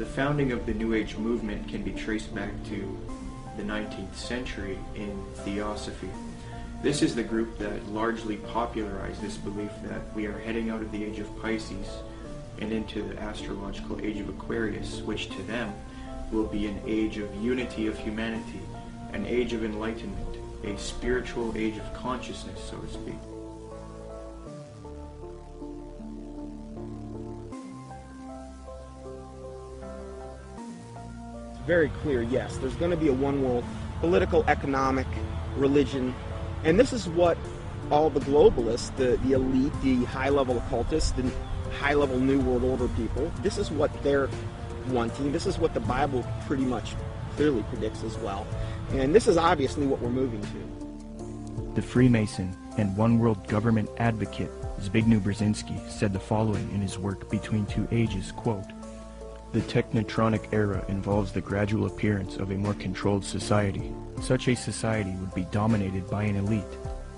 The founding of the New Age movement can be traced back to the 19th century in Theosophy. This is the group that largely popularized this belief that we are heading out of the age of Pisces and into the astrological age of Aquarius, which to them will be an age of unity of humanity, an age of enlightenment, a spiritual age of consciousness, so to speak. Very clear, yes. There's going to be a one world, political, economic, religion, and this is what all the globalists, the elite, the high-level occultists, the high-level New World Order people, this is what they're wanting. This is what the Bible pretty much clearly predicts as well. And this is obviously what we're moving to. The Freemason and One World Government advocate Zbigniew Brzezinski said the following in his work Between Two Ages, quote, "The technotronic era involves the gradual appearance of a more controlled society. Such a society would be dominated by an elite,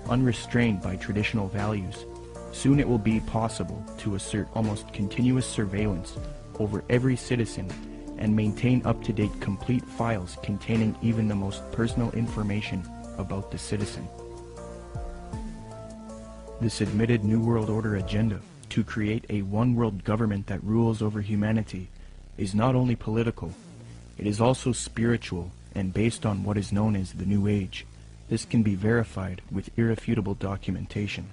unrestrained by traditional values. Soon it will be possible to assert almost continuous surveillance over every citizen and maintain up-to-date complete files containing even the most personal information about the citizen." This admitted New World Order agenda to create a one-world government that rules over humanity is not only political, it is also spiritual and based on what is known as the New Age. This can be verified with irrefutable documentation.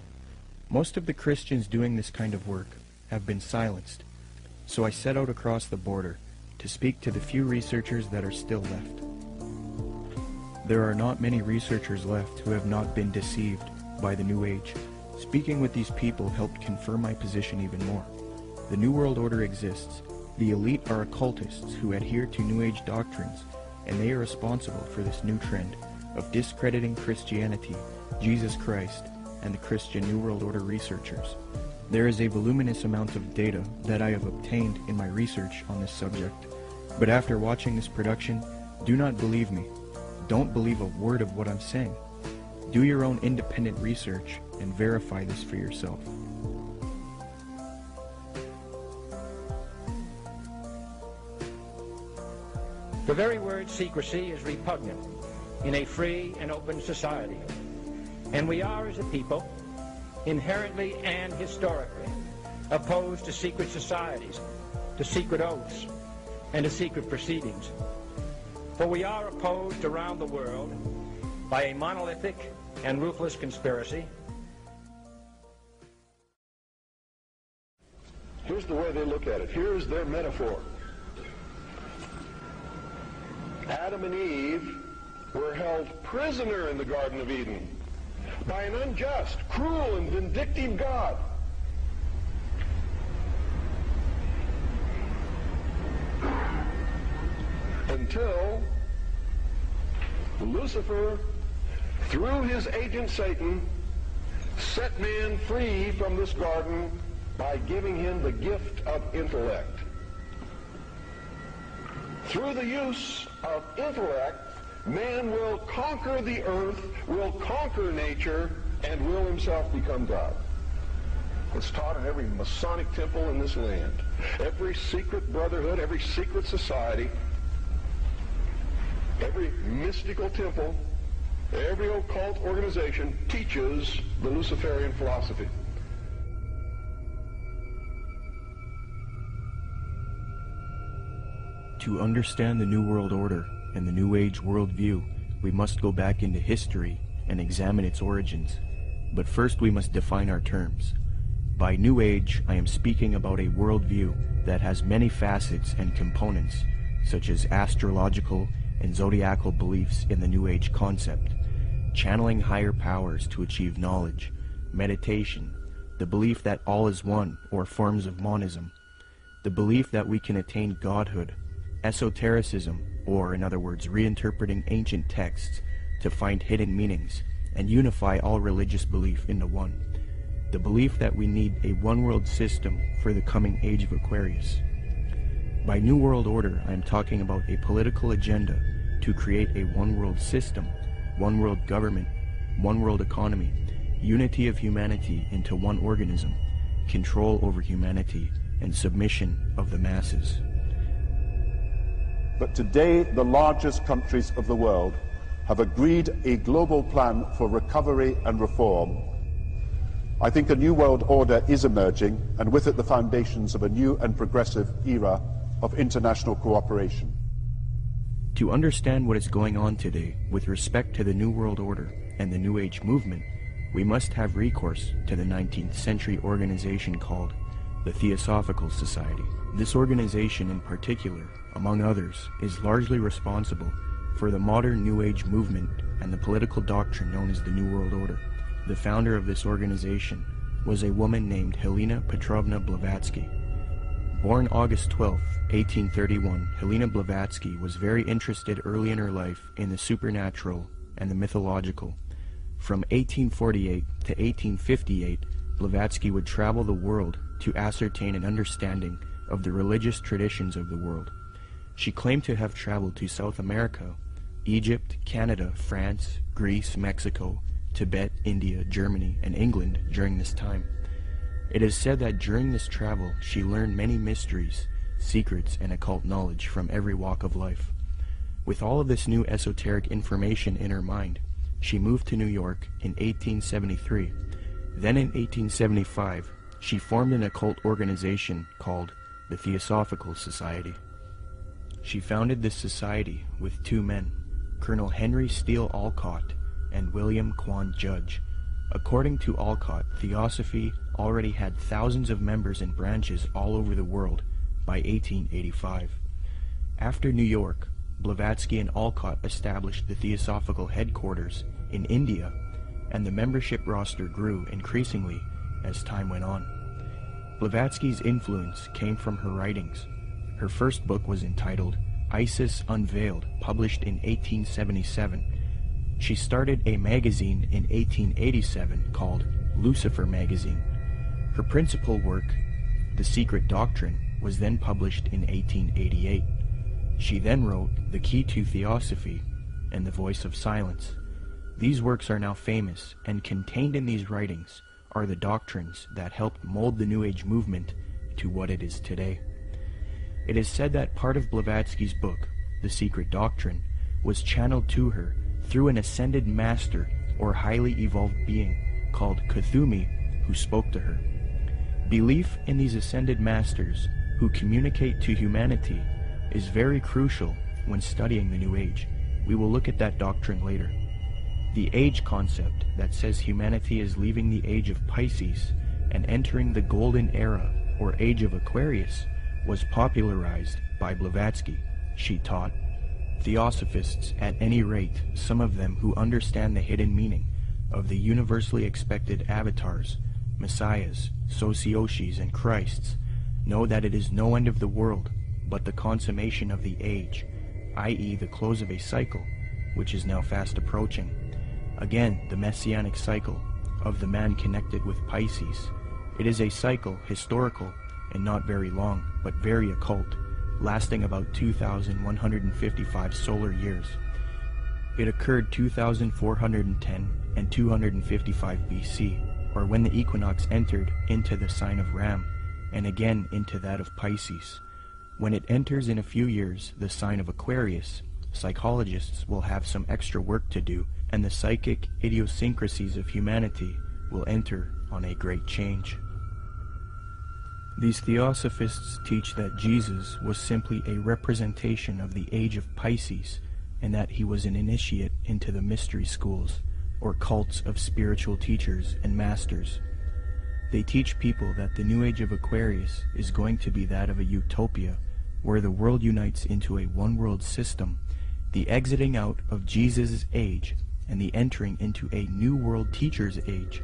Most of the Christians doing this kind of work have been silenced, so I set out across the border to speak to the few researchers that are still left. There are not many researchers left who have not been deceived by the New Age. Speaking with these people helped confirm my position even more. The New World Order exists. The elite are occultists who adhere to New Age doctrines, and they are responsible for this new trend of discrediting Christianity, Jesus Christ, and the Christian New World Order researchers. There is a voluminous amount of data that I have obtained in my research on this subject, but after watching this production, do not believe me. Don't believe a word of what I'm saying. Do your own independent research and verify this for yourself. The very word secrecy is repugnant in a free and open society. And we are, as a people, inherently and historically opposed to secret societies, to secret oaths, and to secret proceedings. For we are opposed around the world by a monolithic and ruthless conspiracy. Here's the way they look at it. Here's their metaphor. Adam and Eve were held prisoner in the Garden of Eden by an unjust, cruel, and vindictive God. Until Lucifer, through his agent Satan, set man free from this garden by giving him the gift of intellect. Through the use of intellect, man will conquer the earth, will conquer nature, and will himself become God. It's taught in every Masonic temple in this land. Every secret brotherhood, every secret society, every mystical temple, every occult organization teaches the Luciferian philosophy. To understand the New World Order and the New Age worldview, we must go back into history and examine its origins. But first we must define our terms. By New Age, I am speaking about a worldview that has many facets and components, such as astrological and zodiacal beliefs in the New Age concept, channeling higher powers to achieve knowledge, meditation, the belief that all is one or forms of monism, the belief that we can attain godhood, esotericism, or in other words, reinterpreting ancient texts to find hidden meanings and unify all religious belief into one. The belief that we need a one-world system for the coming age of Aquarius. By New World Order, I am talking about a political agenda to create a one-world system, one-world government, one-world economy, unity of humanity into one organism, control over humanity, and submission of the masses. but today the largest countries of the world have agreed a global plan for recovery and reform. I think a new world order is emerging, and with it the foundations of a new and progressive era of international cooperation. To understand what is going on today with respect to the New World Order and the New Age movement, we must have recourse to the 19th century organization called the Theosophical Society. This organization in particular, among others, is largely responsible for the modern New Age movement and the political doctrine known as the New World Order. The founder of this organization was a woman named Helena Petrovna Blavatsky. Born August 12, 1831, Helena Blavatsky was very interested early in her life in the supernatural and the mythological. From 1848 to 1858, Blavatsky would travel the world to ascertain an understanding of the religious traditions of the world. She claimed to have traveled to South America, Egypt, Canada, France, Greece, Mexico, Tibet, India, Germany, and England during this time. It is said that during this travel she learned many mysteries, secrets, and occult knowledge from every walk of life. With all of this new esoteric information in her mind, she moved to New York in 1873. Then in 1875, she formed an occult organization called the Theosophical Society. She founded this society with two men, Colonel Henry Steele Olcott and William Quan Judge. According to Olcott, Theosophy already had thousands of members and branches all over the world by 1885. After New York, Blavatsky and Olcott established the Theosophical headquarters in India, and the membership roster grew increasingly as time went on. Blavatsky's influence came from her writings. Her first book was entitled Isis Unveiled, published in 1877. She started a magazine in 1887 called Lucifer Magazine. Her principal work, The Secret Doctrine, was then published in 1888. She then wrote The Key to Theosophy and The Voice of Silence. These works are now famous, and contained in these writings are the doctrines that helped mold the New Age movement to what it is today. It is said that part of Blavatsky's book, The Secret Doctrine, was channeled to her through an ascended master or highly evolved being called Kuthumi, who spoke to her. Belief in these ascended masters who communicate to humanity is very crucial when studying the New Age. We will look at that doctrine later. The age concept that says humanity is leaving the age of Pisces and entering the golden era or age of Aquarius was popularized by Blavatsky. She taught Theosophists, at any rate, some of them who understand the hidden meaning of the universally expected avatars, messiahs, socioshis, and Christs, know that it is no end of the world, but the consummation of the age, i.e. the close of a cycle, which is now fast approaching. Again, the messianic cycle of the man connected with Pisces. It is a cycle, historical, and not very long, but very occult, lasting about 2,155 solar years. It occurred 2,410 and 255 BC, or when the equinox entered into the sign of Ram, and again into that of Pisces. When it enters in a few years the sign of Aquarius, psychologists will have some extra work to do, and the psychic idiosyncrasies of humanity will enter on a great change. These Theosophists teach that Jesus was simply a representation of the age of Pisces, and that he was an initiate into the mystery schools, or cults of spiritual teachers and masters. They teach people that the new age of Aquarius is going to be that of a utopia, where the world unites into a one-world system, the exiting out of Jesus' age, and the entering into a new world teacher's age.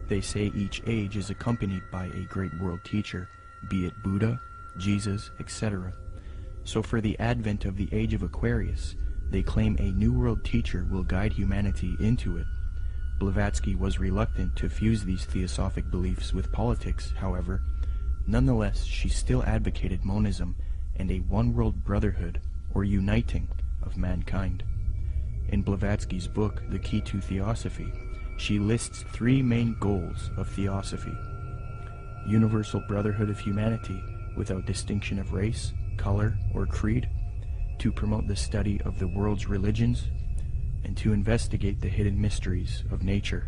They say each age is accompanied by a great world teacher, be it Buddha, Jesus, etc. So for the advent of the age of Aquarius, they claim a new world teacher will guide humanity into it. Blavatsky was reluctant to fuse these theosophic beliefs with politics, however. Nonetheless, she still advocated monism and a one-world brotherhood, or uniting, of mankind. In Blavatsky's book, The Key to Theosophy, she lists three main goals of theosophy: universal brotherhood of humanity without distinction of race, color, or creed; to promote the study of the world's religions and to investigate the hidden mysteries of nature.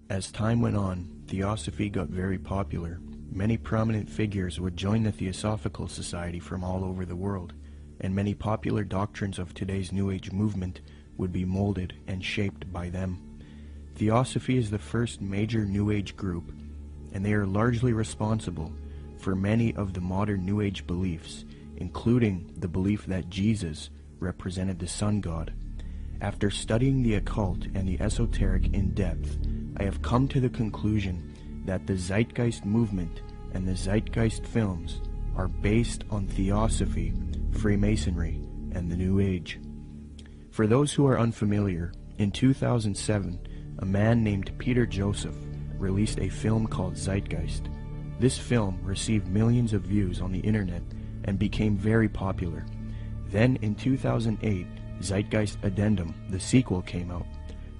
As time went on, Theosophy got very popular. Many prominent figures would join the Theosophical Society from all over the world, and many popular doctrines of today's New Age movement would be molded and shaped by them. Theosophy is the first major New Age group, and they are largely responsible for many of the modern New Age beliefs, including the belief that Jesus represented the sun god. After studying the occult and the esoteric in depth, I have come to the conclusion that the Zeitgeist movement and the Zeitgeist films are based on Theosophy, Freemasonry, and the New Age. For those who are unfamiliar, in 2007, a man named Peter Joseph released a film called Zeitgeist. This film received millions of views on the internet and became very popular. Then in 2008, Zeitgeist Addendum, the sequel, came out.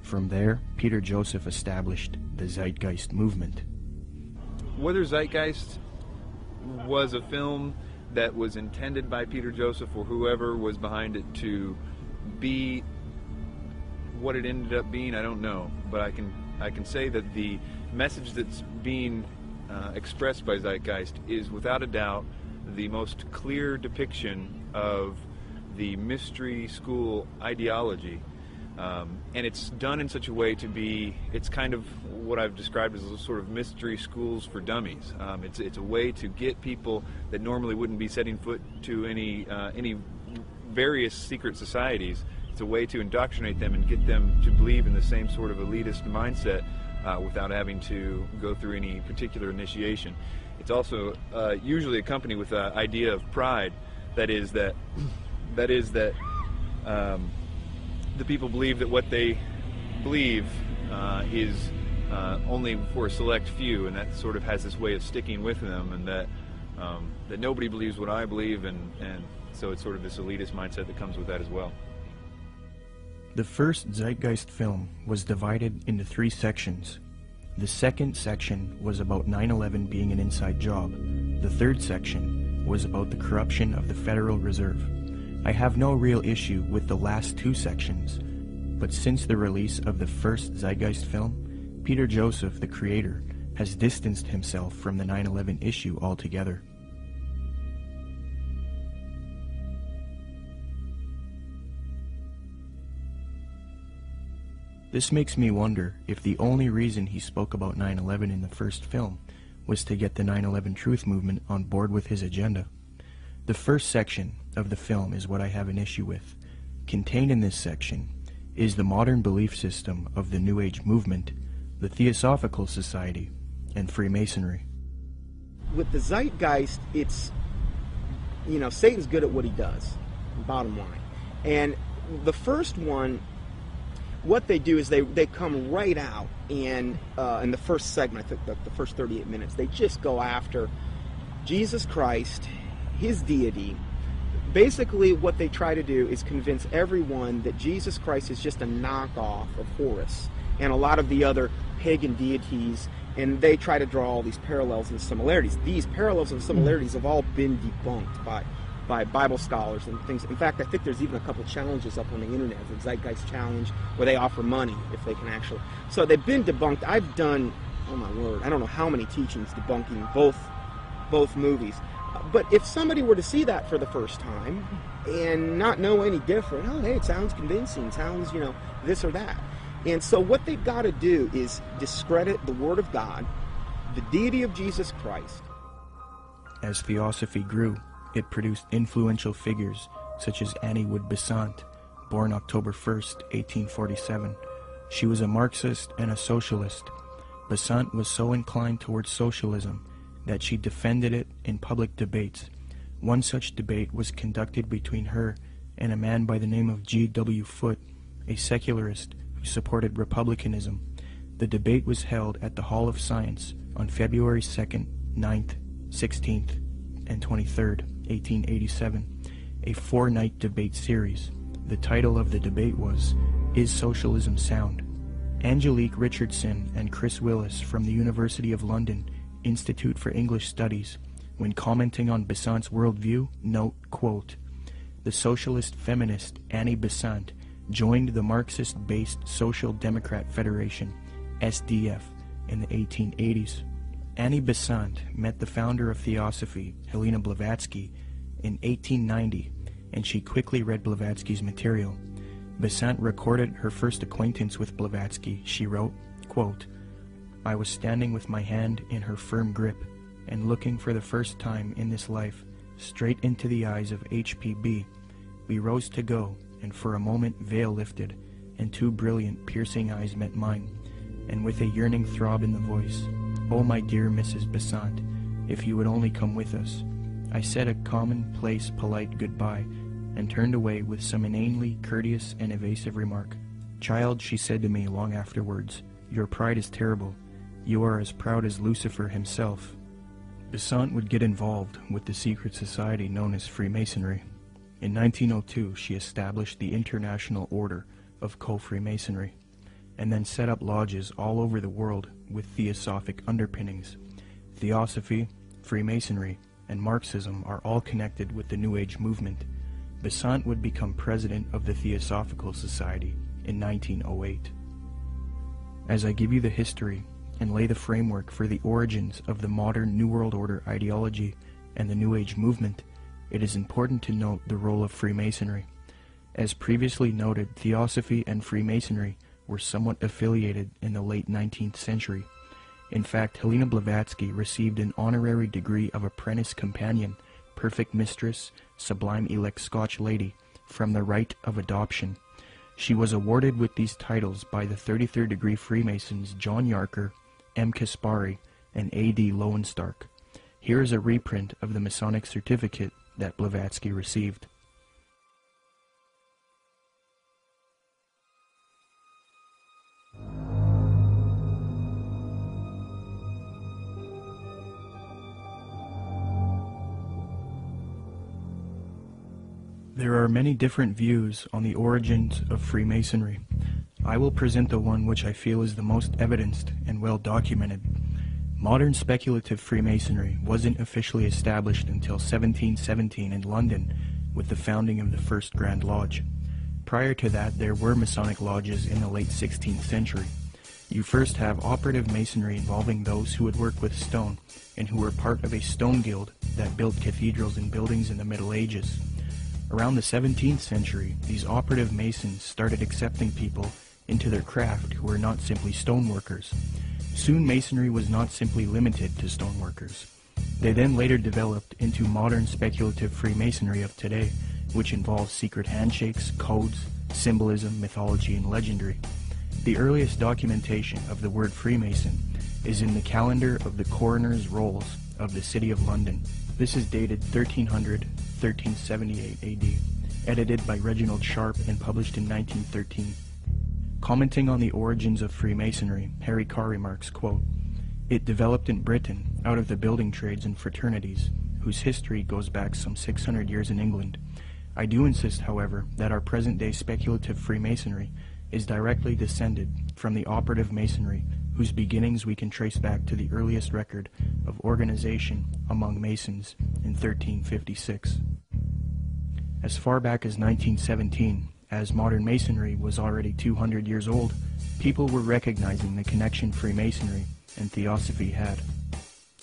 From there, Peter Joseph established the Zeitgeist movement. Whether Zeitgeist was a film that was intended by Peter Joseph or whoever was behind it to be what it ended up being, I don't know, but I can say that the message that's being expressed by Zeitgeist is without a doubt the most clear depiction of the mystery school ideology, and it's done in such a way to be, it's kind of what I've described as a sort of mystery schools for dummies. It's a way to get people that normally wouldn't be setting foot to any various secret societies. It's a way to indoctrinate them and get them to believe in the same sort of elitist mindset without having to go through any particular initiation. It's also usually accompanied with the idea of pride. That is that the people believe that what they believe is only for a select few, and that sort of has this way of sticking with them, and that nobody believes what I believe, and so it's sort of this elitist mindset that comes with that as well. The first Zeitgeist film was divided into 3 sections. The second section was about 9/11 being an inside job. The third section was about the corruption of the Federal Reserve. I have no real issue with the last 2 sections, but since the release of the first Zeitgeist film, Peter Joseph, the creator, has distanced himself from the 9/11 issue altogether. This makes me wonder if the only reason he spoke about 9/11 in the first film was to get the 9/11 Truth movement on board with his agenda. The first section of the film is what I have an issue with. Contained in this section is the modern belief system of the New Age movement, the Theosophical Society, and Freemasonry. With the Zeitgeist, it's, Satan's good at what he does, bottom line. And the first one, what they do is they come right out, and in the first segment, I think the first 38 minutes, they just go after Jesus Christ, his deity. Basically, what they try to do is convince everyone that Jesus Christ is just a knockoff of Horus and a lot of the other pagan deities, and they try to draw all these parallels and similarities. These parallels and similarities have all been debunked by Bible scholars and things. In fact, I think there's even a couple challenges up on the internet, the Zeitgeist Challenge, where they offer money if they can actually. So they've been debunked. I've done, oh my word, I don't know how many teachings debunking both movies. But if somebody were to see that for the first time and not know any different, oh, hey, it sounds convincing, sounds, this or that. And so what they've got to do is discredit the Word of God, the deity of Jesus Christ. As Theosophy grew, it produced influential figures such as Annie Wood Besant, born October 1st, 1847. She was a Marxist and a socialist. Besant was so inclined towards socialism that she defended it in public debates. One such debate was conducted between her and a man by the name of G.W. Foote, a secularist who supported republicanism. The debate was held at the Hall of Science on February 2nd, 9th, 16th, and 23rd, 1887, a 4-night debate series. The title of the debate was, "Is Socialism Sound?" Angelique Richardson and Chris Willis from the University of London Institute for English Studies, when commenting on Besant's worldview, note, quote, "The socialist feminist Annie Besant joined the Marxist-based Social Democrat Federation, SDF, in the 1880s. Annie Besant met the founder of Theosophy, Helena Blavatsky, in 1890, and she quickly read Blavatsky's material. Besant recorded her first acquaintance with Blavatsky. She wrote, quote, "I was standing with my hand in her firm grip and looking for the first time in this life straight into the eyes of HPB. We rose to go, and for a moment veil lifted, and two brilliant, piercing eyes met mine, and with a yearning throb in the voice, 'Oh, my dear Mrs. Besant, if you would only come with us.' I said a commonplace, polite goodbye, and turned away with some inanely courteous and evasive remark. 'Child,' she said to me long afterwards, 'your pride is terrible. You are as proud as Lucifer himself.'" Besant would get involved with the secret society known as Freemasonry. In 1902, she established the International Order of Co-Freemasonry, and then set up lodges all over the world with theosophic underpinnings. Theosophy, Freemasonry, and Marxism are all connected with the New Age movement. Besant would become president of the Theosophical Society in 1908. As I give you the history and lay the framework for the origins of the modern New World Order ideology and the New Age movement, it is important to note the role of Freemasonry. As previously noted, Theosophy and Freemasonry were somewhat affiliated in the late 19th century. In fact, Helena Blavatsky received an honorary degree of Apprentice Companion, Perfect Mistress, Sublime Elect Scotch Lady, from the Rite of Adoption. She was awarded with these titles by the 33rd degree Freemasons John Yarker, M. Kaspari, and A.D. Lowenstock. Here is a reprint of the Masonic certificate that Blavatsky received. There are many different views on the origins of Freemasonry. I will present the one which I feel is the most evidenced and well documented. Modern speculative Freemasonry wasn't officially established until 1717 in London with the founding of the First Grand Lodge. Prior to that, there were Masonic lodges in the late 16th century. You first have operative Masonry involving those who would work with stone and who were part of a stone guild that built cathedrals and buildings in the Middle Ages. Around the 17th century, these operative Masons started accepting people into their craft who were not simply stoneworkers. Soon Masonry was not simply limited to stoneworkers. They then later developed into modern speculative Freemasonry of today, which involves secret handshakes, codes, symbolism, mythology, and legendary. The earliest documentation of the word Freemason is in the calendar of the coroner's rolls of the City of London. This is dated 1378 AD, edited by Reginald Sharp and published in 1913. Commenting on the origins of Freemasonry, Harry Carr remarks, quote, "It developed in Britain out of the building trades and fraternities, whose history goes back some 600 years in England. I do insist, however, that our present-day speculative Freemasonry is directly descended from the operative Masonry, whose beginnings we can trace back to the earliest record of organization among Masons in 1356. As far back as 1917, as modern Masonry was already 200 years old, people were recognizing the connection Freemasonry and Theosophy had.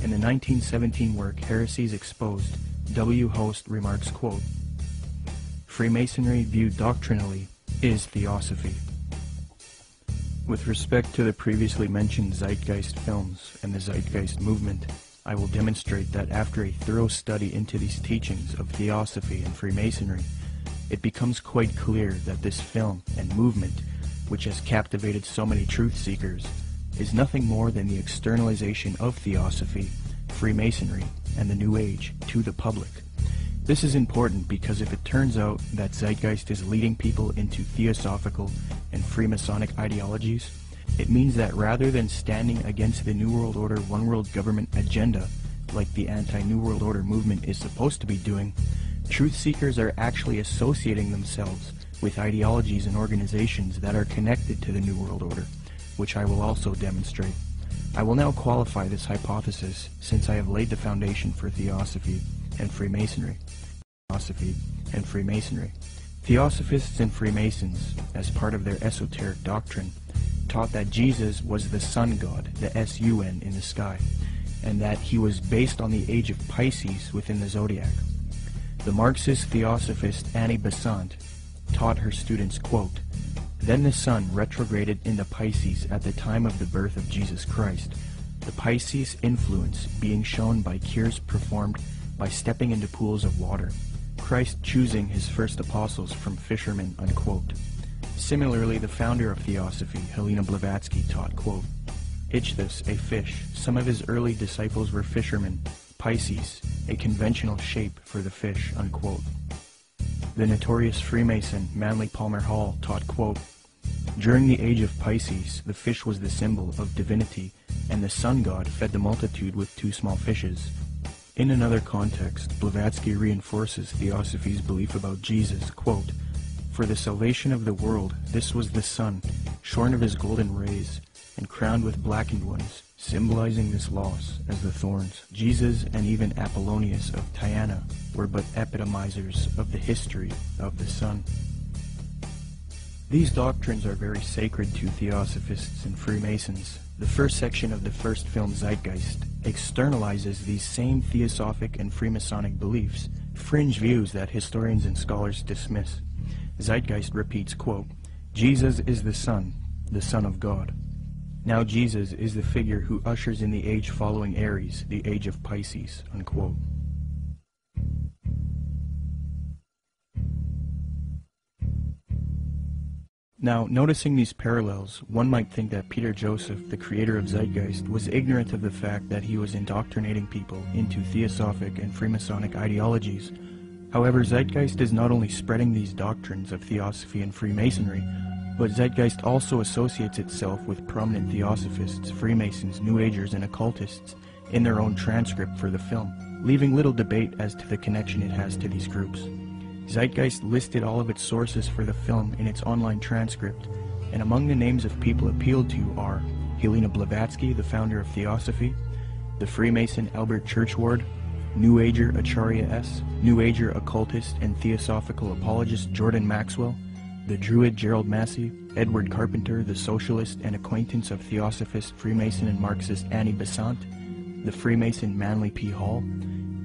In the 1917 work, Heresies Exposed, W. Host remarks, quote, "Freemasonry viewed doctrinally is Theosophy." With respect to the previously mentioned Zeitgeist films and the Zeitgeist movement, I will demonstrate that after a thorough study into these teachings of Theosophy and Freemasonry, it becomes quite clear that this film and movement, which has captivated so many truth seekers, is nothing more than the externalization of Theosophy, Freemasonry, and the New Age to the public. This is important because if it turns out that Zeitgeist is leading people into Theosophical and Freemasonic ideologies, it means that rather than standing against the New World Order One World Government agenda, like the anti-New World Order movement is supposed to be doing, truth seekers are actually associating themselves with ideologies and organizations that are connected to the New World Order, which I will also demonstrate. I will now qualify this hypothesis since I have laid the foundation for Theosophy and Freemasonry. Theosophists and Freemasons, as part of their esoteric doctrine, taught that Jesus was the sun god, the S-U-N, in the sky, and that he was based on the age of Pisces within the zodiac. The Marxist Theosophist Annie Besant taught her students, quote, "Then the sun retrograded into Pisces at the time of the birth of Jesus Christ, the Pisces influence being shown by cures performed by stepping into pools of water, Christ choosing his first apostles from fishermen," unquote. Similarly, the founder of Theosophy, Helena Blavatsky, taught, quote, "Ichthus, a fish. Some of his early disciples were fishermen. Pisces, a conventional shape for the fish," unquote. The notorious Freemason Manly Palmer Hall taught, quote, "During the age of Pisces, the fish was the symbol of divinity, and the sun god fed the multitude with 2 small fishes." In another context, Blavatsky reinforces Theosophy's belief about Jesus, quote, "For the salvation of the world, this was the sun, shorn of his golden rays, and crowned with blackened ones, symbolizing this loss as the thorns. Jesus and even Apollonius of Tyana were but epitomizers of the history of the sun." These doctrines are very sacred to Theosophists and Freemasons. The first section of the first film, Zeitgeist, externalizes these same Theosophic and Freemasonic beliefs, fringe views that historians and scholars dismiss. Zeitgeist repeats, quote, "Jesus is the Son of God. Now Jesus is the figure who ushers in the age following Aries, the age of Pisces," unquote. Now, noticing these parallels, one might think that Peter Joseph, the creator of Zeitgeist, was ignorant of the fact that he was indoctrinating people into Theosophic and Freemasonic ideologies. However, Zeitgeist is not only spreading these doctrines of Theosophy and Freemasonry, but Zeitgeist also associates itself with prominent Theosophists, Freemasons, New Agers, and occultists in their own transcript for the film, leaving little debate as to the connection it has to these groups. Zeitgeist listed all of its sources for the film in its online transcript, and among the names of people appealed to are Helena Blavatsky, the founder of Theosophy, the Freemason Albert Churchward, New Ager Acharya S., New Ager occultist and theosophical apologist Jordan Maxwell, the Druid Gerald Massey, Edward Carpenter, the socialist and acquaintance of Theosophist, Freemason, and Marxist Annie Besant, the Freemason Manly P. Hall,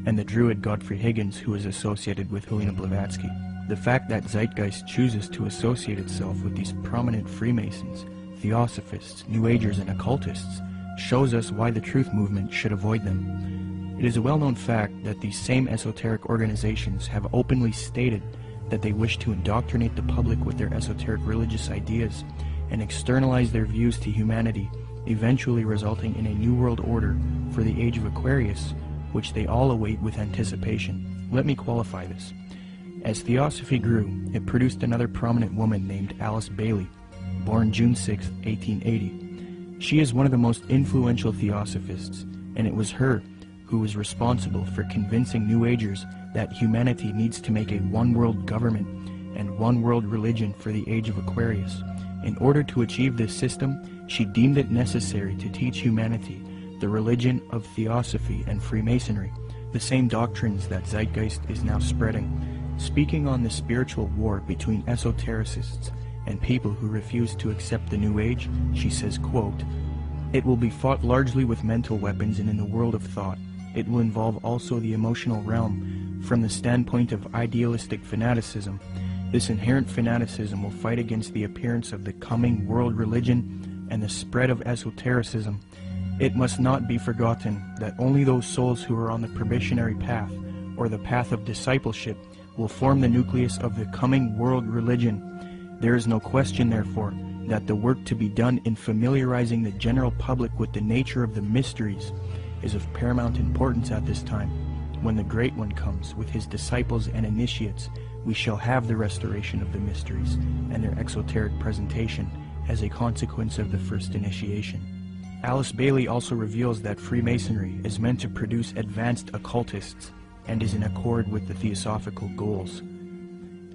and the Druid Godfrey Higgins, who is associated with Helena Blavatsky. The fact that Zeitgeist chooses to associate itself with these prominent Freemasons, Theosophists, New Agers, and occultists shows us why the truth movement should avoid them. It is a well-known fact that these same esoteric organizations have openly stated that they wish to indoctrinate the public with their esoteric religious ideas and externalize their views to humanity, eventually resulting in a new world order for the age of Aquarius, which they all await with anticipation. Let me qualify this. As Theosophy grew, it produced another prominent woman named Alice Bailey, born June 6, 1880. She is one of the most influential Theosophists, and it was her who was responsible for convincing New Agers that humanity needs to make a one-world government and one-world religion for the age of Aquarius. In order to achieve this system, she deemed it necessary to teach humanity the religion of Theosophy and Freemasonry, the same doctrines that Zeitgeist is now spreading. Speaking on the spiritual war between esotericists and people who refuse to accept the New Age, she says, quote, "It will be fought largely with mental weapons and in the world of thought. It will involve also the emotional realm from the standpoint of idealistic fanaticism. This inherent fanaticism will fight against the appearance of the coming world religion and the spread of esotericism. It must not be forgotten that only those souls who are on the probationary path or the path of discipleship will form the nucleus of the coming world religion. There is no question, therefore, that the work to be done in familiarizing the general public with the nature of the mysteries is of paramount importance at this time. When the Great One comes with his disciples and initiates, we shall have the restoration of the mysteries and their exoteric presentation as a consequence of the first initiation." Alice Bailey also reveals that Freemasonry is meant to produce advanced occultists and is in accord with the theosophical goals.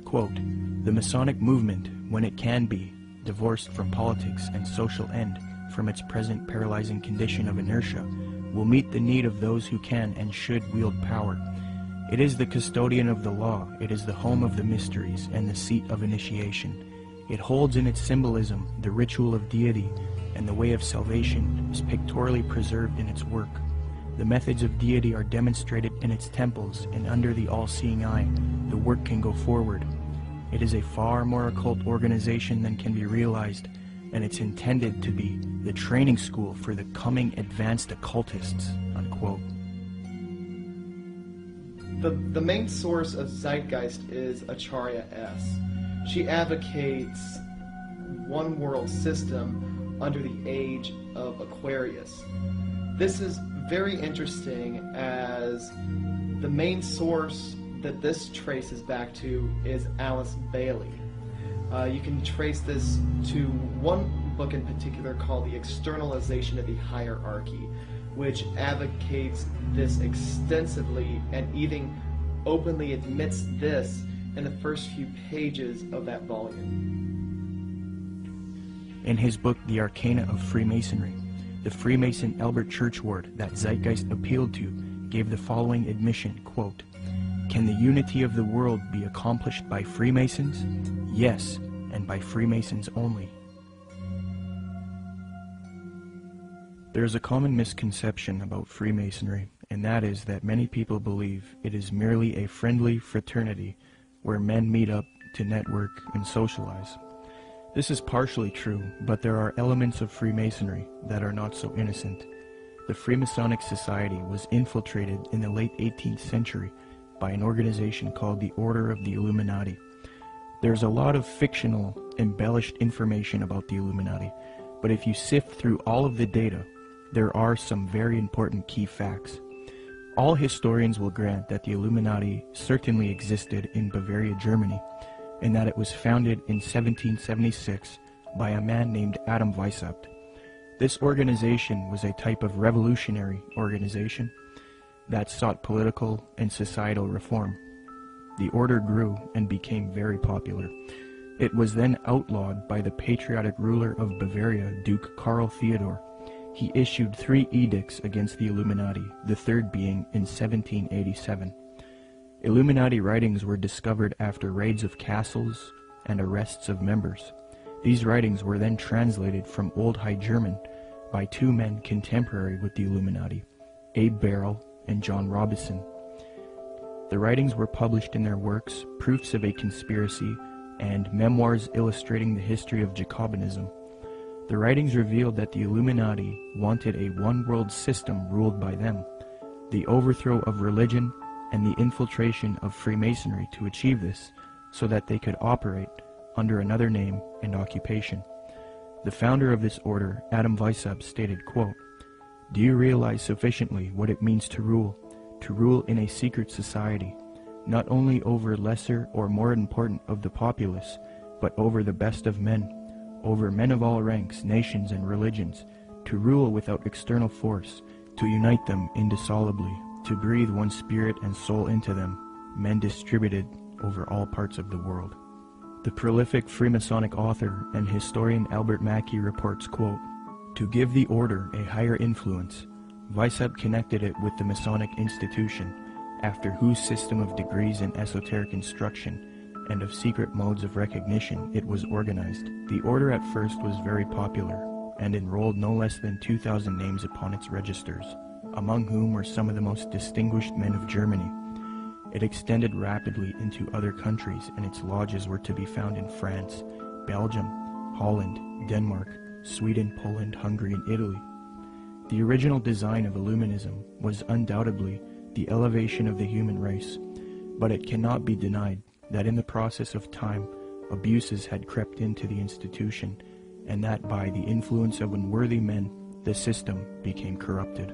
Quote, "The Masonic movement, when it can be, divorced from politics and social end, from its present paralyzing condition of inertia, will meet the need of those who can and should wield power. It is the custodian of the law, it is the home of the mysteries, and the seat of initiation. It holds in its symbolism the ritual of deity, and the way of salvation is pictorially preserved in its work. The methods of deity are demonstrated in its temples, and under the all-seeing eye, the work can go forward. It is a far more occult organization than can be realized, and it's intended to be the training school for the coming advanced occultists, unquote. The main source of Zeitgeist is Acharya S. She advocates one world system under the age of Aquarius. This is very interesting as the main source that this traces back to is Alice Bailey. You can trace this to one book in particular called The Externalization of the Hierarchy, which advocates this extensively and even openly admits this in the first few pages of that volume. In his book, The Arcana of Freemasonry, the Freemason Albert Churchward that Zeitgeist appealed to gave the following admission, quote, "Can the unity of the world be accomplished by Freemasons? Yes, and by Freemasons only." There is a common misconception about Freemasonry, and that is that many people believe it is merely a friendly fraternity where men meet up to network and socialize. This is partially true, but there are elements of Freemasonry that are not so innocent. The Freemasonic Society was infiltrated in the late 18th century by an organization called the Order of the Illuminati. There's a lot of fictional, embellished information about the Illuminati, but if you sift through all of the data, there are some very important key facts. All historians will grant that the Illuminati certainly existed in Bavaria, Germany, and that it was founded in 1776 by a man named Adam Weishaupt. This organization was a type of revolutionary organization that sought political and societal reform. The order grew and became very popular. It was then outlawed by the patriotic ruler of Bavaria, Duke Karl Theodor. He issued 3 edicts against the Illuminati, the third being in 1787. Illuminati writings were discovered after raids of castles and arrests of members. These writings were then translated from Old High German by 2 men contemporary with the Illuminati, Abe Barrel and John Robison. The writings were published in their works, Proofs of a Conspiracy and Memoirs Illustrating the History of Jacobinism. The writings revealed that the Illuminati wanted a one-world system ruled by them, the overthrow of religion, and the infiltration of Freemasonry to achieve this, so that they could operate under another name and occupation. The founder of this order, Adam Weishaupt, stated, quote, "Do you realize sufficiently what it means to rule in a secret society, not only over lesser or more important of the populace, but over the best of men, over men of all ranks, nations, and religions, to rule without external force, to unite them indissolubly, to breathe one spirit and soul into them, men distributed over all parts of the world." The prolific Freemasonic author and historian Albert Mackey reports, quote, "To give the order a higher influence, Weishaupt connected it with the Masonic institution, after whose system of degrees in esoteric instruction and of secret modes of recognition it was organized. The order at first was very popular, and enrolled no less than 2,000 names upon its registers, among whom were some of the most distinguished men of Germany. It extended rapidly into other countries, and its lodges were to be found in France, Belgium, Holland, Denmark, Sweden, Poland, Hungary, and Italy. The original design of Illuminism was undoubtedly the elevation of the human race, but it cannot be denied that in the process of time, abuses had crept into the institution, and that by the influence of unworthy men, the system became corrupted.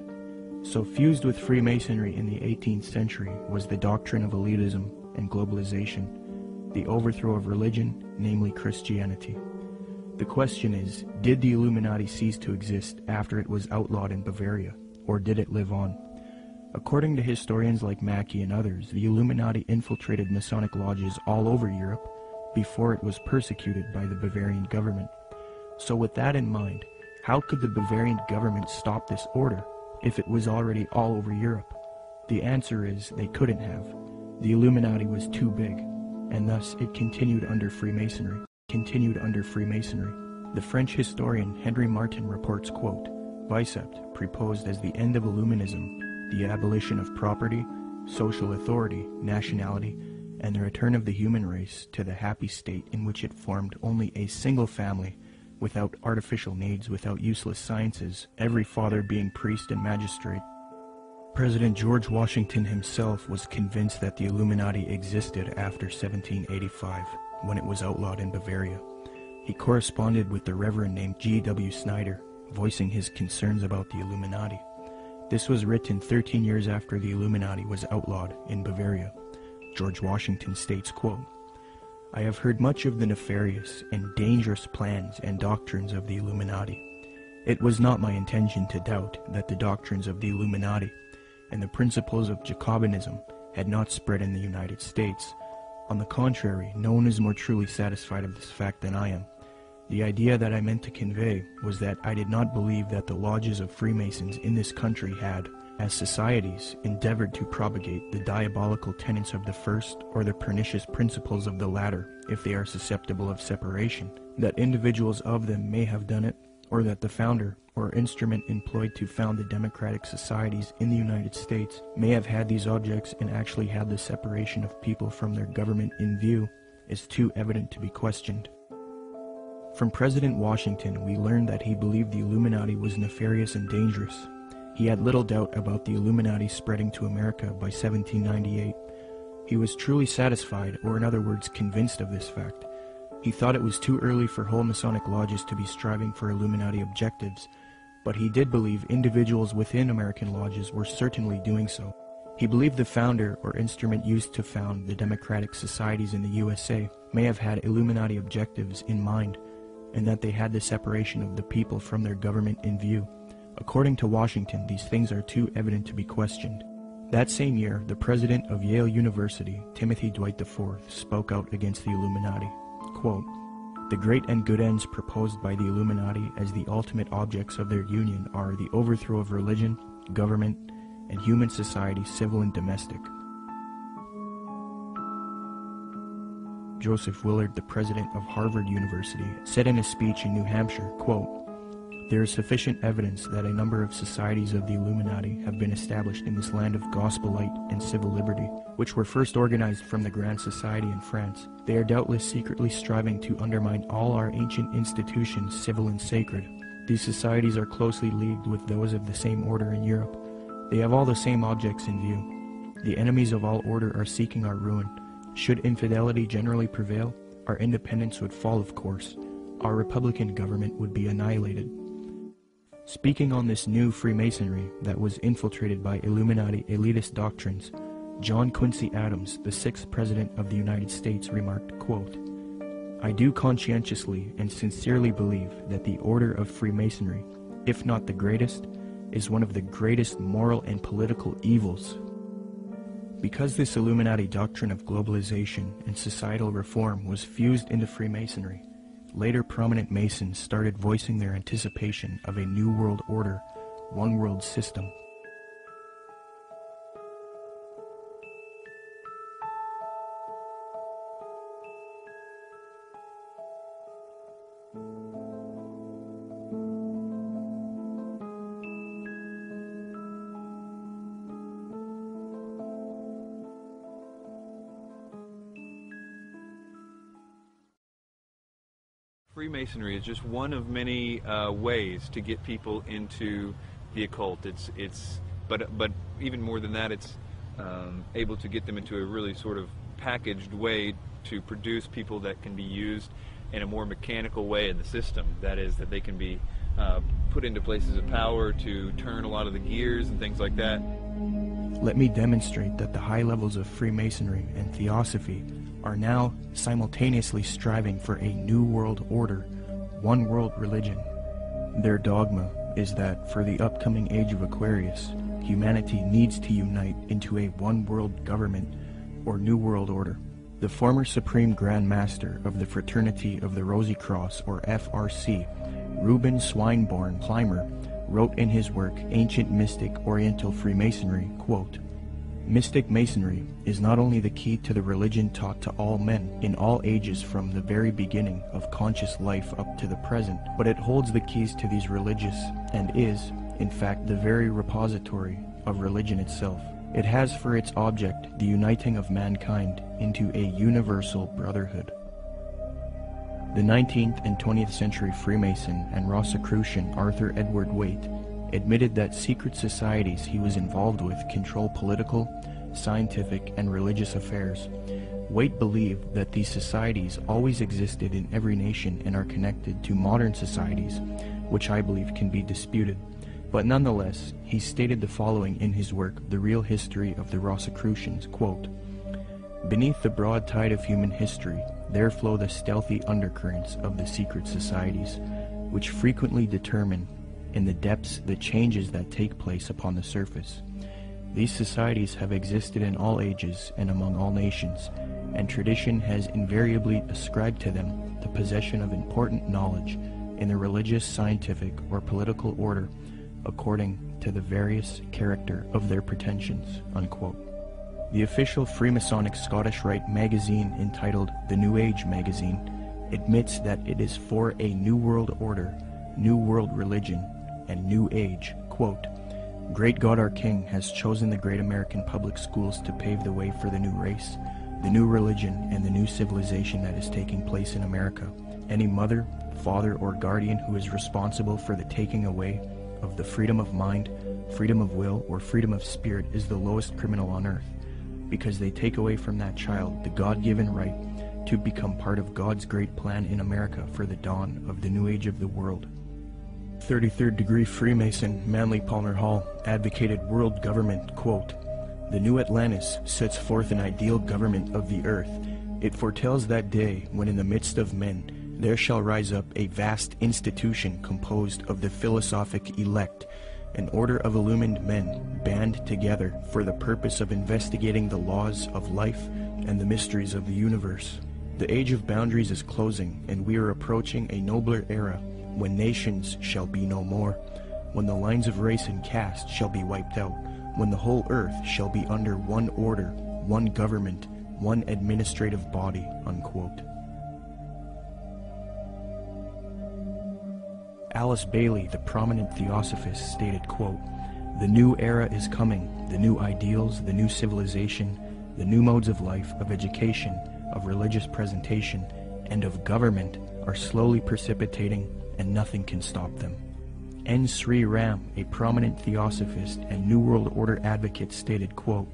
So fused with Freemasonry in the 18th century was the doctrine of elitism and globalization, the overthrow of religion, namely Christianity. The question is, did the Illuminati cease to exist after it was outlawed in Bavaria, or did it live on? According to historians like Mackey and others, the Illuminati infiltrated Masonic lodges all over Europe before it was persecuted by the Bavarian government. So with that in mind, How could the Bavarian government stop this order if it was already all over Europe? The answer is they couldn't have. The Illuminati was too big, and thus it continued under Freemasonry. The French historian Henry Martin reports, quote, Bicept proposed as the end of Illuminism the abolition of property, social authority, nationality, and the return of the human race to the happy state in which it formed only a single family, without artificial needs, without useless sciences, every father being priest and magistrate. President George Washington himself was convinced that the Illuminati existed after 1785, when it was outlawed in Bavaria. He corresponded with the Reverend named G.W. Snyder, voicing his concerns about the Illuminati. This was written 13 years after the Illuminati was outlawed in Bavaria. George Washington states, quote, I have heard much of the nefarious and dangerous plans and doctrines of the Illuminati. It was not my intention to doubt that the doctrines of the Illuminati and the principles of Jacobinism had not spread in the United States. On the contrary, no one is more truly satisfied of this fact than I am. The idea that I meant to convey was that I did not believe that the lodges of Freemasons in this country had, as societies, endeavored to propagate the diabolical tenets of the first or the pernicious principles of the latter, if they are susceptible of separation, that individuals of them may have done it, or that the founder or instrument employed to found the democratic societies in the United States may have had these objects and actually had the separation of people from their government in view, is too evident to be questioned. From President Washington, we learned that he believed the Illuminati was nefarious and dangerous. He had little doubt about the Illuminati spreading to America by 1798. He was truly satisfied, or in other words, convinced of this fact. He thought it was too early for whole Masonic lodges to be striving for Illuminati objectives, but he did believe individuals within American lodges were certainly doing so. He believed the founder or instrument used to found the democratic societies in the USA may have had Illuminati objectives in mind, and that they had the separation of the people from their government in view. According to Washington, these things are too evident to be questioned. That same year, the president of Yale University, Timothy Dwight IV, spoke out against the Illuminati. Quote, the great and good ends proposed by the Illuminati as the ultimate objects of their union are the overthrow of religion, government, and human society, civil and domestic. Joseph Willard, the president of Harvard University, said in a speech in New Hampshire, quote, there is sufficient evidence that a number of societies of the Illuminati have been established in this land of gospel light and civil liberty, which were first organized from the Grand Society in France. They are doubtless secretly striving to undermine all our ancient institutions, civil and sacred. These societies are closely leagued with those of the same order in Europe. They have all the same objects in view. The enemies of all order are seeking our ruin. Should infidelity generally prevail, our independence would fall, of course. Our republican government would be annihilated. Speaking on this new Freemasonry that was infiltrated by Illuminati elitist doctrines, John Quincy Adams, the 6th President of the United States, remarked, quote, I do conscientiously and sincerely believe that the order of Freemasonry, if not the greatest, is one of the greatest moral and political evils. Because this Illuminati doctrine of globalization and societal reform was fused into Freemasonry, later prominent Masons started voicing their anticipation of a new world order, one world system. Freemasonry is just one of many ways to get people into the occult. But even more than that, it's able to get them into a really sort of packaged way to produce people that can be used in a more mechanical way in the system. That is, that they can be put into places of power to turn a lot of the gears and things like that. Let me demonstrate that the high levels of Freemasonry and Theosophy are now simultaneously striving for a new world order, one world religion. Their dogma is that for the upcoming age of Aquarius, humanity needs to unite into a one world government or new world order. The former Supreme Grand Master of the Fraternity of the Rosy Cross, or FRC, Reuben Swinburne Plimer, wrote in his work Ancient Mystic Oriental Freemasonry, quote, "Mystic Masonry is not only the key to the religion taught to all men in all ages from the very beginning of conscious life up to the present, but it holds the keys to these religious and is, in fact, the very repository of religion itself. It has for its object the uniting of mankind into a universal brotherhood." The 19th and 20th century Freemason and Rosicrucian Arthur Edward Waite admitted that secret societies he was involved with control political, scientific, and religious affairs. Waite believed that these societies always existed in every nation and are connected to modern societies, which I believe can be disputed. But nonetheless, he stated the following in his work, The Real History of the Rosicrucians, quote, "Beneath the broad tide of human history, there flow the stealthy undercurrents of the secret societies, which frequently determine in the depths the changes that take place upon the surface. These societies have existed in all ages and among all nations, and tradition has invariably ascribed to them the possession of important knowledge in the religious, scientific, or political order according to the various character of their pretensions," unquote. The official Freemasonic Scottish Rite magazine, entitled The New Age Magazine, admits that it is for a New World Order, New World Religion, and New Age, quote, "Great God our King has chosen the great American public schools to pave the way for the new race, the new religion, and the new civilization that is taking place in America. Any mother, father, or guardian who is responsible for the taking away of the freedom of mind, freedom of will, or freedom of spirit is the lowest criminal on earth, because they take away from that child the God-given right to become part of God's great plan in America for the dawn of the new age of the world." 33rd degree Freemason Manly Palmer Hall advocated world government, quote, "The new Atlantis sets forth an ideal government of the earth. It foretells that day when in the midst of men there shall rise up a vast institution composed of the philosophic elect, an order of illumined men band together for the purpose of investigating the laws of life and the mysteries of the universe. The age of boundaries is closing, and we are approaching a nobler era when nations shall be no more, when the lines of race and caste shall be wiped out, when the whole earth shall be under one order, one government, one administrative body," unquote. Alice Bailey, the prominent theosophist, stated, quote, "The new era is coming. The new ideals, the new civilization, the new modes of life, of education, of religious presentation, and of government are slowly precipitating, and nothing can stop them." N. Sri Ram, a prominent theosophist and New World Order advocate, stated, quote,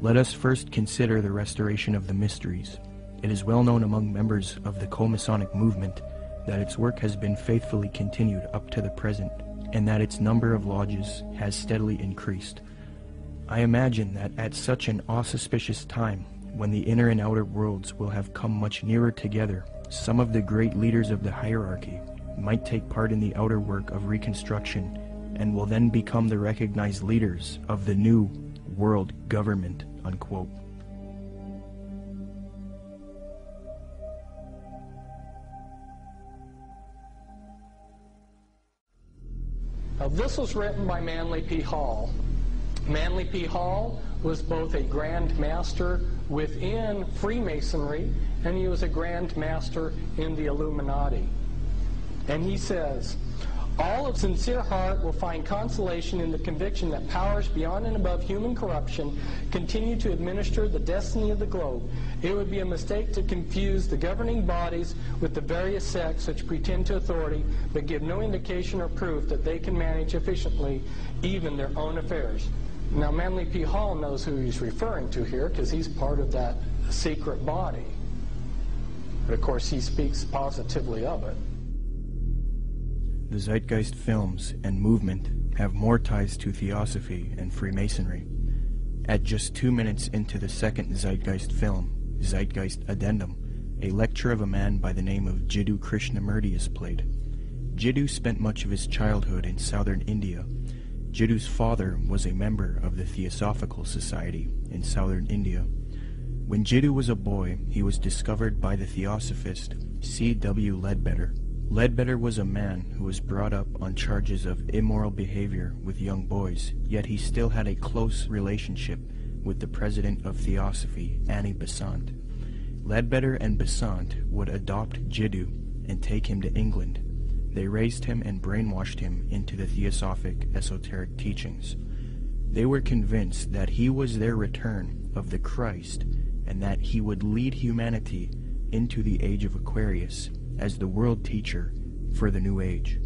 "Let us first consider the restoration of the mysteries. It is well known among members of the co-Masonic movement that its work has been faithfully continued up to the present, and that its number of lodges has steadily increased. I imagine that at such an auspicious time, when the inner and outer worlds will have come much nearer together, some of the great leaders of the hierarchy might take part in the outer work of reconstruction, and will then become the recognized leaders of the new world government," unquote. Now, this was written by Manly P. Hall. Manly P. Hall was both a Grand Master within Freemasonry, and he was a Grand Master in the Illuminati. And he says, "All of sincere heart will find consolation in the conviction that powers beyond and above human corruption continue to administer the destiny of the globe. It would be a mistake to confuse the governing bodies with the various sects which pretend to authority but give no indication or proof that they can manage efficiently even their own affairs." Now, Manly P. Hall knows who he's referring to here because he's part of that secret body. But of course, he speaks positively of it. The Zeitgeist films and movement have more ties to Theosophy and Freemasonry. At just 2 minutes into the second Zeitgeist film, Zeitgeist Addendum, a lecture of a man by the name of Jiddu Krishnamurti is played. Jiddu spent much of his childhood in southern India. Jiddu's father was a member of the Theosophical Society in southern India. When Jiddu was a boy, he was discovered by the theosophist C.W. Ledbetter. Ledbetter was a man who was brought up on charges of immoral behavior with young boys, yet he still had a close relationship with the president of Theosophy, Annie Besant. Ledbetter and Besant would adopt Jiddu and take him to England. They raised him and brainwashed him into the theosophic esoteric teachings. They were convinced that he was their return of the Christ and that he would lead humanity into the age of Aquarius as the world teacher for the new age.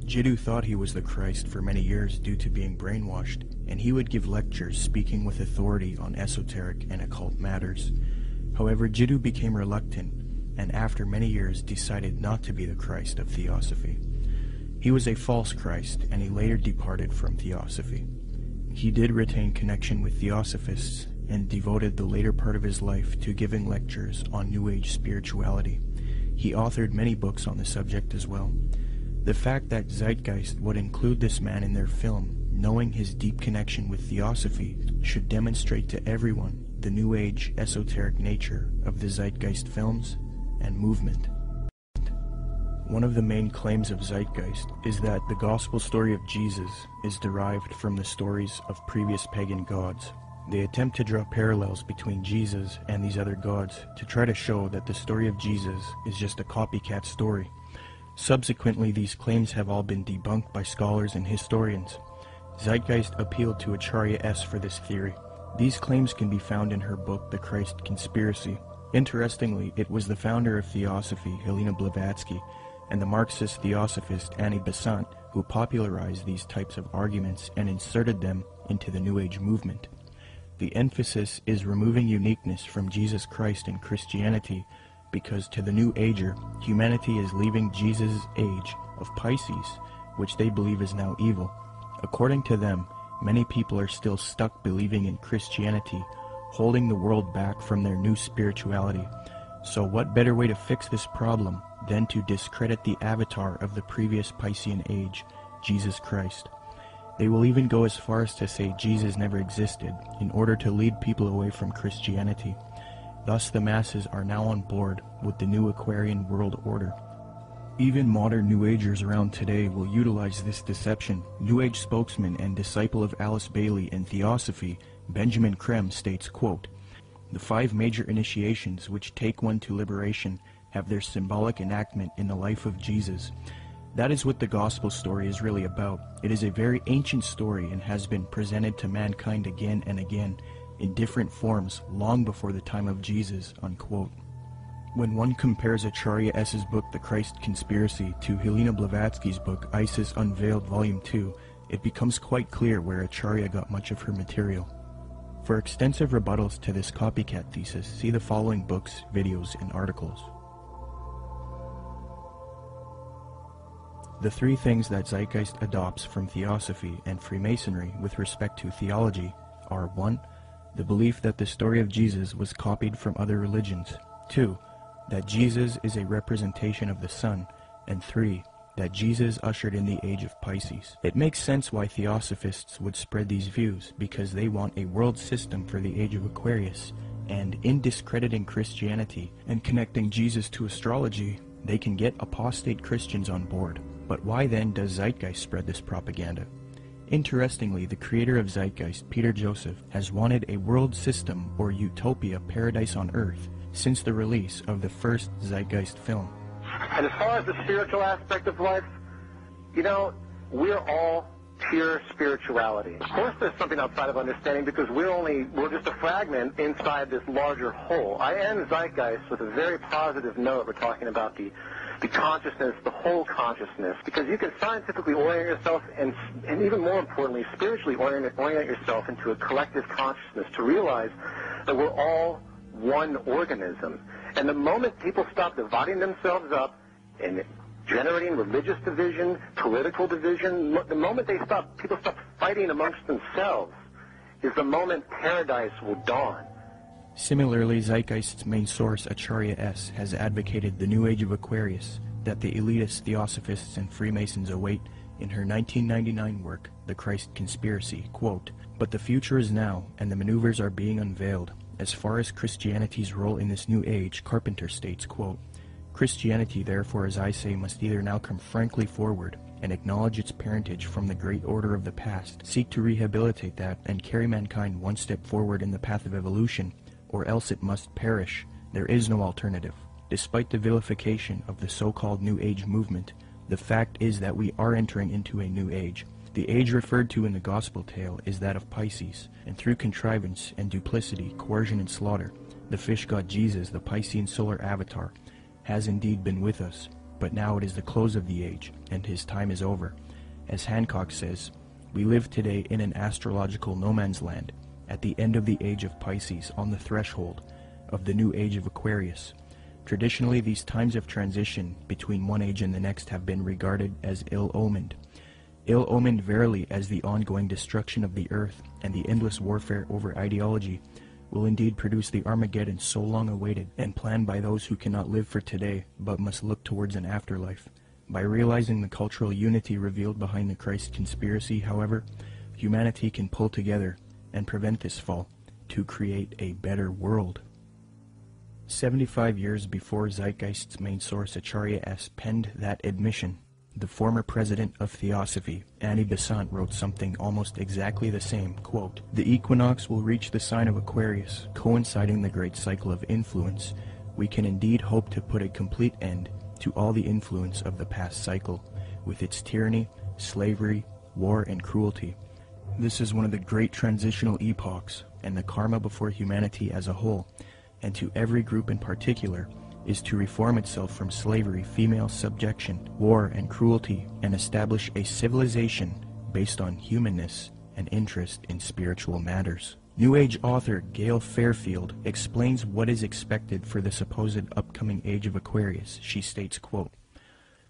Jiddu thought he was the Christ for many years due to being brainwashed, and he would give lectures speaking with authority on esoteric and occult matters. However, Jiddu became reluctant, and after many years decided not to be the Christ of Theosophy. He was a false Christ, and he later departed from Theosophy. He did retain connection with Theosophists, and devoted the later part of his life to giving lectures on New Age spirituality. He authored many books on the subject as well. The fact that Zeitgeist would include this man in their film, knowing his deep connection with Theosophy, should demonstrate to everyone the New Age esoteric nature of the Zeitgeist films and movement. One of the main claims of Zeitgeist is that the gospel story of Jesus is derived from the stories of previous pagan gods. They attempt to draw parallels between Jesus and these other gods to try to show that the story of Jesus is just a copycat story. Subsequently, these claims have all been debunked by scholars and historians. Zeitgeist appealed to Acharya S. for this theory. These claims can be found in her book, The Christ Conspiracy. Interestingly, it was the founder of Theosophy, Helena Blavatsky, and the Marxist theosophist Annie Besant who popularized these types of arguments and inserted them into the New Age movement. The emphasis is removing uniqueness from Jesus Christ in Christianity, because to the New Ager, humanity is leaving Jesus' age of Pisces, which they believe is now evil. According to them, many people are still stuck believing in Christianity, holding the world back from their new spirituality. So what better way to fix this problem than to discredit the avatar of the previous Piscean age, Jesus Christ? They will even go as far as to say Jesus never existed in order to lead people away from Christianity. Thus the masses are now on board with the new Aquarian world order. Even modern New Agers around today will utilize this deception. New Age spokesman and disciple of Alice Bailey in Theosophy, Benjamin Creme, states, quote, "The 5 major initiations which take one to liberation have their symbolic enactment in the life of Jesus. That is what the gospel story is really about. It is a very ancient story and has been presented to mankind again and again in different forms long before the time of Jesus," unquote. When one compares Acharya S.'s book The Christ Conspiracy to Helena Blavatsky's book Isis Unveiled Volume 2, it becomes quite clear where Acharya got much of her material. For extensive rebuttals to this copycat thesis, see the following books, videos, and articles. The 3 things that Zeitgeist adopts from Theosophy and Freemasonry with respect to theology are 1. The belief that the story of Jesus was copied from other religions. 2. That Jesus is a representation of the sun. And 3. That Jesus ushered in the age of Pisces. It makes sense why Theosophists would spread these views, because they want a world system for the age of Aquarius, and in discrediting Christianity and connecting Jesus to astrology, they can get apostate Christians on board. But why then does Zeitgeist spread this propaganda? Interestingly, the creator of Zeitgeist, Peter Joseph, has wanted a world system or utopia paradise on earth since the release of the first Zeitgeist film. And as far as the spiritual aspect of life, you know, we're all pure spirituality. Of course there's something outside of understanding, because we're just a fragment inside this larger whole. I end Zeitgeist with a very positive note. We're talking about the consciousness, the whole consciousness, because you can scientifically orient yourself and even more importantly, spiritually orient yourself into a collective consciousness to realize that we're all one organism. And the moment people stop dividing themselves up and generating religious division, political division, the moment people stop fighting amongst themselves is the moment paradise will dawn. Similarly, Zeitgeist's main source, Acharya S., has advocated the New Age of Aquarius that the elitist Theosophists and Freemasons await in her 1999 work, The Christ Conspiracy, quote, "But the future is now, and the maneuvers are being unveiled. As far as Christianity's role in this new age, Carpenter states, quote, Christianity, therefore, as I say, must either now come frankly forward and acknowledge its parentage from the great order of the past, seek to rehabilitate that, and carry mankind one step forward in the path of evolution, or else it must perish. There is no alternative. Despite the vilification of the so-called New Age movement, the fact is that we are entering into a new age. The age referred to in the gospel tale is that of Pisces, and through contrivance and duplicity, coercion and slaughter, the fish god Jesus, the Piscean solar avatar, has indeed been with us, but now it is the close of the age, and his time is over. As Hancock says, we live today in an astrological no man's land, at the end of the age of Pisces, on the threshold of the new age of Aquarius. Traditionally, these times of transition between one age and the next have been regarded as ill-omened. Ill-omened verily, as the ongoing destruction of the earth and the endless warfare over ideology will indeed produce the Armageddon so long awaited and planned by those who cannot live for today but must look towards an afterlife. By realizing the cultural unity revealed behind the Christ conspiracy, however, humanity can pull together and prevent this fall to create a better world. 75 years before Zeitgeist's main source Acharya S. penned that admission, the former president of Theosophy, Annie Besant, wrote something almost exactly the same, quote, The equinox will reach the sign of Aquarius, coinciding the great cycle of influence. We can indeed hope to put a complete end to all the influence of the past cycle, with its tyranny, slavery, war, and cruelty. This is one of the great transitional epochs, and the karma before humanity as a whole, and to every group in particular, is to reform itself from slavery, female subjection, war, and cruelty, and establish a civilization based on humanness and interest in spiritual matters. New Age author Gail Fairfield explains what is expected for the supposed upcoming age of Aquarius. She states, quote,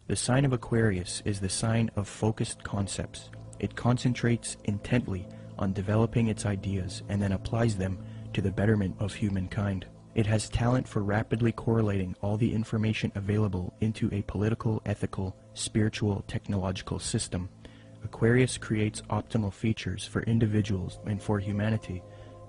The sign of Aquarius is the sign of focused concepts. It concentrates intently on developing its ideas and then applies them to the betterment of humankind. It has talent for rapidly correlating all the information available into a political, ethical, spiritual, technological system. Aquarius creates optimal features for individuals and for humanity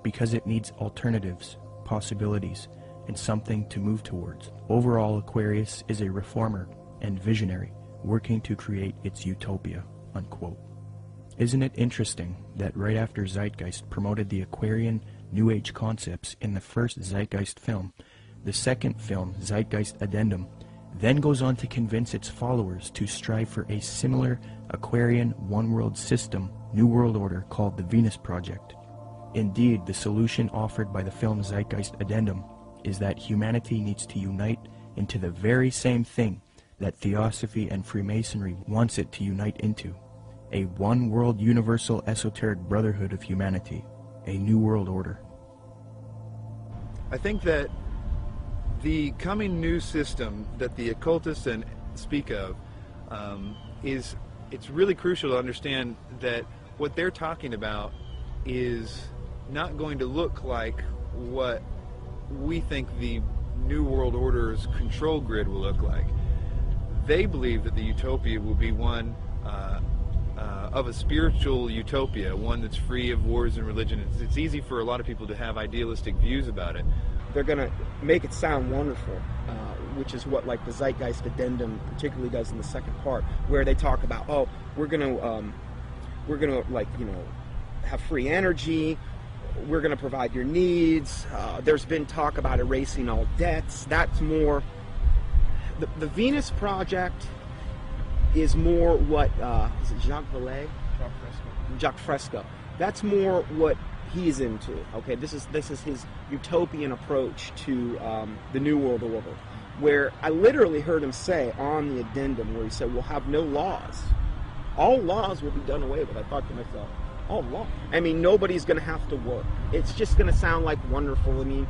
because it needs alternatives, possibilities, and something to move towards. Overall, Aquarius is a reformer and visionary working to create its utopia, unquote. Isn't it interesting that right after Zeitgeist promoted the Aquarian New Age concepts in the first Zeitgeist film, the second film, Zeitgeist Addendum, then goes on to convince its followers to strive for a similar Aquarian one-world system, New World Order, called the Venus Project. Indeed, the solution offered by the film Zeitgeist Addendum is that humanity needs to unite into the very same thing that Theosophy and Freemasonry wants it to unite into, a one-world universal esoteric brotherhood of humanity. A new world order. I think that the coming new system that the occultists speak of it's really crucial to understand that what they're talking about is not going to look like what we think the New World Order's control grid will look like. They believe that the utopia will be one of a spiritual utopia, one that's free of wars and religion. It's easy for a lot of people to have idealistic views about it. They're going to make it sound wonderful, which is what like the Zeitgeist Addendum particularly does in the second part, where they talk about, oh, we're going to like, you know, have free energy, we're going to provide your needs. There's been talk about erasing all debts. That's more the Venus Project is more what is it Jacques Vallée? Jacques Fresco. That's more what he's into. Okay, this is his utopian approach to the New World Order, where I literally heard him say on the addendum, where he said, "We'll have no laws. All laws will be done away with." I thought to myself, all law. I mean, nobody's going to have to work. It's just going to sound like wonderful. I mean,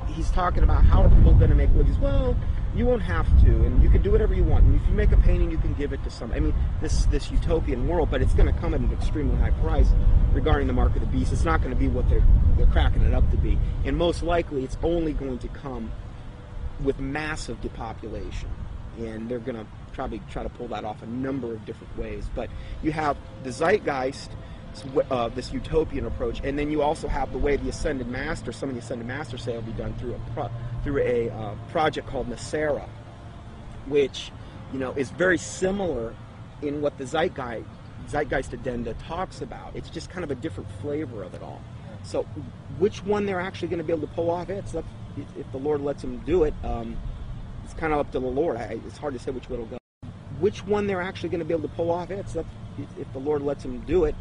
he's talking about how are people going to make livings. Well, you won't have to, and you can do whatever you want. And if you make a painting, you can give it to somebody. I mean, this utopian world, but it's going to come at an extremely high price regarding the mark of the beast. It's not going to be what they're cracking it up to be. And most likely, it's only going to come with massive depopulation. And they're going to probably try to pull that off a number of different ways. But you have the Zeitgeist, this utopian approach, and then you also have the way the Ascended Master, some of the Ascended Masters say, will be done through a project called Nasera, which, you know, is very similar in what the Zeitgeist Addenda talks about. It's just kind of a different flavor of it all. So, which one they're actually going to be able to pull off? If the Lord lets them do it, it's kind of up to the Lord. It's hard to say which way it'll go. Which one they're actually going to be able to pull off? If the Lord lets them do it,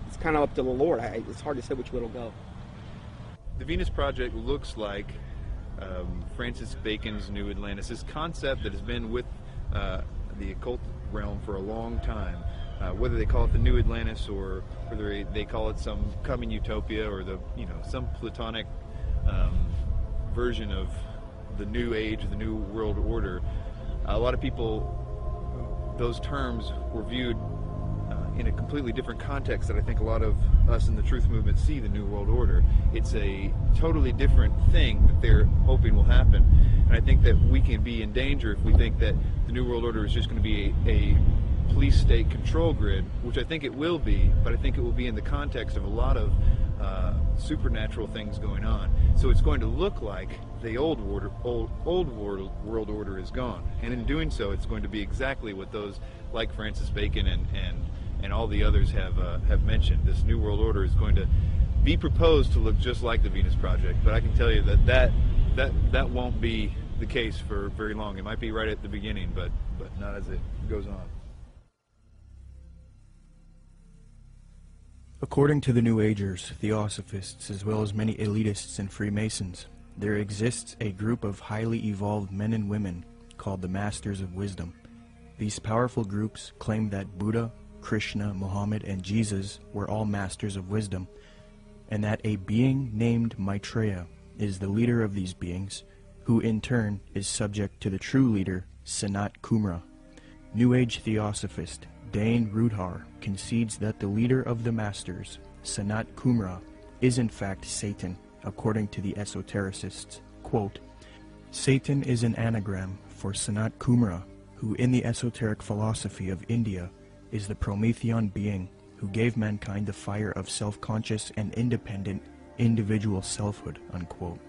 it's kind of up to the Lord. It's hard to say which way it'll go. The Venus Project looks like Francis Bacon's New Atlantis, this concept that has been with the occult realm for a long time. Whether they call it the New Atlantis or whether they call it some coming utopia or some Platonic version of the New Age, the New World Order, a lot of people, those terms were viewed in a completely different context that I think a lot of us in the truth movement see the New World Order. It's a totally different thing that they're hoping will happen. And I think that we can be in danger if we think that the New World Order is just going to be a police state control grid, which I think it will be, but I think it will be in the context of a lot of supernatural things going on. So it's going to look like the old world order is gone, and in doing so, it's going to be exactly what those like Francis Bacon and all the others have mentioned. This New World Order is going to be proposed to look just like the Venus Project, but I can tell you that won't be the case for very long. It might be right at the beginning, but not as it goes on. According to the New Agers, Theosophists, as well as many elitists and Freemasons, there exists a group of highly evolved men and women called the Masters of Wisdom. These powerful groups claim that Buddha, Krishna, Muhammad, and Jesus were all masters of wisdom, and that a being named Maitreya is the leader of these beings, who in turn is subject to the true leader, Sanat Kumara. New Age Theosophist Dane Rudhar concedes that the leader of the Masters, Sanat Kumara, is in fact Satan, according to the esotericists. Quote, Satan is an anagram for Sanat Kumara, who in the esoteric philosophy of India is the Promethean being who gave mankind the fire of self-conscious and independent individual selfhood, unquote.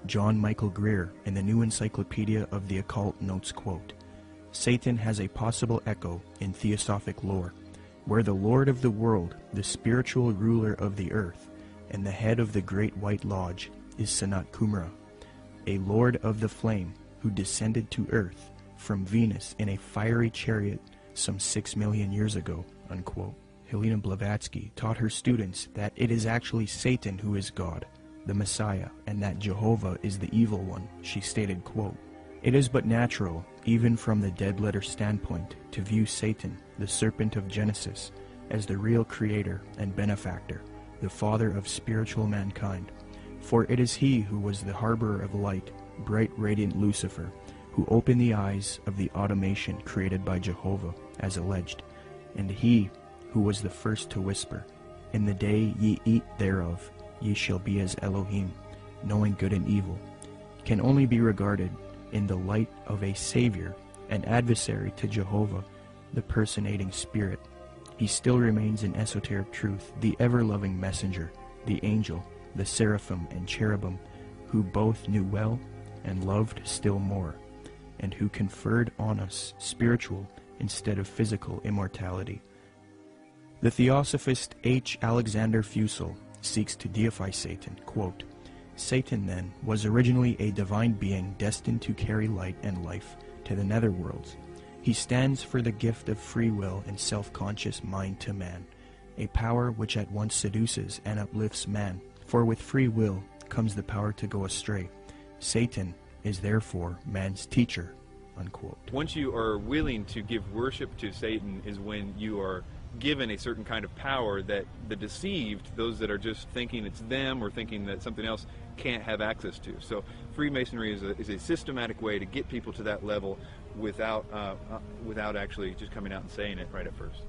John Michael Greer in the New Encyclopedia of the Occult notes, quote, Satan has a possible echo in theosophic lore, where the Lord of the world, the spiritual ruler of the earth, and the head of the Great White Lodge is Sanat Kumara, a lord of the flame who descended to earth from Venus in a fiery chariot some 6 million years ago, unquote. Helena Blavatsky taught her students that it is actually Satan who is God, the Messiah, and that Jehovah is the evil one. She stated, quote, It is but natural, even from the dead letter standpoint, to view Satan, the serpent of Genesis, as the real creator and benefactor, the father of spiritual mankind. For it is he who was the harborer of light, bright radiant Lucifer, who opened the eyes of the automation created by Jehovah, as alleged, and he who was the first to whisper, In the day ye eat thereof, ye shall be as Elohim, knowing good and evil, can only be regarded in the light of a savior, an adversary to Jehovah, the personating spirit. He still remains in esoteric truth, the ever-loving messenger, the angel, the seraphim and cherubim, who both knew well and loved still more, and who conferred on us spiritual instead of physical immortality. The Theosophist H. Alexander Fusel seeks to deify Satan, quote, Satan, then, was originally a divine being destined to carry light and life to the netherworlds. He stands for the gift of free will and self-conscious mind to man, a power which at once seduces and uplifts man, for with free will comes the power to go astray. Satan is therefore man's teacher, unquote. Once you are willing to give worship to Satan is when you are given a certain kind of power that the deceived, those that are just thinking it's them or thinking that something else, can't have access to. So Freemasonry is a systematic way to get people to that level without actually just coming out and saying it right at first.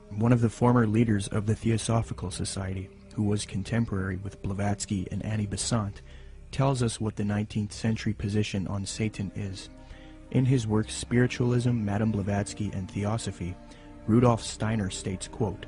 One of the former leaders of the Theosophical Society, who was contemporary with Blavatsky and Annie Besant, tells us what the 19th century position on Satan is. In his work Spiritualism, Madame Blavatsky, and Theosophy, Rudolf Steiner states, quote,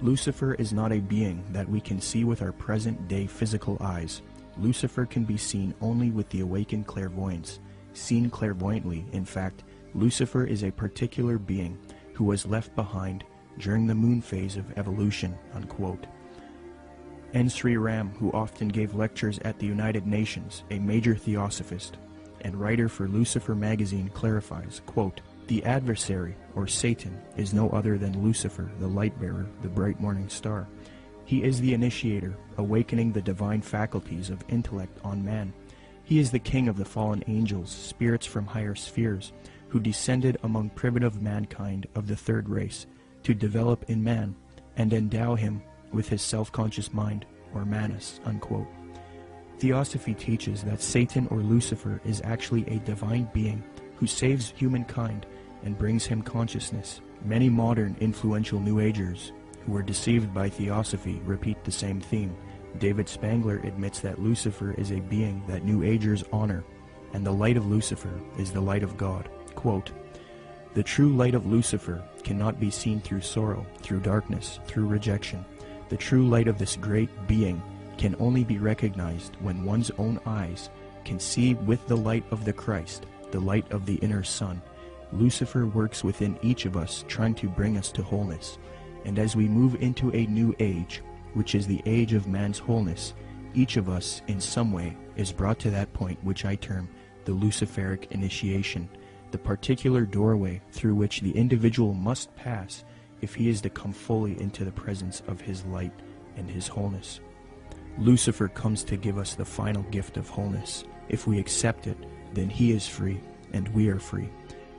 Lucifer is not a being that we can see with our present-day physical eyes. Lucifer can be seen only with the awakened clairvoyance. Seen clairvoyantly, in fact, Lucifer is a particular being who was left behind during the moon phase of evolution, unquote. N. Sri Ram, who often gave lectures at the United Nations, a major theosophist and writer for Lucifer magazine, clarifies, quote, "The adversary, or Satan, is no other than Lucifer, the light-bearer, the bright morning star. He is the initiator, awakening the divine faculties of intellect on man. He is the king of the fallen angels, spirits from higher spheres, who descended among primitive mankind of the third race, to develop in man and endow him with his self-conscious mind, or manas," unquote. Theosophy teaches that Satan or Lucifer is actually a divine being who saves humankind and brings him consciousness. Many modern influential New Agers who were deceived by Theosophy repeat the same theme. David Spangler admits that Lucifer is a being that New Agers honor, and the light of Lucifer is the light of God. Quote, "The true light of Lucifer cannot be seen through sorrow, through darkness, through rejection. The true light of this great being can only be recognized when one's own eyes can see with the light of the Christ, the light of the inner sun. Lucifer works within each of us, trying to bring us to wholeness. And as we move into a new age, which is the age of man's wholeness, each of us, in some way, is brought to that point which I term the Luciferic initiation, the particular doorway through which the individual must pass if he is to come fully into the presence of his light and his wholeness. Lucifer comes to give us the final gift of wholeness. If we accept it, then he is free, and we are free.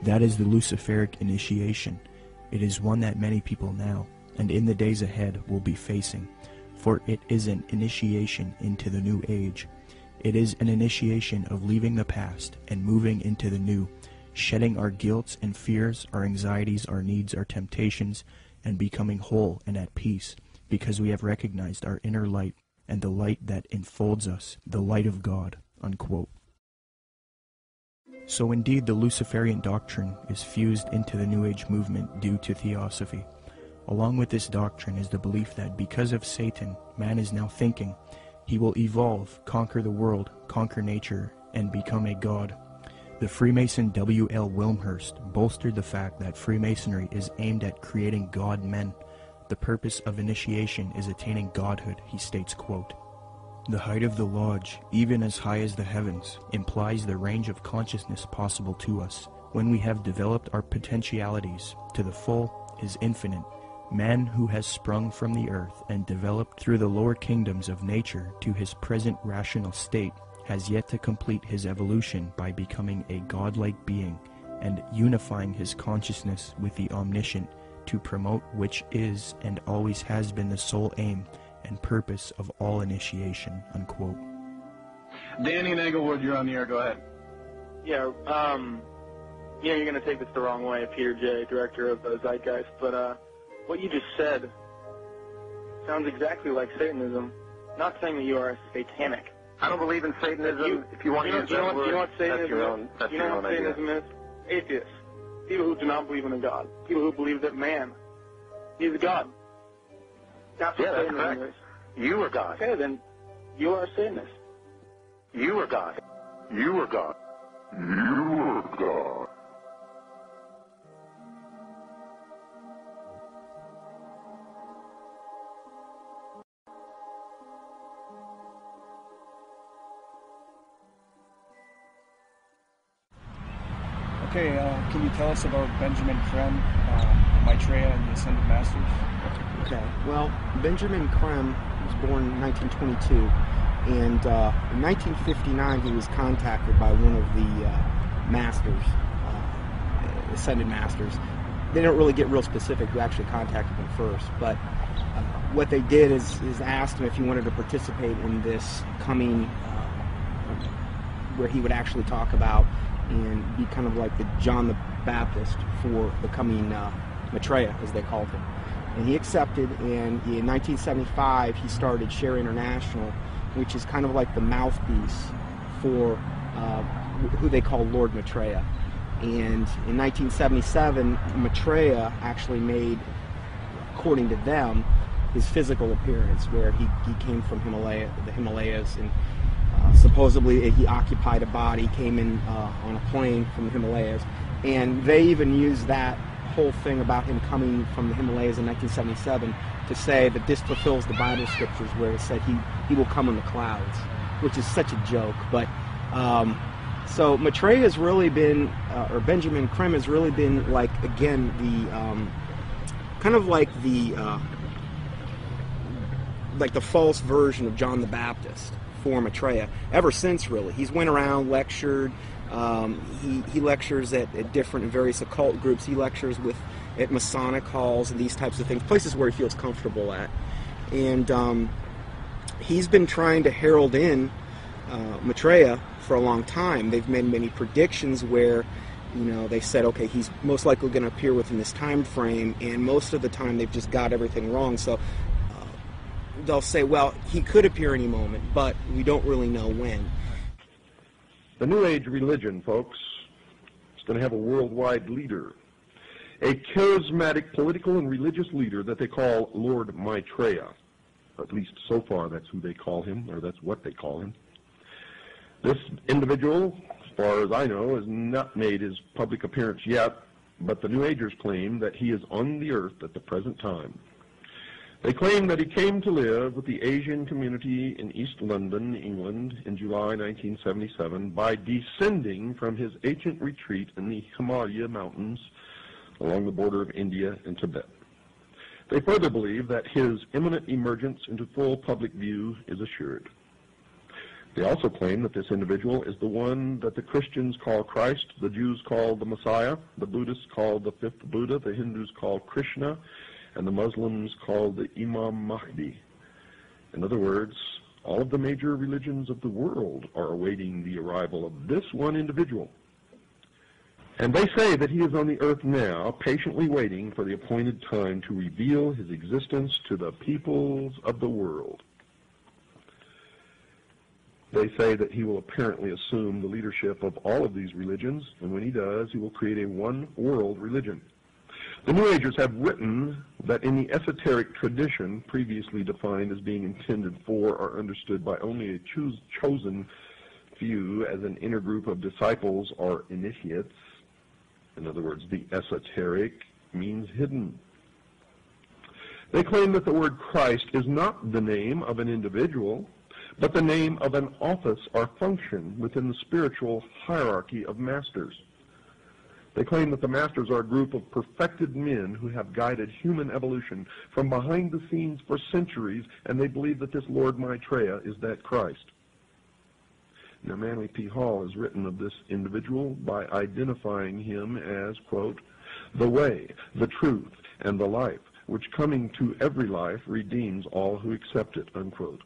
That is the Luciferic initiation. It is one that many people now, and in the days ahead, will be facing, for it is an initiation into the new age. It is an initiation of leaving the past and moving into the new, shedding our guilts and fears, our anxieties, our needs, our temptations, and becoming whole and at peace, because we have recognized our inner light and the light that enfolds us, the light of God," unquote. So indeed the Luciferian doctrine is fused into the New Age movement due to Theosophy. Along with this doctrine is the belief that because of Satan, man is now thinking he will evolve, conquer the world, conquer nature, and become a god. The Freemason W.L. Wilmhurst bolstered the fact that Freemasonry is aimed at creating god men. The purpose of initiation is attaining godhood, he states, quote, "The height of the lodge, even as high as the heavens, implies the range of consciousness possible to us. When we have developed our potentialities to the full is infinite. Man who has sprung from the earth and developed through the lower kingdoms of nature to his present rational state has yet to complete his evolution by becoming a godlike being and unifying his consciousness with the omniscient, to promote which is and always has been the sole aim and purpose of all initiation," unquote. Danny and Englewood, you're on the air. Go ahead. Yeah, you're going to take this the wrong way, Peter J., director of Zeitgeist, but what you just said sounds exactly like Satanism. Not saying that you are satanic. I don't believe in Satanism. If you want to use that word, you know what Satanism that's your own, that's you know your what own idea. Satanism is? Atheists. People who do not believe in a God. People who believe that man is God. That's what that's Satanism correct. is. You are God. Okay, then you are a Satanist. You are God. You are God. You are God. Okay, can you tell us about Benjamin Creme, Maitreya, and the Ascended Masters? Okay, well, Benjamin Creme was born in 1922, and in 1959 he was contacted by one of the masters, Ascended Masters. They don't really get real specific who actually contacted him first, but what they did is asked him if he wanted to participate in this coming, where he would actually talk about and be kind of like the John the Baptist for the coming Maitreya, as they called him. And he accepted, and in 1975 he started Share International, which is kind of like the mouthpiece for who they call Lord Maitreya. And in 1977, Maitreya actually made, according to them, his physical appearance, where he came from the Himalayas, and supposedly he occupied a body, came in on a plane from the Himalayas, and they even used that whole thing about him coming from the Himalayas in 1977 to say that this fulfills the Bible scriptures where it said he will come in the clouds, which is such a joke. But so Maitreya has really been, or Benjamin Creme has really been, like, again, the kind of like the false version of John the Baptist for Maitreya ever since, really. He's went around, lectured. He lectures at different and various occult groups. He lectures at Masonic halls and these types of things, places where he feels comfortable at. And he's been trying to herald in Maitreya for a long time. They've made many predictions where, they said, okay, he's most likely going to appear within this time frame, and most of the time they've just got everything wrong. So they'll say, well, he could appear any moment, but we don't really know when. The New Age religion, folks, is going to have a worldwide leader, a charismatic political and religious leader that they call Lord Maitreya. At least so far that's who they call him, or that's what they call him. This individual, as far as I know, has not made his public appearance yet, but the New Agers claim that he is on the earth at the present time. They claim that he came to live with the Asian community in East London, England, in July 1977 by descending from his ancient retreat in the Himalaya mountains along the border of India and Tibet. They further believe that his imminent emergence into full public view is assured. They also claim that this individual is the one that the Christians call Christ, the Jews call the Messiah, the Buddhists call the fifth Buddha, the Hindus call Krishna, and the Muslims call the Imam Mahdi. In other words, all of the major religions of the world are awaiting the arrival of this one individual. And they say that he is on the earth now, patiently waiting for the appointed time to reveal his existence to the peoples of the world. They say that he will apparently assume the leadership of all of these religions, and when he does, he will create a one-world religion. The New Agers have written that in the esoteric tradition, previously defined as being intended for or understood by only a chosen few as an inner group of disciples or initiates, in other words, the esoteric means hidden. They claim that the word Christ is not the name of an individual, but the name of an office or function within the spiritual hierarchy of masters. They claim that the masters are a group of perfected men who have guided human evolution from behind the scenes for centuries, and they believe that this Lord Maitreya is that Christ. Now, Manly P. Hall has written of this individual by identifying him as, quote, the way, the truth, and the life, which coming to every life redeems all who accept it, unquote.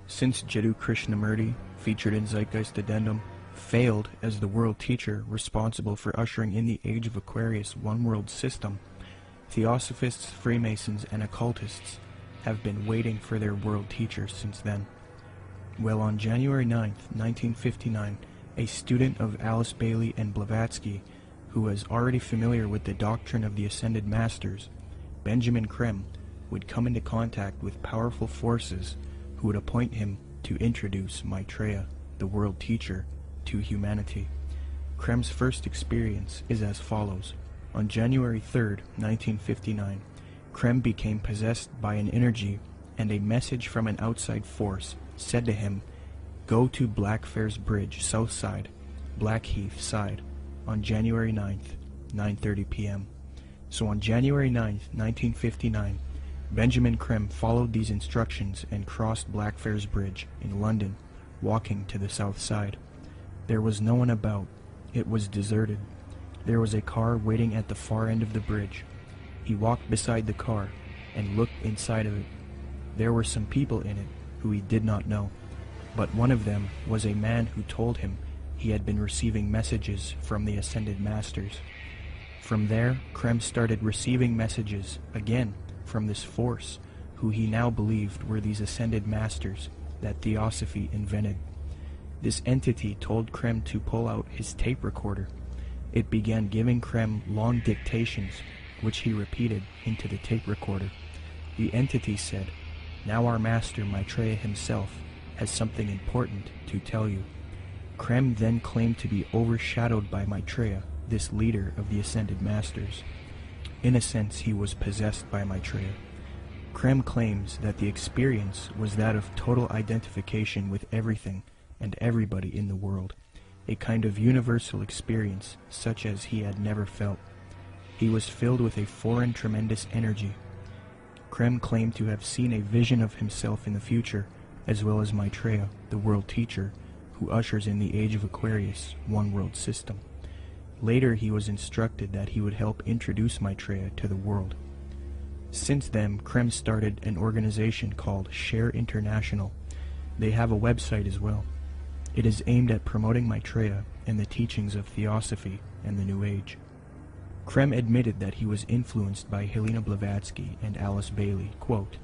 Since Jiddu Krishnamurti, featured in Zeitgeist Addendum, failed as the world teacher responsible for ushering in the Age of Aquarius one-world system, Theosophists, Freemasons, and occultists have been waiting for their world teacher since then. Well, on January 9th, 1959, a student of Alice Bailey and Blavatsky, who was already familiar with the doctrine of the Ascended Masters, Benjamin Creme, would come into contact with powerful forces who would appoint him to introduce Maitreya, the world teacher, to humanity. Creme's first experience is as follows. On January 3rd, 1959, Creme became possessed by an energy, and a message from an outside force said to him, "Go to Blackfriars Bridge, south side, Blackheath side, on January 9th, 9:30 p.m. So on January 9th, 1959, Benjamin Creme followed these instructions and crossed Blackfriars Bridge in London, walking to the south side. There was no one about. It was deserted. There was a car waiting at the far end of the bridge. He walked beside the car and looked inside of it. There were some people in it who he did not know, but one of them was a man who told him he had been receiving messages from the Ascended Masters. From there, Creme started receiving messages again from this force, who he now believed were these Ascended Masters that Theosophy invented. This entity told Creme to pull out his tape recorder. It began giving Creme long dictations, which he repeated into the tape recorder. The entity said, "Now our master Maitreya himself has something important to tell you." Krem then claimed to be overshadowed by Maitreya, this leader of the Ascended Masters. In a sense, he was possessed by Maitreya. Krem claims that the experience was that of total identification with everything and everybody in the world, a kind of universal experience such as he had never felt. He was filled with a foreign tremendous energy. Krem claimed to have seen a vision of himself in the future, as well as Maitreya, the world teacher, who ushers in the age of Aquarius, one world system. Later he was instructed that he would help introduce Maitreya to the world. Since then, Krem started an organization called Share International. They have a website as well. It is aimed at promoting Maitreya and the teachings of Theosophy and the New Age. Krem admitted that he was influenced by Helena Blavatsky and Alice Bailey. Quote,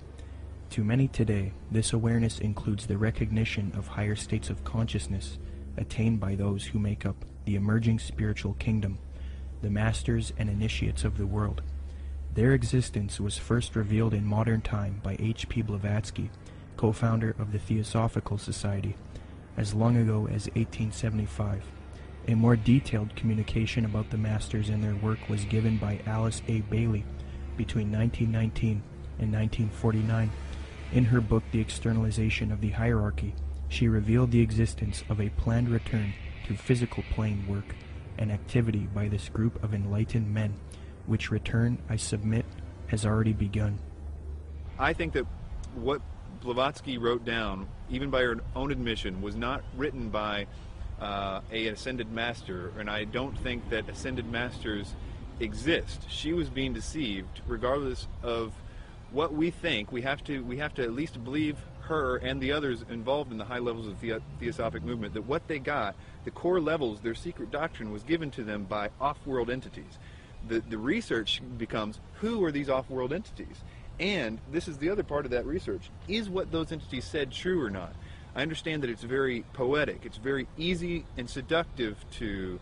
"To many today, this awareness includes the recognition of higher states of consciousness attained by those who make up the emerging spiritual kingdom, the masters and initiates of the world. Their existence was first revealed in modern time by H.P. Blavatsky, co-founder of the Theosophical Society, as long ago as 1875. A more detailed communication about the masters and their work was given by Alice A. Bailey between 1919 and 1949. In her book The Externalization of the Hierarchy, she revealed the existence of a planned return to physical plane work and activity by this group of enlightened men, which return, I submit, has already begun." I think that what Blavatsky wrote down, even by her own admission, was not written by a ascended master, and I don't think that ascended masters exist. She was being deceived. Regardless of what we think, we have to at least believe her and the others involved in the high levels of the Theosophic movement, that what they got, the core levels, their secret doctrine, was given to them by off-world entities. The research becomes, who are these off-world entities? And this is the other part of that research. Is what those entities said true or not? I understand that it's very poetic. It's very easy and seductive to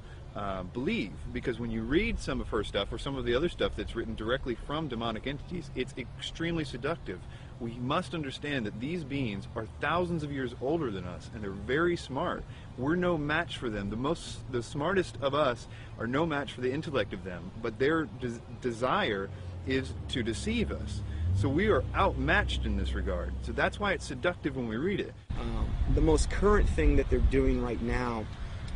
believe, because when you read some of her stuff or some of the other stuff that's written directly from demonic entities, it's extremely seductive. We must understand that these beings are thousands of years older than us, and they're very smart. We're no match for them. The smartest of us are no match for the intellect of them, but their desire is to deceive us. So we are outmatched in this regard. So that's why it's seductive when we read it. The most current thing that they're doing right now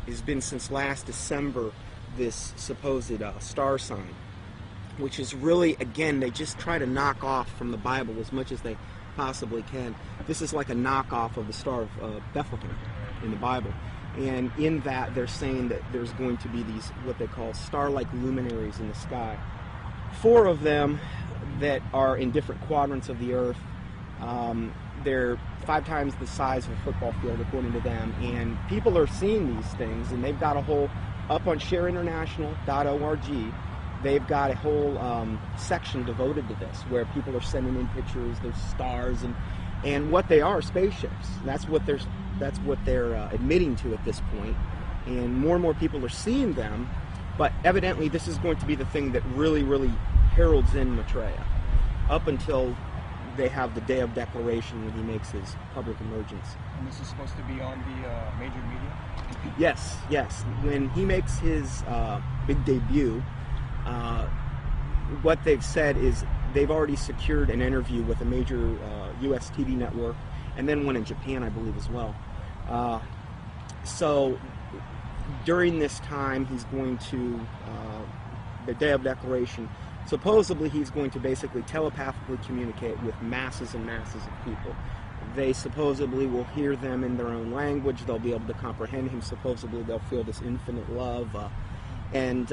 has been since last December, this supposed star sign, which is really, again, they just try to knock off from the Bible as much as they possibly can. This is like a knockoff of the Star of Bethlehem in the Bible. And in that, they're saying that there's going to be these, what they call star-like luminaries in the sky. 4 of them that are in different quadrants of the earth. They're 5 times the size of a football field, according to them. And people are seeing these things, and they've got a whole, up on shareinternational.org, they've got a whole section devoted to this, where people are sending in pictures, there's stars, and what they are, spaceships. That's what they're admitting to at this point. And more people are seeing them, but evidently this is going to be the thing that really, really heralds in Maitreya, up until they have the day of declaration when he makes his public emergence. And this is supposed to be on the major media? Yes. When he makes his big debut, what they've said is they've already secured an interview with a major U.S. TV network, and then one in Japan, I believe, as well. So during this time, he's going to, the day of declaration, supposedly he's going to basically telepathically communicate with masses and masses of people. They supposedly will hear them in their own language. They'll be able to comprehend him. Supposedly they'll feel this infinite love. And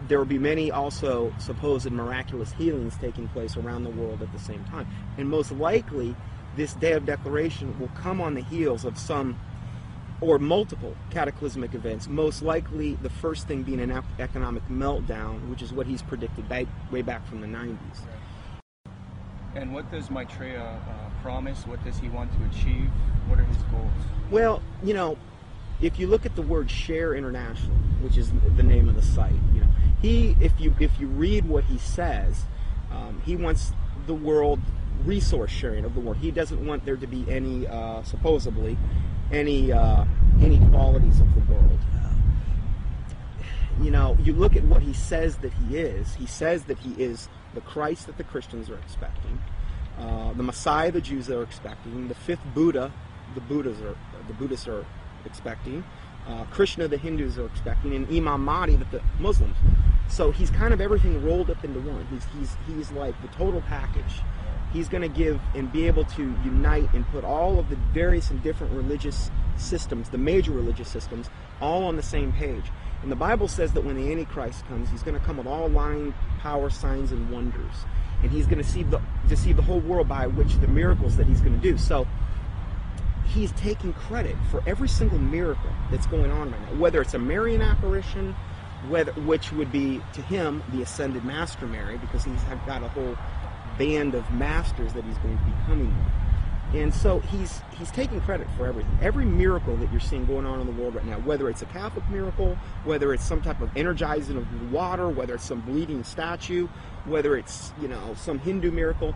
there will be many also supposed miraculous healings taking place around the world at the same time. And most likely, this day of declaration will come on the heels of some or multiple cataclysmic events, most likely the first thing being an economic meltdown, which is what he's predicted way back from the 90s. And what does Maitreya promise? What does he want to achieve? What are his goals? Well, you know, if you look at the word Share International, which is the name of the site, you know, if you read what he says, he wants the world, resource sharing of the world. He doesn't want there to be any, supposedly, any inequalities of the world. You know, you look at what he says that he is. He says that he is the Christ that the Christians are expecting, the Messiah the Jews are expecting, the fifth Buddha the Buddhists are expecting, Krishna the Hindus are expecting, and Imam Mahdi that the Muslims. So he's kind of everything rolled up into one. He's like the total package. He's going to give and be able to unite and put all of the various and different religious systems, the major religious systems, all on the same page. And the Bible says that when the Antichrist comes, he's going to come with all lying, power, signs, and wonders. And he's going to deceive the whole world by which the miracles that he's going to do. So he's taking credit for every single miracle that's going on right now, whether it's a Marian apparition, which would be to him the ascended Master Mary, because he's got a whole band of masters that he's going to be coming with. And so he's taking credit for everything. Every miracle that you're seeing going on in the world right now, whether it's a Catholic miracle, whether it's some type of energizing of the water, whether it's some bleeding statue, whether it's, you know, some Hindu miracle,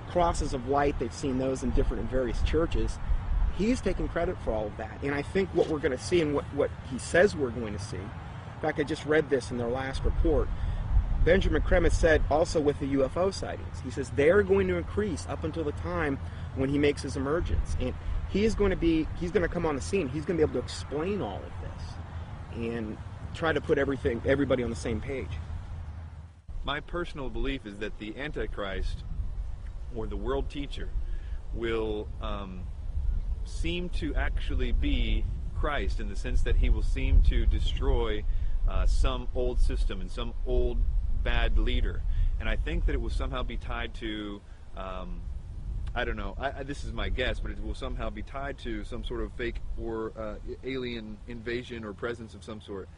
crosses of light, they've seen those in various churches. He's taking credit for all of that. And I think what we're going to see and what he says we're going to see, in fact, I just read this in their last report, Benjamin Krem has said also with the UFO sightings, he says they're going to increase up until the time when he makes his emergence. And he's going to come on the scene. He's going to be able to explain all of this and try to put everybody on the same page. My personal belief is that the Antichrist, or the world teacher, will seem to actually be Christ, in the sense that he will seem to destroy some old system and some old bad leader. And I think that it will somehow be tied to, I don't know, this is my guess, but it will somehow be tied to some sort of fake or alien invasion or presence of some sort.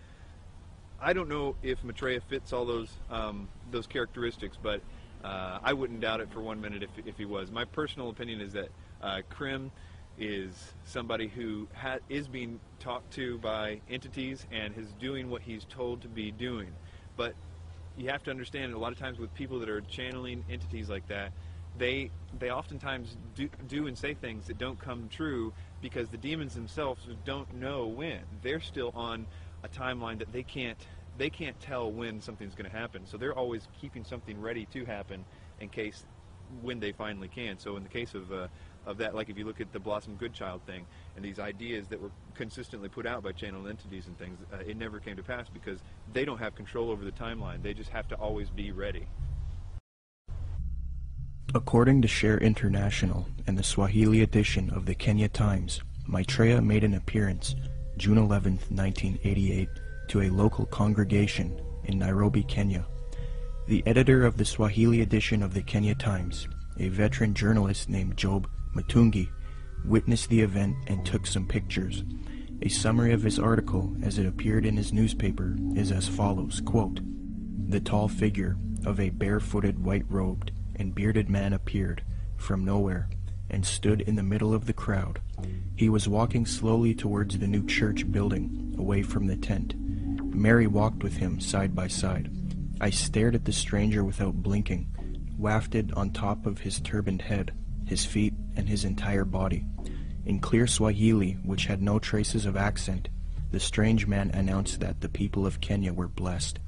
I don't know if Maitreya fits all those characteristics, but I wouldn't doubt it for 1 minute if he was. My personal opinion is that Krim is somebody who is being talked to by entities and is doing what he's told to be doing. But you have to understand, a lot of times with people that are channeling entities like that, they oftentimes do and say things that don't come true, because the demons themselves don't know when. They're still on a timeline that they can't tell when something's going to happen. So they're always keeping something ready to happen in case when they finally can. So in the case of that, like if you look at the Blossom Goodchild thing and these ideas that were consistently put out by channeled entities and things, it never came to pass because they don't have control over the timeline. They just have to always be ready. According to Share International and the Swahili edition of the Kenya Times, Maitreya made an appearance June 11, 1988, to a local congregation in Nairobi, Kenya. The editor of the Swahili edition of the Kenya Times, a veteran journalist named Job Matungi, witnessed the event and took some pictures. A summary of his article as it appeared in his newspaper is as follows, quote, "The tall figure of a barefooted, white-robed, and bearded man appeared from nowhere and stood in the middle of the crowd. He was walking slowly towards the new church building, away from the tent. Mary walked with him side by side. I stared at the stranger without blinking, wafted on top of his turbaned head, his feet, and his entire body. In clear Swahili, which had no traces of accent, the strange man announced that the people of Kenya were blessed,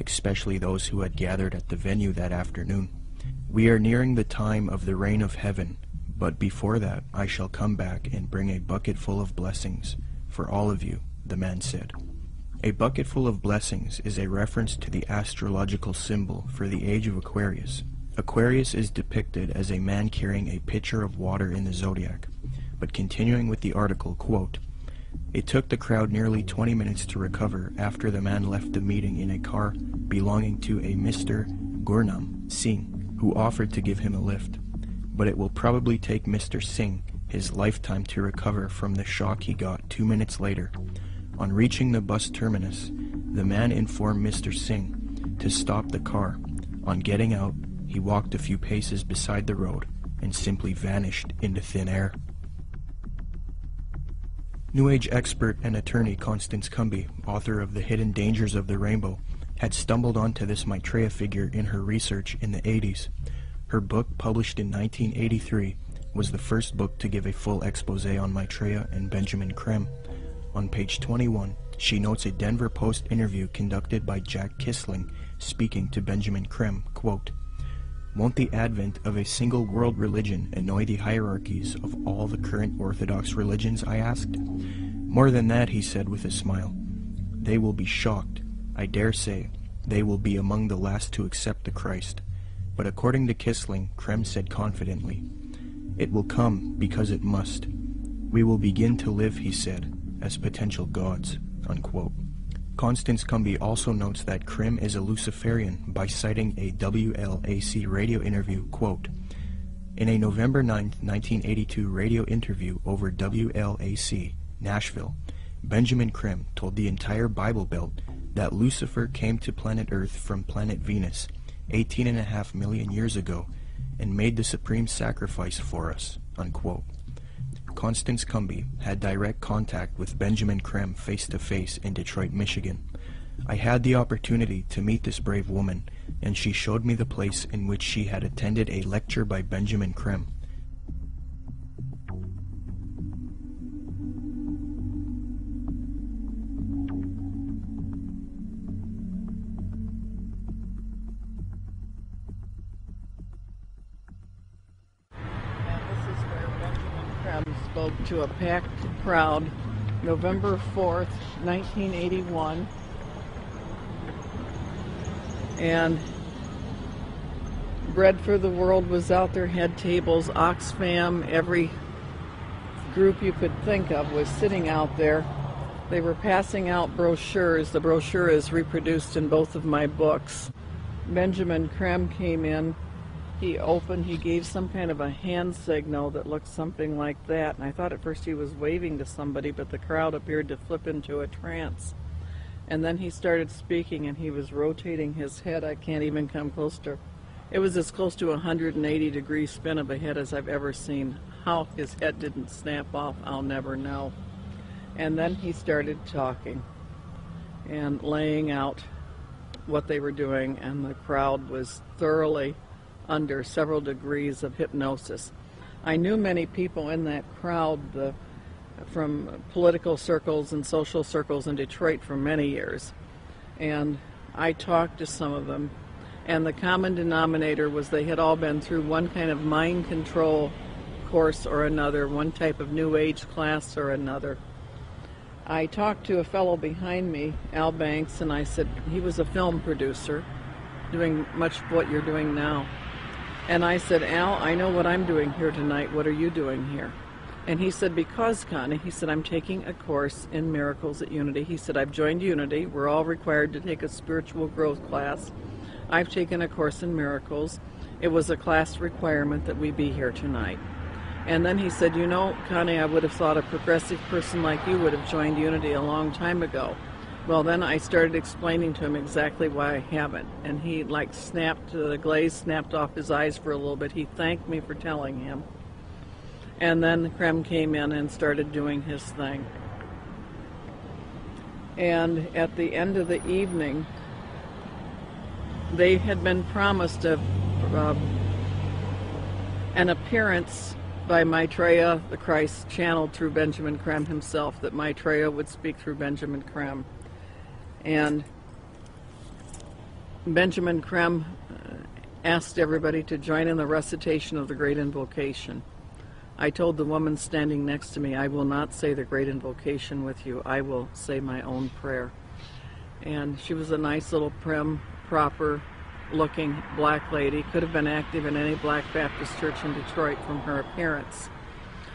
especially those who had gathered at the venue that afternoon. We are nearing the time of the reign of heaven, but before that I shall come back and bring a bucket full of blessings for all of you, the man said. A bucket full of blessings is a reference to the astrological symbol for the age of Aquarius. Aquarius is depicted as a man carrying a pitcher of water in the zodiac. But continuing with the article, quote, "It took the crowd nearly 20 minutes to recover after the man left the meeting in a car belonging to a Mr. Gurnam Singh, who offered to give him a lift. But it will probably take Mr. Singh his lifetime to recover from the shock he got 2 minutes later. On reaching the bus terminus, the man informed Mr. Singh to stop the car. On getting out, he walked a few paces beside the road and simply vanished into thin air." New Age expert and attorney Constance Cumby, author of The Hidden Dangers of the Rainbow, had stumbled onto this Maitreya figure in her research in the 80s. Her book, published in 1983, was the first book to give a full expose on Maitreya and Benjamin Creme. On page 21, she notes a Denver Post interview conducted by Jack Kissling speaking to Benjamin Creme, quote, "Won't the advent of a single world religion annoy the hierarchies of all the current Orthodox religions?" I asked. "More than that," he said with a smile. "They will be shocked. I dare say they will be among the last to accept the Christ." But according to Kissling, Creme said confidently, "It will come because it must. We will begin to live," he said, "as potential gods," unquote. Constance Cumby also notes that Creme is a Luciferian by citing a WLAC radio interview, quote, "In a November 9, 1982 radio interview over WLAC, Nashville, Benjamin Creme told the entire Bible Belt that Lucifer came to planet Earth from planet Venus 18.5 million years ago and made the supreme sacrifice for us," unquote. Constance Cumby had direct contact with Benjamin Creme face-to-face in Detroit, Michigan. I had the opportunity to meet this brave woman, and she showed me the place in which she had attended a lecture by Benjamin Creme. Spoke to a packed crowd November 4th, 1981, and Bread for the World was out there, had tables, Oxfam, every group you could think of was sitting out there. They were passing out brochures. The brochure is reproduced in both of my books. Benjamin Creme came in. He opened, he gave some kind of a hand signal that looked something like that, and I thought at first he was waving to somebody, but the crowd appeared to flip into a trance. And then he started speaking, and he was rotating his head. I can't even come close to, it was as close to a 180-degree spin of a head as I've ever seen. How his head didn't snap off, I'll never know. And then he started talking and laying out what they were doing, and the crowd was thoroughly under several degrees of hypnosis. I knew many people in that crowd from political circles and social circles in Detroit for many years, and I talked to some of them, and the common denominator was they had all been through one kind of mind control course or another, one type of New Age class or another. I talked to a fellow behind me, Al Banks, and I said, he was a film producer doing much of what you're doing now. And I said, "Al, I know what I'm doing here tonight. What are you doing here?" And he said, "Because, Connie," he said, "I'm taking a course in miracles at Unity." He said, "I've joined Unity. We're all required to take a spiritual growth class. I've taken a course in miracles. It was a class requirement that we be here tonight." And then he said, "You know, Connie, I would have thought a progressive person like you would have joined Unity a long time ago." Well, then I started explaining to him exactly why I haven't, and he snapped, the glaze snapped off his eyes for a little bit. He thanked me for telling him. And then Creme came in and started doing his thing. And at the end of the evening, they had been promised an appearance by Maitreya, the Christ, channeled through Benjamin Creme himself, that Maitreya would speak through Benjamin Creme. And Benjamin Creme asked everybody to join in the recitation of the Great Invocation. I told the woman standing next to me, "I will not say the Great Invocation with you. I will say my own prayer." And she was a nice little prim, proper-looking black lady. Could have been active in any Black Baptist church in Detroit from her appearance.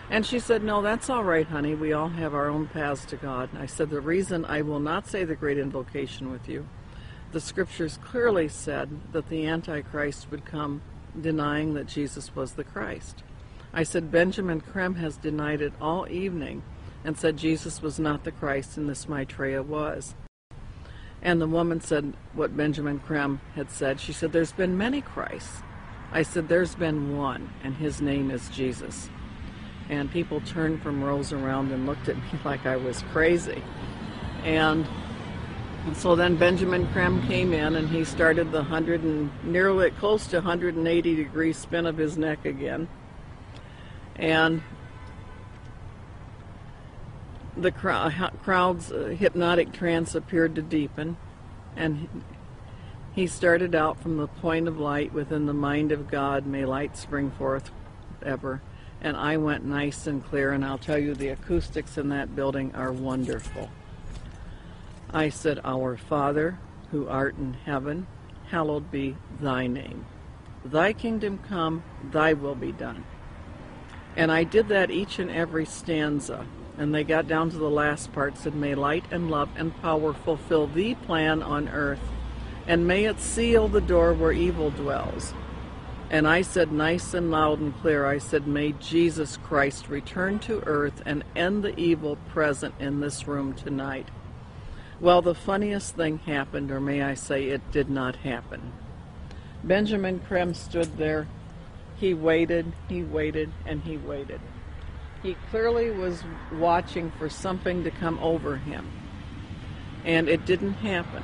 And she said, "No, that's all right, honey. We all have our own paths to God." I said, "The reason I will not say the Great Invocation with you, the scriptures clearly said that the Antichrist would come denying that Jesus was the Christ." I said, "Benjamin Creme has denied it all evening and said Jesus was not the Christ and this Maitreya was." And the woman said what Benjamin Creme had said. She said, "There's been many Christs." I said, "There's been one, and his name is Jesus." And people turned from rows around and looked at me like I was crazy. And So then Benjamin Creme came in and he started the nearly close to 180-degree spin of his neck again. And the crowd's hypnotic trance appeared to deepen, and he started out from the point of light within the mind of God, may light spring forth ever. And I went nice and clear, and I'll tell you, the acoustics in that building are wonderful. I said, Our Father, who art in heaven, hallowed be thy name. Thy kingdom come, thy will be done. And I did that each and every stanza. And they got down to the last part, said, May light and love and power fulfill thee plan on earth, and may it seal the door where evil dwells. And I said nice and loud and clear, I said, May Jesus Christ return to earth and end the evil present in this room tonight. Well, the funniest thing happened, or may I say it did not happen. Benjamin Creme stood there. He waited, and he waited. He clearly was watching for something to come over him. And it didn't happen.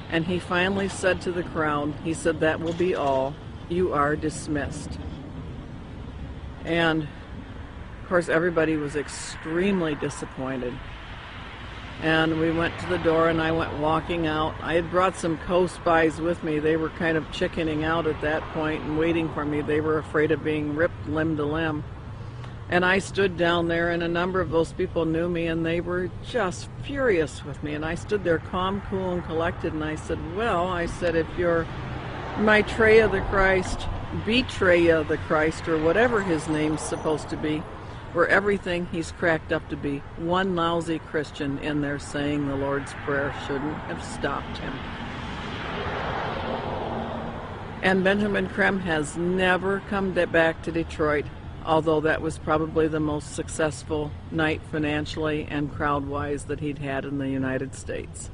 And he finally said to the crowd, he said, That will be all. You are dismissed. And, of course, everybody was extremely disappointed. And we went to the door, and I went walking out. I had brought some co-spies with me. They were kind of chickening out at that point and waiting for me. They were afraid of being ripped limb to limb. And I stood down there, and a number of those people knew me, and they were just furious with me. And I stood there calm, cool, and collected, and I said, well, I said, if you're Maitreya the Christ, Betreya the Christ, or whatever his name's supposed to be, or everything he's cracked up to be, one lousy Christian in there saying the Lord's Prayer shouldn't have stopped him. And Benjamin Creme has never come back to Detroit, although that was probably the most successful night financially and crowd-wise that he'd had in the United States.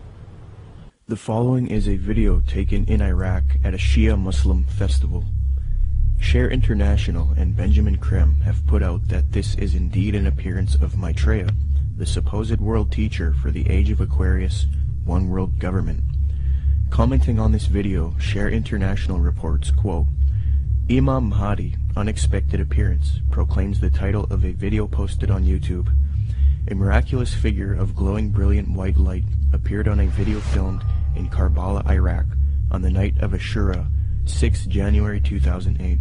The following is a video taken in Iraq at a Shia Muslim festival. Share International and Benjamin Creme have put out that this is indeed an appearance of Maitreya, the supposed world teacher for the age of Aquarius, one world government. Commenting on this video, Share International reports, quote, Imam Mahdi, unexpected appearance, proclaims the title of a video posted on YouTube. A miraculous figure of glowing brilliant white light appeared on a video filmed in Karbala, Iraq, on the night of Ashura, 6 January 2008.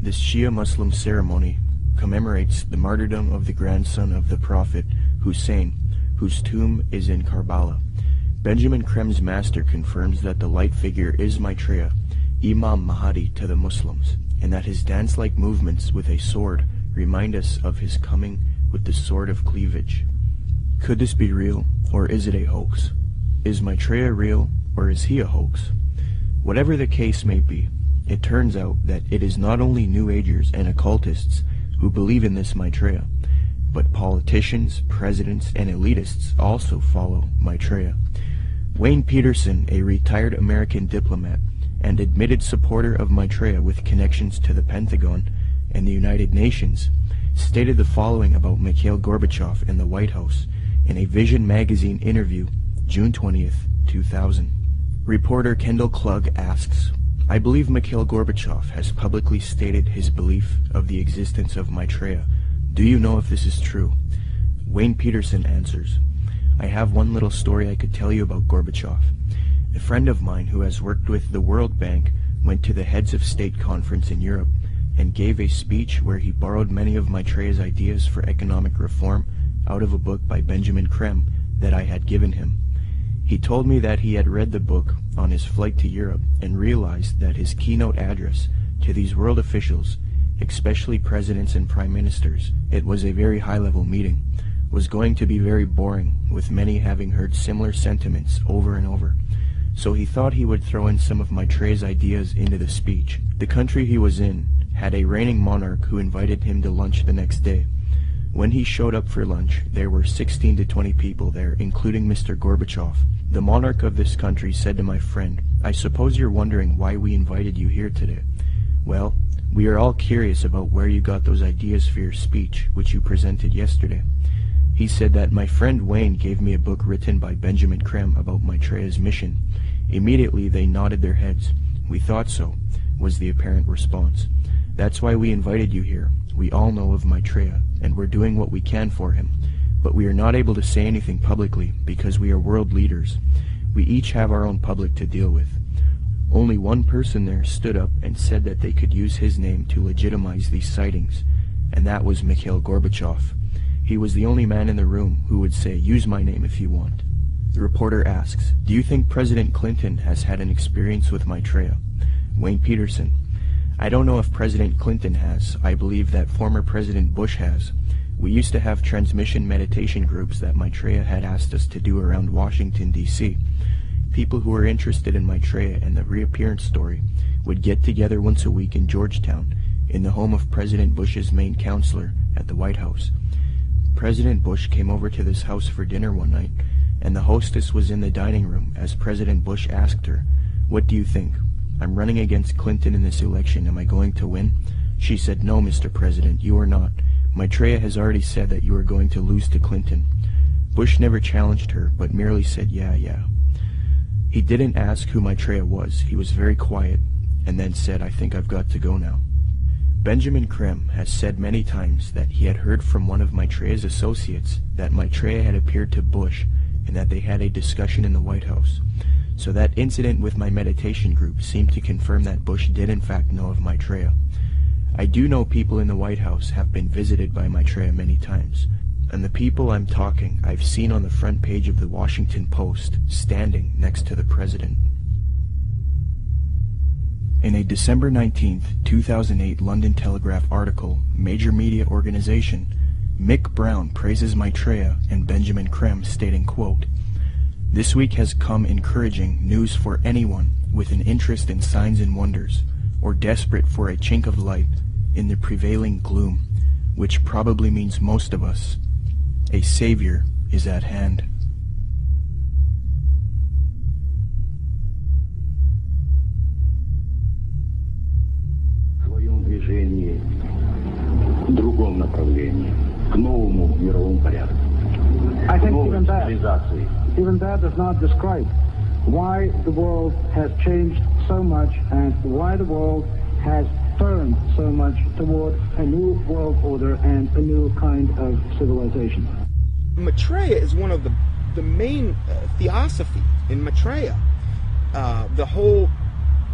This Shia Muslim ceremony commemorates the martyrdom of the grandson of the Prophet, Hussein, whose tomb is in Karbala. Benjamin Creme's master confirms that the light figure is Maitreya, Imam Mahdi to the Muslims, and that his dance-like movements with a sword remind us of his coming with the sword of cleavage. Could this be real, or is it a hoax? Is Maitreya real, or is he a hoax? Whatever the case may be, it turns out that it is not only New Agers and occultists who believe in this Maitreya, but politicians, presidents, and elitists also follow Maitreya. Wayne Peterson, a retired American diplomat and admitted supporter of Maitreya with connections to the Pentagon and the United Nations, stated the following about Mikhail Gorbachev in the White House in a Vision magazine interview, June 20th, 2000. Reporter Kendall Klug asks, I believe Mikhail Gorbachev has publicly stated his belief of the existence of Maitreya. Do you know if this is true? Wayne Peterson answers, I have one little story I could tell you about Gorbachev. A friend of mine who has worked with the World Bank went to the Heads of State conference in Europe and gave a speech where he borrowed many of Maitreya's ideas for economic reform out of a book by Benjamin Creme that I had given him. He told me that he had read the book on his flight to Europe and realized that his keynote address to these world officials, especially presidents and prime ministers, it was a very high-level meeting, was going to be very boring, with many having heard similar sentiments over and over. So he thought he would throw in some of Maitreya's ideas into the speech. The country he was in had a reigning monarch who invited him to lunch the next day. When he showed up for lunch, there were 16 to 20 people there, including Mr. Gorbachev. The monarch of this country said to my friend, I suppose you're wondering why we invited you here today. Well, we are all curious about where you got those ideas for your speech, which you presented yesterday. He said that my friend Wayne gave me a book written by Benjamin Creme about Maitreya's mission. Immediately they nodded their heads. We thought so, was the apparent response. That's why we invited you here. We all know of Maitreya, and we're doing what we can for him. But we are not able to say anything publicly because we are world leaders. We each have our own public to deal with. Only one person there stood up and said that they could use his name to legitimize these sightings, and that was Mikhail Gorbachev. He was the only man in the room who would say, "Use my name if you want." The reporter asks, "Do you think President Clinton has had an experience with Maitreya?" Wayne Peterson: "I don't know if President Clinton has. I believe that former President Bush has. We used to have transmission meditation groups that Maitreya had asked us to do around Washington, D.C. People who were interested in Maitreya and the reappearance story would get together once a week in Georgetown, in the home of President Bush's main counselor at the White House. President Bush came over to this house for dinner one night, and the hostess was in the dining room as President Bush asked her, 'What do you think? I'm running against Clinton in this election. Am I going to win?' She said, 'No, Mr. President, you are not. Maitreya has already said that you are going to lose to Clinton.' Bush never challenged her, but merely said, 'Yeah.' He didn't ask who Maitreya was. He was very quiet, and then said, 'I think I've got to go now.' Benjamin Creme has said many times that he had heard from one of Maitreya's associates that Maitreya had appeared to Bush and that they had a discussion in the White House. So that incident with my meditation group seemed to confirm that Bush did in fact know of Maitreya. I do know people in the White House have been visited by Maitreya many times, and the people I'm talking I've seen on the front page of the Washington Post, standing next to the president." In a December 19, 2008 London Telegraph article, Major Media Organization, Mick Brown praises Maitreya and Benjamin Creme, stating, quote, "This week has come encouraging news for anyone with an interest in signs and wonders, or desperate for a chink of light in the prevailing gloom, which probably means most of us. A savior is at hand." В своем движении в другом направлении, к новому мировому порядку, к новой цивилизации. Even that does not describe why the world has changed so much and why the world has turned so much toward a new world order and a new kind of civilization. Maitreya is one of the main theosophy in Maitreya. The whole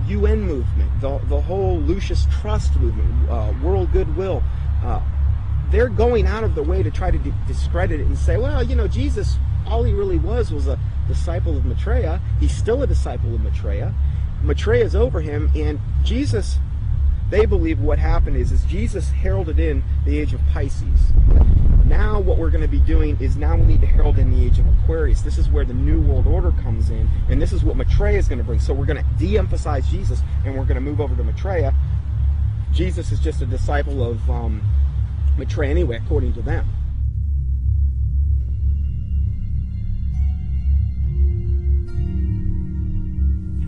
UN movement, the whole Lucis Trust movement, world goodwill, they're going out of their way to try to discredit it and say, well, you know, Jesus, all he really was a disciple of Maitreya. He's still a disciple of Maitreya. Maitreya's over him, and Jesus, they believe what happened is Jesus heralded in the age of Pisces. Now what we're going to be doing is now we need to herald in the age of Aquarius. This is where the New World Order comes in, and this is what Maitreya is going to bring. So we're going to de-emphasize Jesus, and we're going to move over to Maitreya. Jesus is just a disciple of Maitreya anyway, according to them.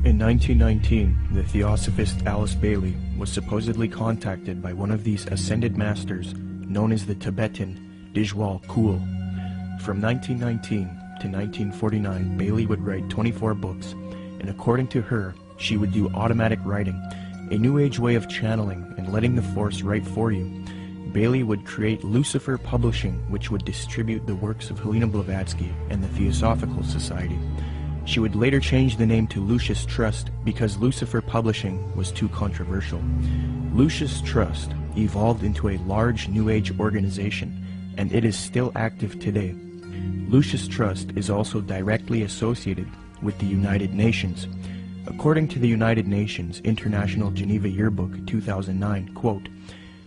In 1919, the theosophist Alice Bailey was supposedly contacted by one of these ascended masters known as the Tibetan Dijwal Kul. From 1919 to 1949, Bailey would write 24 books, and according to her, she would do automatic writing, a new age way of channeling and letting the force write for you. Bailey would create Lucifer Publishing, which would distribute the works of Helena Blavatsky and the Theosophical Society. She would later change the name to Lucis Trust because Lucifer Publishing was too controversial. Lucis Trust evolved into a large New Age organization, and it is still active today. Lucis Trust is also directly associated with the United Nations. According to the United Nations International Geneva Yearbook 2009, quote,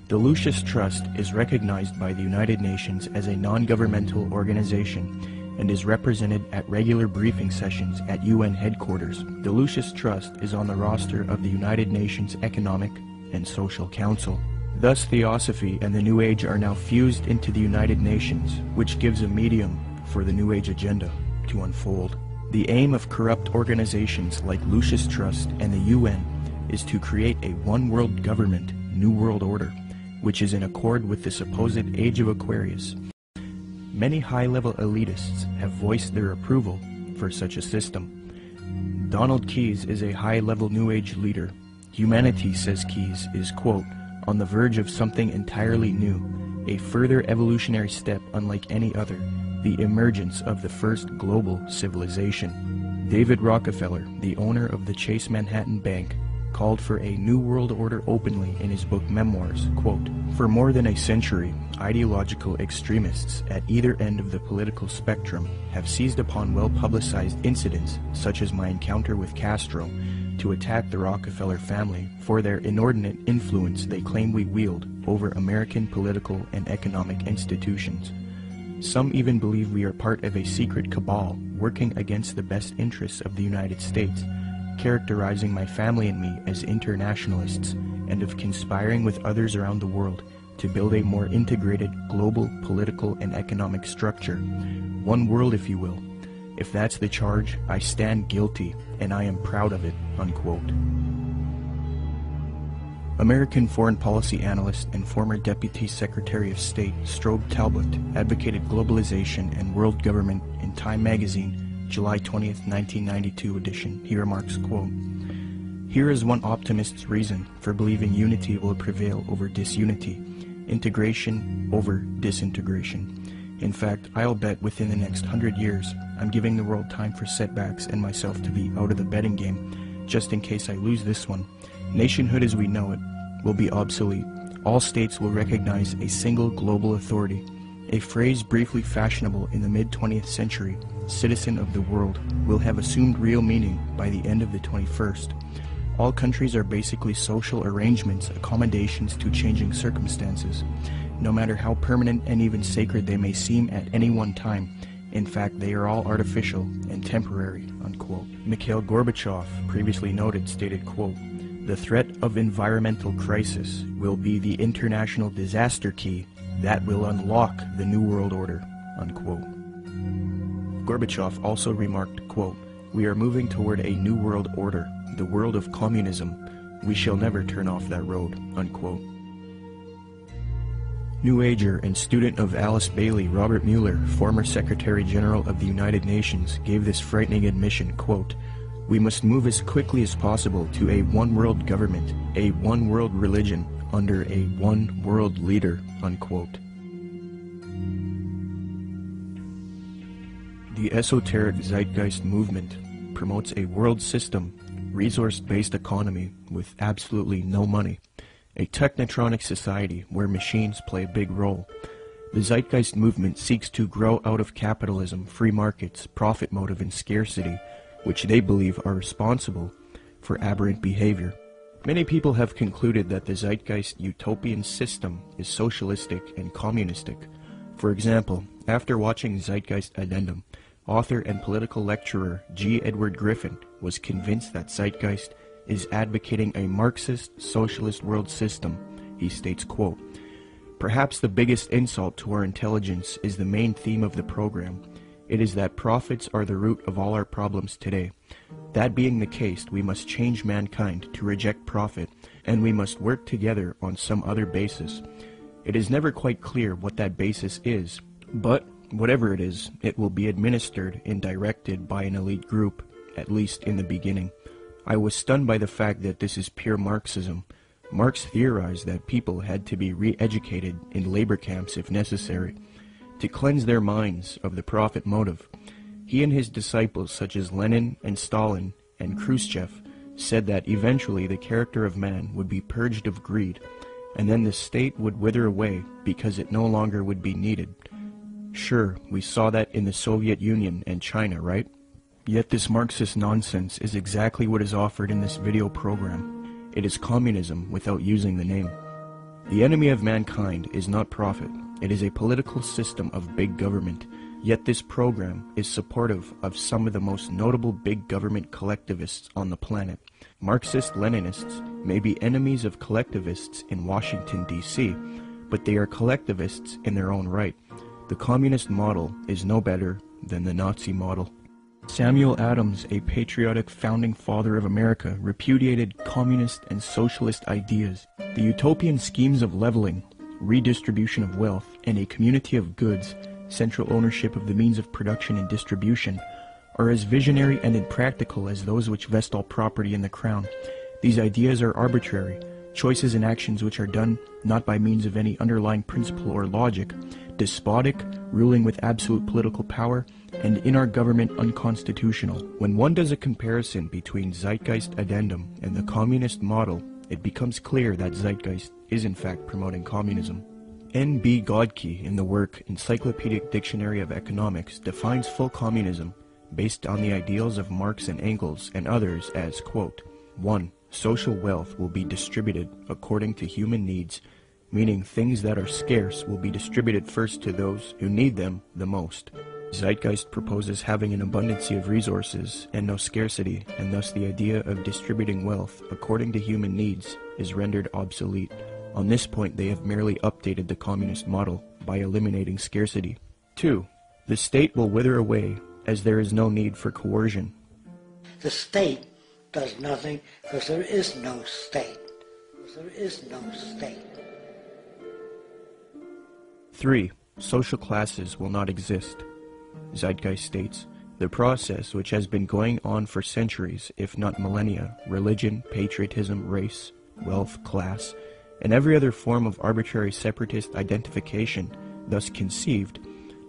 "The Lucis Trust is recognized by the United Nations as a non-governmental organization and is represented at regular briefing sessions at UN headquarters. The Lucis Trust is on the roster of the United Nations Economic and Social Council." Thus, Theosophy and the New Age are now fused into the United Nations, which gives a medium for the New Age agenda to unfold. The aim of corrupt organizations like Lucis Trust and the UN is to create a one-world government, New World Order, which is in accord with the supposed Age of Aquarius. Many high-level elitists have voiced their approval for such a system. Donald Keyes is a high-level New Age leader. Humanity, says Keyes, is, quote, on the verge of something entirely new, a further evolutionary step unlike any other, the emergence of the first global civilization. David Rockefeller, the owner of the Chase Manhattan Bank, called for a New World Order openly in his book Memoirs, quote, for more than a century, ideological extremists at either end of the political spectrum have seized upon well-publicized incidents, such as my encounter with Castro, to attack the Rockefeller family for their inordinate influence they claim we wield over American political and economic institutions. Some even believe we are part of a secret cabal working against the best interests of the United States, characterizing my family and me as internationalists, and of conspiring with others around the world to build a more integrated global political and economic structure. One world, if you will. If that's the charge, I stand guilty, and I am proud of it, unquote. American foreign policy analyst and former Deputy Secretary of State Strobe Talbot advocated globalization and world government in Time magazine, July 20th, 1992 edition. He remarks, quote, here is one optimist's reason for believing unity will prevail over disunity, integration over disintegration. In fact, I'll bet within the next 100 years, I'm giving the world time for setbacks and myself to be out of the betting game, just in case I lose this one. Nationhood as we know it will be obsolete. All states will recognize a single global authority, a phrase briefly fashionable in the mid-20th century. Citizen of the world will have assumed real meaning by the end of the 21st. All countries are basically social arrangements, accommodations to changing circumstances, no matter how permanent and even sacred they may seem at any one time. In fact, they are all artificial and temporary, unquote. Mikhail Gorbachev, previously noted, stated, quote, the threat of environmental crisis will be the international disaster key that will unlock the New World Order, unquote. Gorbachev also remarked, quote, we are moving toward a new world order, the world of communism. We shall never turn off that road, unquote. New Ager and student of Alice Bailey, Robert Mueller, former Secretary General of the United Nations, gave this frightening admission, quote, we must move as quickly as possible to a one-world government, a one-world religion, under a one-world leader, unquote. The esoteric zeitgeist movement promotes a world system, resource-based economy with absolutely no money, a technotronic society where machines play a big role. The zeitgeist movement seeks to grow out of capitalism, free markets, profit motive, and scarcity, which they believe are responsible for aberrant behavior. Many people have concluded that the zeitgeist utopian system is socialistic and communistic. For example, after watching Zeitgeist Addendum, author and political lecturer G. Edward Griffin was convinced that Zeitgeist is advocating a Marxist socialist world system. He states, quote, perhaps the biggest insult to our intelligence is the main theme of the program. It is that profits are the root of all our problems today. That being the case, we must change mankind to reject profit, and we must work together on some other basis. It is never quite clear what that basis is, but whatever it is, it will be administered and directed by an elite group, at least in the beginning. I was stunned by the fact that this is pure Marxism. Marx theorized that people had to be re-educated in labor camps if necessary, to cleanse their minds of the profit motive. He and his disciples, such as Lenin and Stalin and Khrushchev, said that eventually the character of man would be purged of greed, and then the state would wither away because it no longer would be needed. Sure, we saw that in the Soviet Union and China, right? Yet this Marxist nonsense is exactly what is offered in this video program. It is communism without using the name. The enemy of mankind is not profit. It is a political system of big government. Yet this program is supportive of some of the most notable big government collectivists on the planet. Marxist-Leninists may be enemies of collectivists in Washington, D.C., but they are collectivists in their own right. The communist model is no better than the Nazi model. Samuel Adams, a patriotic founding father of America, repudiated communist and socialist ideas. The utopian schemes of leveling, redistribution of wealth, and a community of goods central ownership of the means of production and distribution, are as visionary and impractical as those which vest all property in the crown. These ideas are arbitrary, choices and actions which are done not by means of any underlying principle or logic, despotic, ruling with absolute political power, and in our government unconstitutional. When one does a comparison between Zeitgeist Addendum and the communist model, it becomes clear that Zeitgeist is in fact promoting communism. N.B. Godke, in the work Encyclopedic Dictionary of Economics, defines full communism based on the ideals of Marx and Engels and others as, quote, 1. Social wealth will be distributed according to human needs, meaning things that are scarce will be distributed first to those who need them the most. Zeitgeist proposes having an abundancy of resources and no scarcity, and thus the idea of distributing wealth according to human needs is rendered obsolete. On this point, they have merely updated the communist model by eliminating scarcity. 2. The state will wither away as there is no need for coercion. The state does nothing because there is no state. Because there is no state. 3. Social classes will not exist. Zeitgeist states, the process which has been going on for centuries, if not millennia, religion, patriotism, race, wealth, class, and every other form of arbitrary separatist identification thus conceived,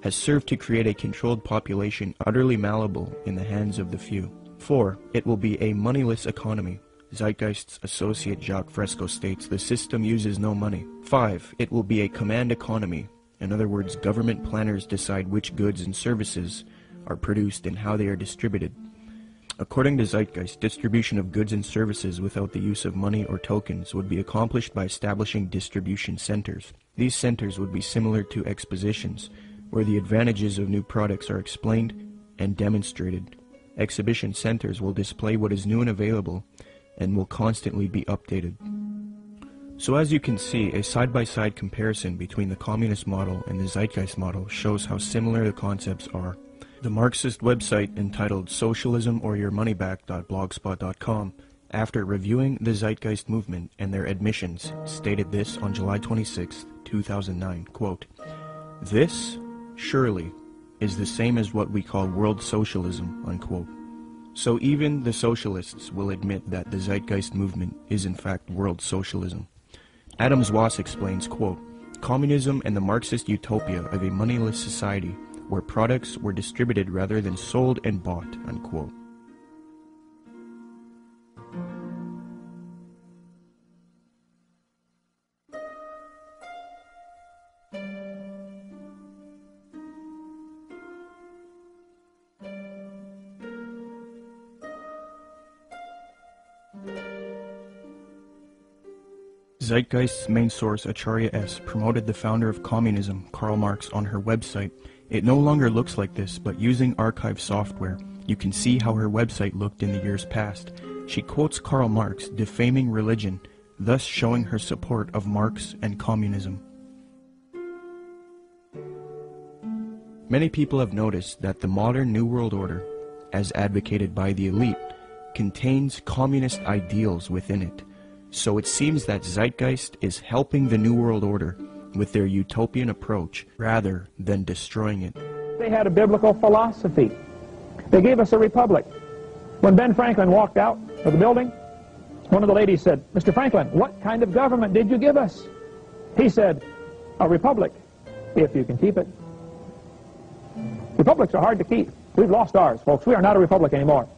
has served to create a controlled population utterly malleable in the hands of the few. 4. It will be a moneyless economy. Zeitgeist's associate Jacques Fresco states the system uses no money. 5. It will be a command economy. In other words, government planners decide which goods and services are produced and how they are distributed. According to Zeitgeist, distribution of goods and services without the use of money or tokens would be accomplished by establishing distribution centers. These centers would be similar to expositions, where the advantages of new products are explained and demonstrated. Exhibition centers will display what is new and available and will constantly be updated. So as you can see, a side-by-side comparison between the communist model and the Zeitgeist model shows how similar the concepts are. The Marxist website entitled socialismoryourmoneyback.blogspot.com, after reviewing the Zeitgeist movement and their admissions, stated this on July 26, 2009, quote, "This, surely, is the same as what we call world socialism," unquote. So even the socialists will admit that the Zeitgeist movement is in fact world socialism. Adam Zwas explains, quote, "Communism and the Marxist utopia of a moneyless society where products were distributed rather than sold and bought," unquote. Zeitgeist's main source, Acharya S., promoted the founder of communism, Karl Marx, on her website. It no longer looks like this, but using archive software, you can see how her website looked in the years past. She quotes Karl Marx, defaming religion, thus showing her support of Marx and communism. Many people have noticed that the modern New World Order, as advocated by the elite, contains communist ideals within it. So it seems that Zeitgeist is helping the New World Order with their utopian approach rather than destroying it. They had a biblical philosophy. They gave us a republic. When Ben Franklin walked out of the building, one of the ladies said, "Mr. Franklin, what kind of government did you give us?" He said, "A republic, if you can keep it." Republics are hard to keep. We've lost ours, folks. We are not a republic anymore.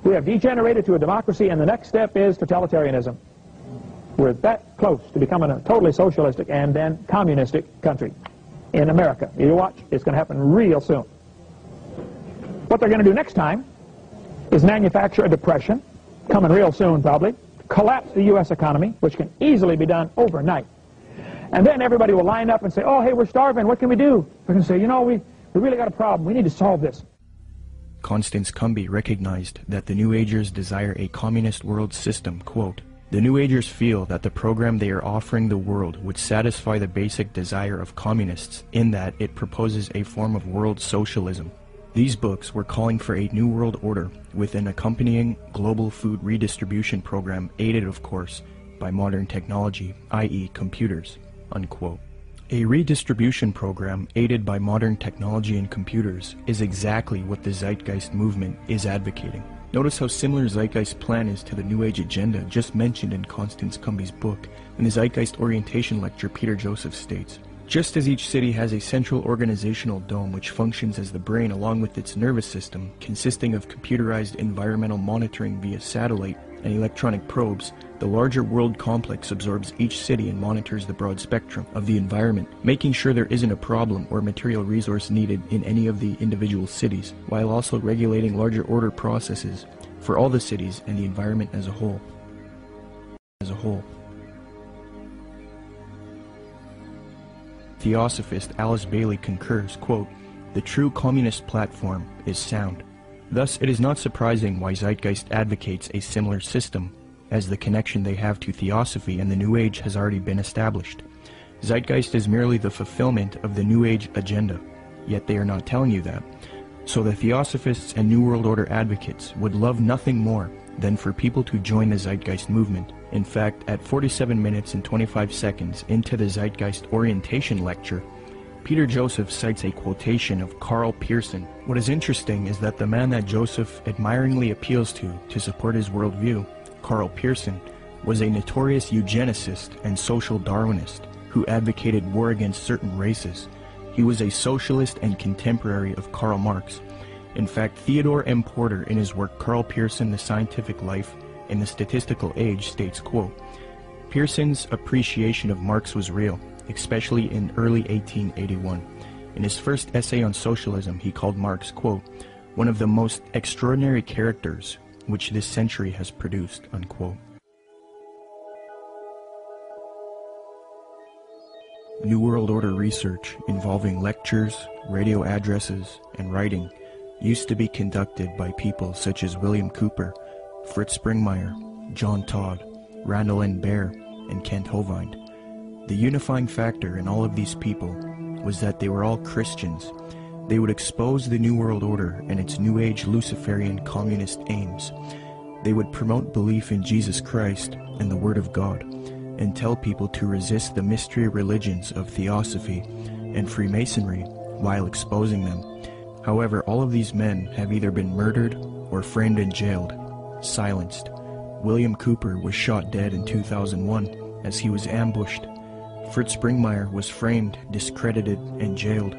We have degenerated to a democracy, and the next step is totalitarianism. We're that close to becoming a totally socialistic and then communistic country in America. You watch, it's going to happen real soon. What they're going to do next time is manufacture a depression, coming real soon probably, collapse the U.S. economy, which can easily be done overnight. And then everybody will line up and say, "Oh, hey, we're starving. What can we do?" We're going to say, "You know, we really got a problem. We need to solve this." Constance Cumby recognized that the New Agers desire a communist world system, quote, "The New Agers feel that the program they are offering the world would satisfy the basic desire of communists in that it proposes a form of world socialism." These books were calling for a new world order with an accompanying global food redistribution program aided, of course, by modern technology, i.e. computers, unquote. A redistribution program aided by modern technology and computers is exactly what the Zeitgeist movement is advocating. Notice how similar Zeitgeist's plan is to the New Age agenda just mentioned in Constance Cumby's book. In the Zeitgeist orientation lecture, Peter Joseph states, "Just as each city has a central organizational dome which functions as the brain along with its nervous system, consisting of computerized environmental monitoring via satellite and electronic probes, the larger world complex absorbs each city and monitors the broad spectrum of the environment, making sure there isn't a problem or material resource needed in any of the individual cities, while also regulating larger order processes for all the cities and the environment as a whole." Theosophist Alice Bailey concurs, quote, "The true communist platform is sound." Thus, it is not surprising why Zeitgeist advocates a similar system, as the connection they have to Theosophy and the New Age has already been established. Zeitgeist is merely the fulfillment of the New Age agenda, yet they are not telling you that. So the Theosophists and New World Order advocates would love nothing more than for people to join the Zeitgeist movement. In fact, at 47 minutes and 25 seconds into the Zeitgeist orientation lecture, Peter Joseph cites a quotation of Karl Pearson. What is interesting is that the man that Joseph admiringly appeals to support his worldview, Karl Pearson, was a notorious eugenicist and social Darwinist who advocated war against certain races. He was a socialist and contemporary of Karl Marx. In fact, Theodore M. Porter, in his work Karl Pearson, The Scientific Life in the Statistical Age, states, quote, "Pearson's appreciation of Marx was real, especially in early 1881. In his first essay on socialism, he called Marx, quote, one of the most extraordinary characters which this century has produced," unquote. New World Order research involving lectures, radio addresses, and writing used to be conducted by people such as William Cooper, Fritz Springmeier, John Todd, Randall N. Baer, and Kent Hovind. The unifying factor in all of these people was that they were all Christians. They would expose the New World Order and its New Age Luciferian communist aims. They would promote belief in Jesus Christ and the Word of God, and tell people to resist the mystery religions of Theosophy and Freemasonry while exposing them. However, all of these men have either been murdered or framed and jailed, silenced. William Cooper was shot dead in 2001 as he was ambushed. Fritz Springmeier was framed, discredited, and jailed.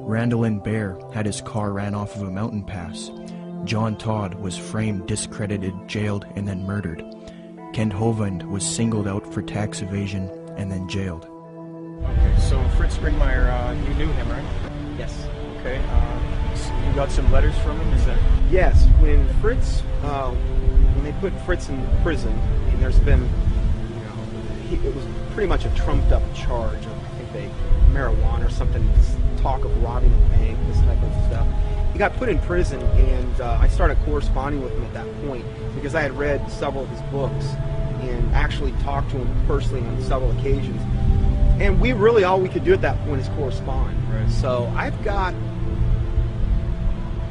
Randall N. Baer had his car ran off of a mountain pass. John Todd was framed, discredited, jailed, and then murdered. Kent Hovind was singled out for tax evasion and then jailed. Okay, so Fritz Springmeier, you knew him, right? Yes. Okay, so you got some letters from him, is that? Yes, when Fritz, when they put Fritz in prison, and there's been, it was pretty much a trumped up charge of, I think marijuana or something, talk of robbing a bank, this type of stuff. He got put in prison, and I started corresponding with him at that point because I had read several of his books and actually talked to him personally on several occasions. And we really, all we could do at that point is correspond. Right. So I've got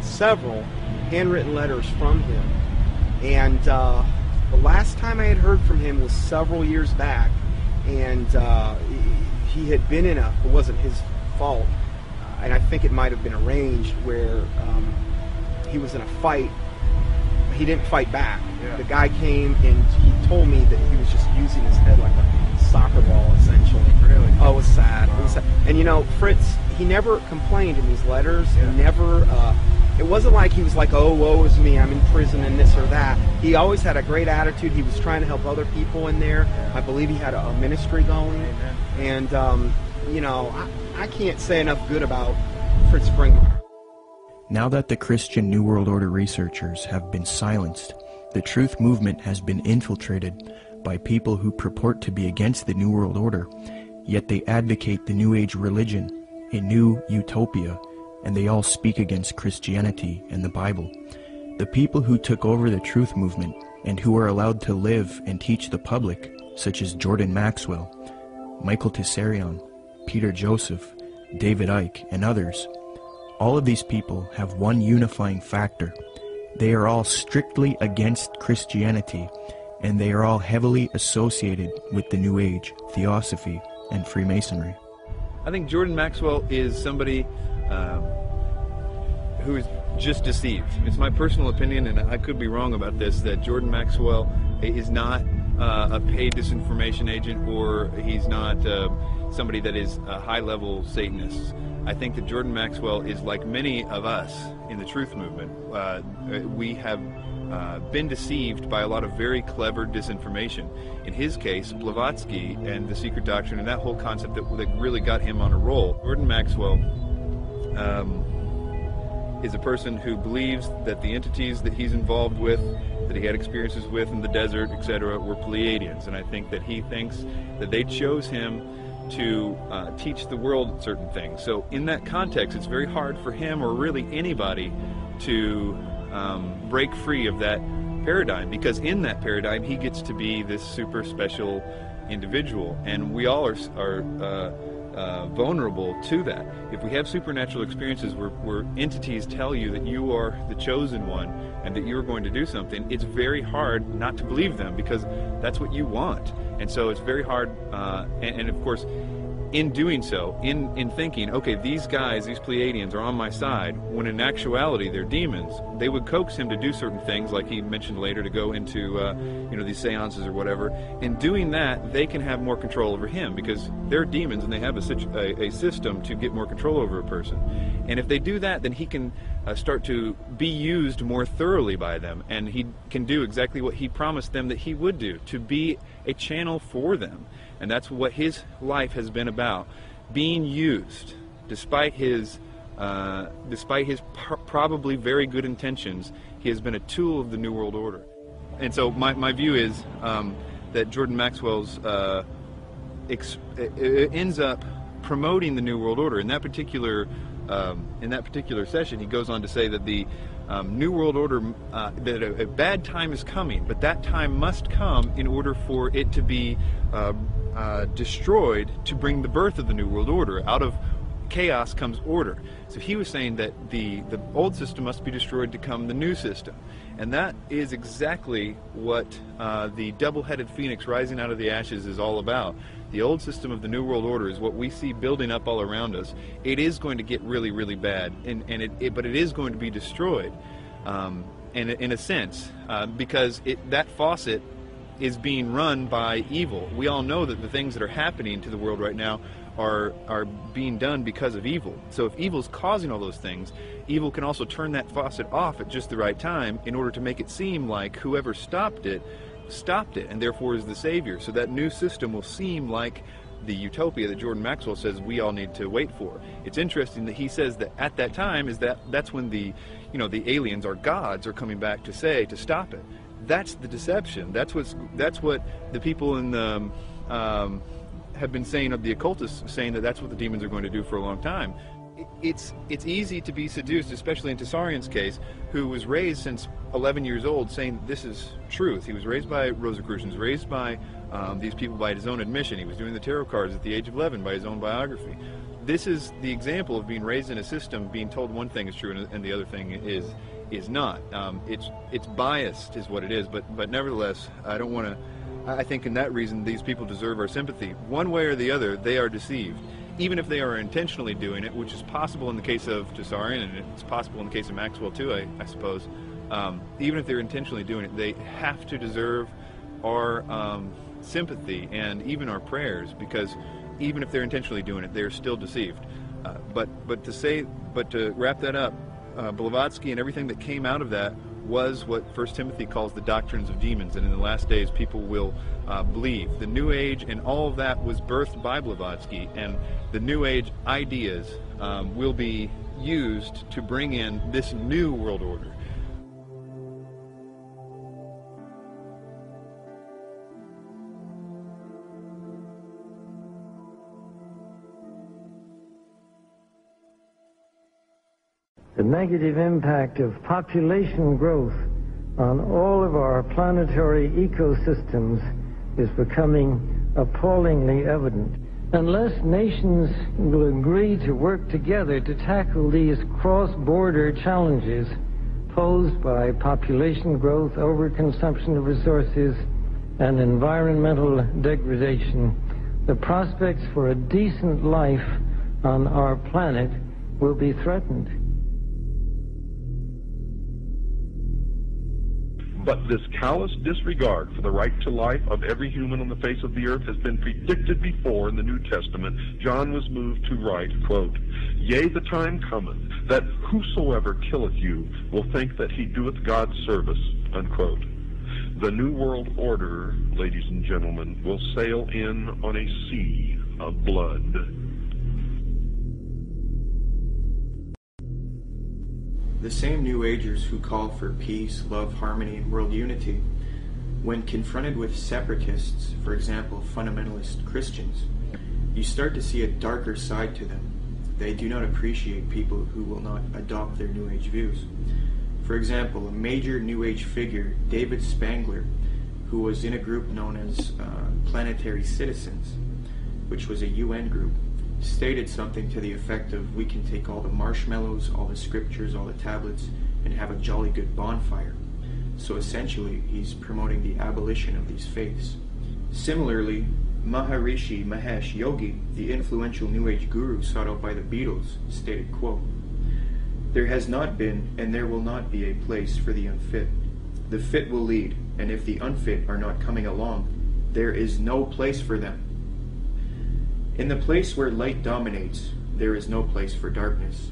several handwritten letters from him, and the last time I had heard from him was several years back, and he had been in it wasn't his fault, and I think it might have been arranged where he was in a fight. He didn't fight back. Yeah. The guy came and he told me that he was just using his head like a soccer ball, essentially. Really? Oh, it was sad. Wow. It was sad. And Fritz, he never complained in these letters. Yeah. He never, it wasn't like he was like, oh, woe is me, I'm in prison and this or that. He always had a great attitude. He was trying to help other people in there. Yeah. I believe he had a ministry going. Amen. And, I can't say enough good about Fritz Springmeier. Now that the Christian New World Order researchers have been silenced, the truth movement has been infiltrated by people who purport to be against the New World Order, yet they advocate the New Age religion, a new utopia, and they all speak against Christianity and the Bible. The people who took over the truth movement and who are allowed to live and teach the public, such as Jordan Maxwell, Michael Tessarion, Peter Joseph, David Icke, and others, all of these people have one unifying factor. They are all strictly against Christianity, and they are all heavily associated with the New Age, Theosophy, and Freemasonry. I think Jordan Maxwell is somebody who is just deceived. It's my personal opinion, and I could be wrong about this, that Jordan Maxwell is not a paid disinformation agent, or he's not somebody that is a high-level Satanist. I think that Jordan Maxwell is like many of us in the truth movement. We have been deceived by a lot of very clever disinformation. In his case, Blavatsky and the secret doctrine and that whole concept that really got him on a roll. Jordan Maxwell is a person who believes that the entities that he's involved with, that he had experiences with in the desert, etc., were Pleiadians. And I think that he thinks that they chose him to teach the world certain things. So in that context, it's very hard for him, or really anybody, to break free of that paradigm, because in that paradigm he gets to be this super special individual, and we all are vulnerable to that. If we have supernatural experiences where entities tell you that you are the chosen one and that you're going to do something, it's very hard not to believe them, because that's what you want. And so it's very hard, and of course, in doing so, in thinking, okay, these guys, these Pleiadians are on my side, when in actuality they're demons, they would coax him to do certain things, like he mentioned later, to go into these seances or whatever. In doing that, they can have more control over him, because they're demons and they have a system to get more control over a person. And if they do that, then he can start to be used more thoroughly by them, and he can do exactly what he promised them that he would do, to be a channel for them. And that's what his life has been about, being used, despite his probably very good intentions. He has been a tool of the New World Order. And so my view is that Jordan Maxwell's ends up promoting the New World Order. In that particular session, he goes on to say that the New World Order, that a bad time is coming, but that time must come in order for it to be destroyed, to bring the birth of the New World Order. Out of chaos comes order. So he was saying that the old system must be destroyed to come the new system. And that is exactly what the double-headed phoenix rising out of the ashes is all about. The old system of the New World Order is what we see building up all around us. It is going to get really, really bad, but it is going to be destroyed, in a sense, because that faucet is being run by evil. We all know that the things that are happening to the world right now are being done because of evil. So if evil's causing all those things, evil can also turn that faucet off at just the right time in order to make it seem like whoever stopped it, and therefore is the savior. So that new system will seem like the utopia that Jordan Maxwell says we all need to wait for. It's interesting that he says that at that time that's when the aliens, or gods, are coming back to stop it. That's the deception. That's what the people in the have been saying, of the occultists, saying that that's what the demons are going to do for a long time. It's easy to be seduced, especially in Tsarion's case, who was raised since 11 years old saying this is truth. He was raised by Rosicrucians, raised by these people by his own admission. He was doing the tarot cards at the age of 11 by his own biography. This is the example of being raised in a system, being told one thing is true and the other thing is not. It's biased is what it is, but nevertheless, I think in that reason these people deserve our sympathy. One way or the other, they are deceived. Even if they are intentionally doing it, which is possible in the case of Tsarion, and it's possible in the case of Maxwell too, I suppose. Even if they're intentionally doing it, they have to deserve our sympathy and even our prayers, because even if they're intentionally doing it, they're still deceived. But to wrap that up, Blavatsky and everything that came out of that was what 1 Timothy calls the doctrines of demons, and in the last days people will believe. The New Age and all of that was birthed by Blavatsky, and the New Age ideas will be used to bring in this new world order. The negative impact of population growth on all of our planetary ecosystems is becoming appallingly evident. Unless nations will agree to work together to tackle these cross-border challenges posed by population growth, overconsumption of resources, and environmental degradation, the prospects for a decent life on our planet will be threatened. But this callous disregard for the right to life of every human on the face of the earth has been predicted before in the New Testament. John was moved to write, quote, "Yea, the time cometh, that whosoever killeth you will think that he doeth God's service," unquote. The New World Order, ladies and gentlemen, will sail in on a sea of blood. The same New Agers who call for peace, love, harmony, and world unity, when confronted with separatists, for example, fundamentalist Christians, you start to see a darker side to them. They do not appreciate people who will not adopt their New Age views. For example, a major New Age figure, David Spangler, who was in a group known as Planetary Citizens, which was a UN group, stated something to the effect of, we can take all the marshmallows, all the scriptures, all the tablets, and have a jolly good bonfire. So essentially, he's promoting the abolition of these faiths. Similarly, Maharishi Mahesh Yogi, the influential New Age guru sought out by the Beatles, stated, quote, "There has not been and there will not be a place for the unfit. The fit will lead, and if the unfit are not coming along, there is no place for them. In the place where light dominates, there is no place for darkness."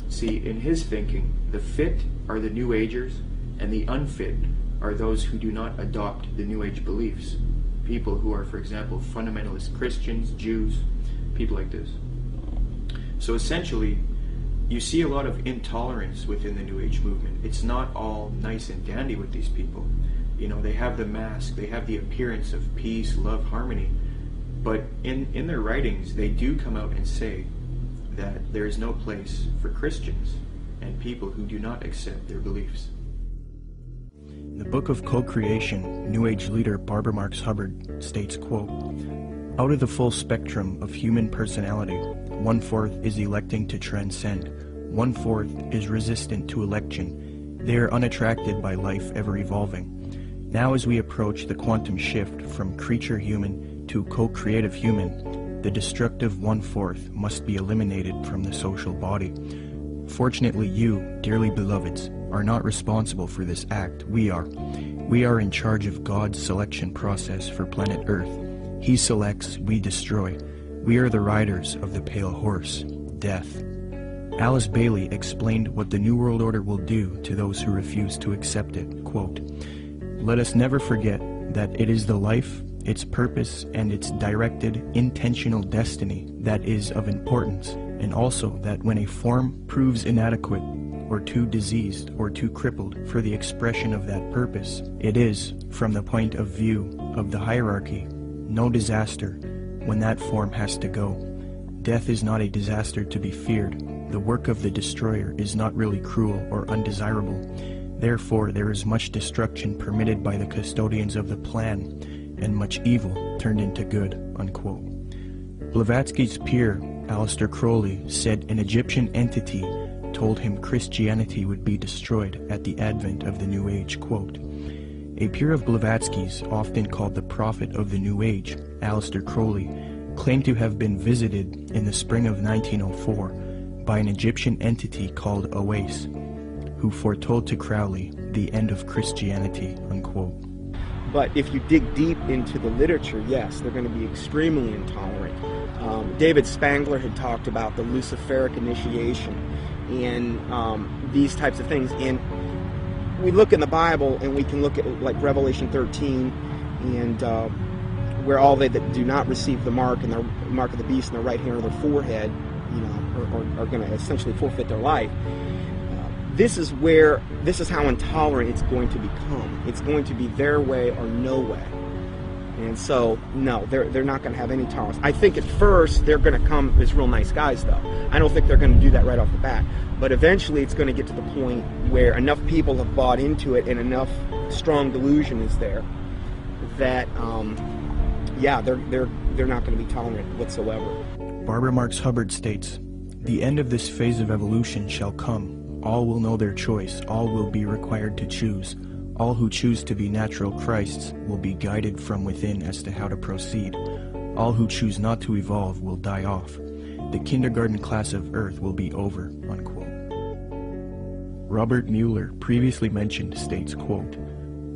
See, in his thinking, the fit are the New Agers, and the unfit are those who do not adopt the New Age beliefs. People who are, for example, fundamentalist Christians, Jews, people like this. So essentially, you see a lot of intolerance within the New Age movement. It's not all nice and dandy with these people. You know, they have the mask, they have the appearance of peace, love, harmony, but in their writings, they do come out and say that there is no place for Christians and people who do not accept their beliefs. In the Book of Co-Creation, New Age leader Barbara Marx Hubbard states, quote, "Out of the full spectrum of human personality, 1/4 is electing to transcend, 1/4 is resistant to election. They are unattracted by life ever evolving. Now as we approach the quantum shift from creature human to co-creative human, the destructive 1/4 must be eliminated from the social body. Fortunately, you, dearly beloveds, are not responsible for this act. We are. We are in charge of God's selection process for planet Earth. He selects, we destroy. We are the riders of the pale horse, death." Alice Bailey explained what the New World Order will do to those who refuse to accept it. Quote, "Let us never forget that it is the life, its purpose, and its directed, intentional destiny that is of importance, and also that when a form proves inadequate, or too diseased, or too crippled for the expression of that purpose, it is, from the point of view of the hierarchy, no disaster when that form has to go. Death is not a disaster to be feared. The work of the destroyer is not really cruel or undesirable. Therefore, there is much destruction permitted by the custodians of the plan, and much evil turned into good," unquote. Blavatsky's peer, Aleister Crowley, said an Egyptian entity told him Christianity would be destroyed at the advent of the New Age, quote. A peer of Blavatsky's, often called the prophet of the New Age, Aleister Crowley, claimed to have been visited in the spring of 1904 by an Egyptian entity called Awais, who foretold to Crowley the end of Christianity, unquote. But if you dig deep into the literature, yes, they're going to be extremely intolerant. David Spangler had talked about the Luciferic initiation and these types of things. And we look in the Bible and we can look at like Revelation 13 and where all they that do not receive the mark and the mark of the beast in their right hand or their forehead, you know, are going to essentially forfeit their life. This is how intolerant it's going to become. It's going to be their way or no way. And so, no, they're not going to have any tolerance. I think at first they're going to come as real nice guys, though. I don't think they're going to do that right off the bat. But eventually it's going to get to the point where enough people have bought into it and enough strong delusion is there that, yeah, they're not going to be tolerant whatsoever. Barbara Marx Hubbard states, "The end of this phase of evolution shall come. All will know their choice. All will be required to choose. All who choose to be natural Christs will be guided from within as to how to proceed. All who choose not to evolve will die off. the kindergarten class of Earth will be over, unquote. Robert Mueller, previously mentioned, states, quote,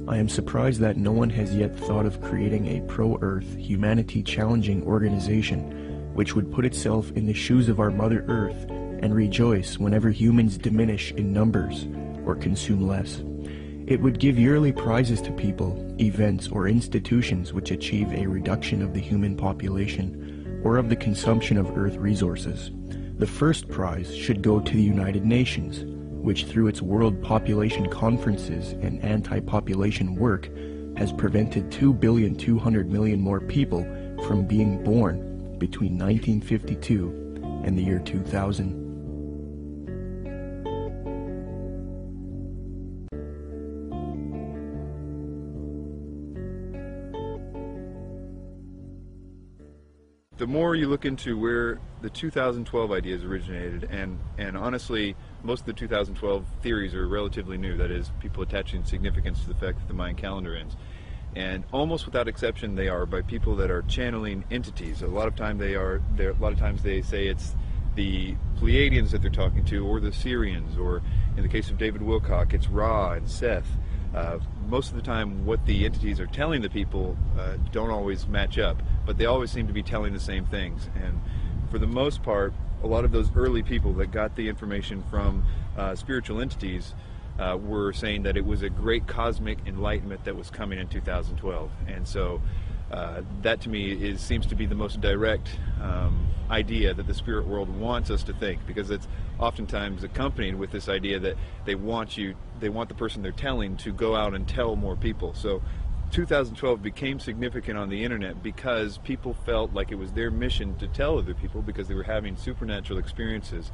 I am surprised that no one has yet thought of creating a pro-Earth, humanity-challenging organization which would put itself in the shoes of our Mother Earth and rejoice whenever humans diminish in numbers or consume less. It would give yearly prizes to people, events, or institutions which achieve a reduction of the human population or of the consumption of Earth resources. The first prize should go to the United Nations, which through its World Population Conferences and anti-population work has prevented 2,200,000,000 more people from being born between 1952 and the year 2000. The more you look into where the 2012 ideas originated, and honestly, most of the 2012 theories are relatively new, that is, people attaching significance to the fact that the Mayan calendar ends. And almost without exception, they are by people that are channeling entities. A lot of times they say it's the Pleiadians that they're talking to, or the Syrians, or in the case of David Wilcock, it's Ra and Seth. Most of the time what the entities are telling the people don't always match up, but they always seem to be telling the same things. And for the most part, a lot of those early people that got the information from spiritual entities were saying that it was a great cosmic enlightenment that was coming in 2012. And so that to me seems to be the most direct idea that the spirit world wants us to think, because it's oftentimes accompanied with this idea that they want the person they're telling to go out and tell more people. So 2012 became significant on the internet because people felt like it was their mission to tell other people because they were having supernatural experiences.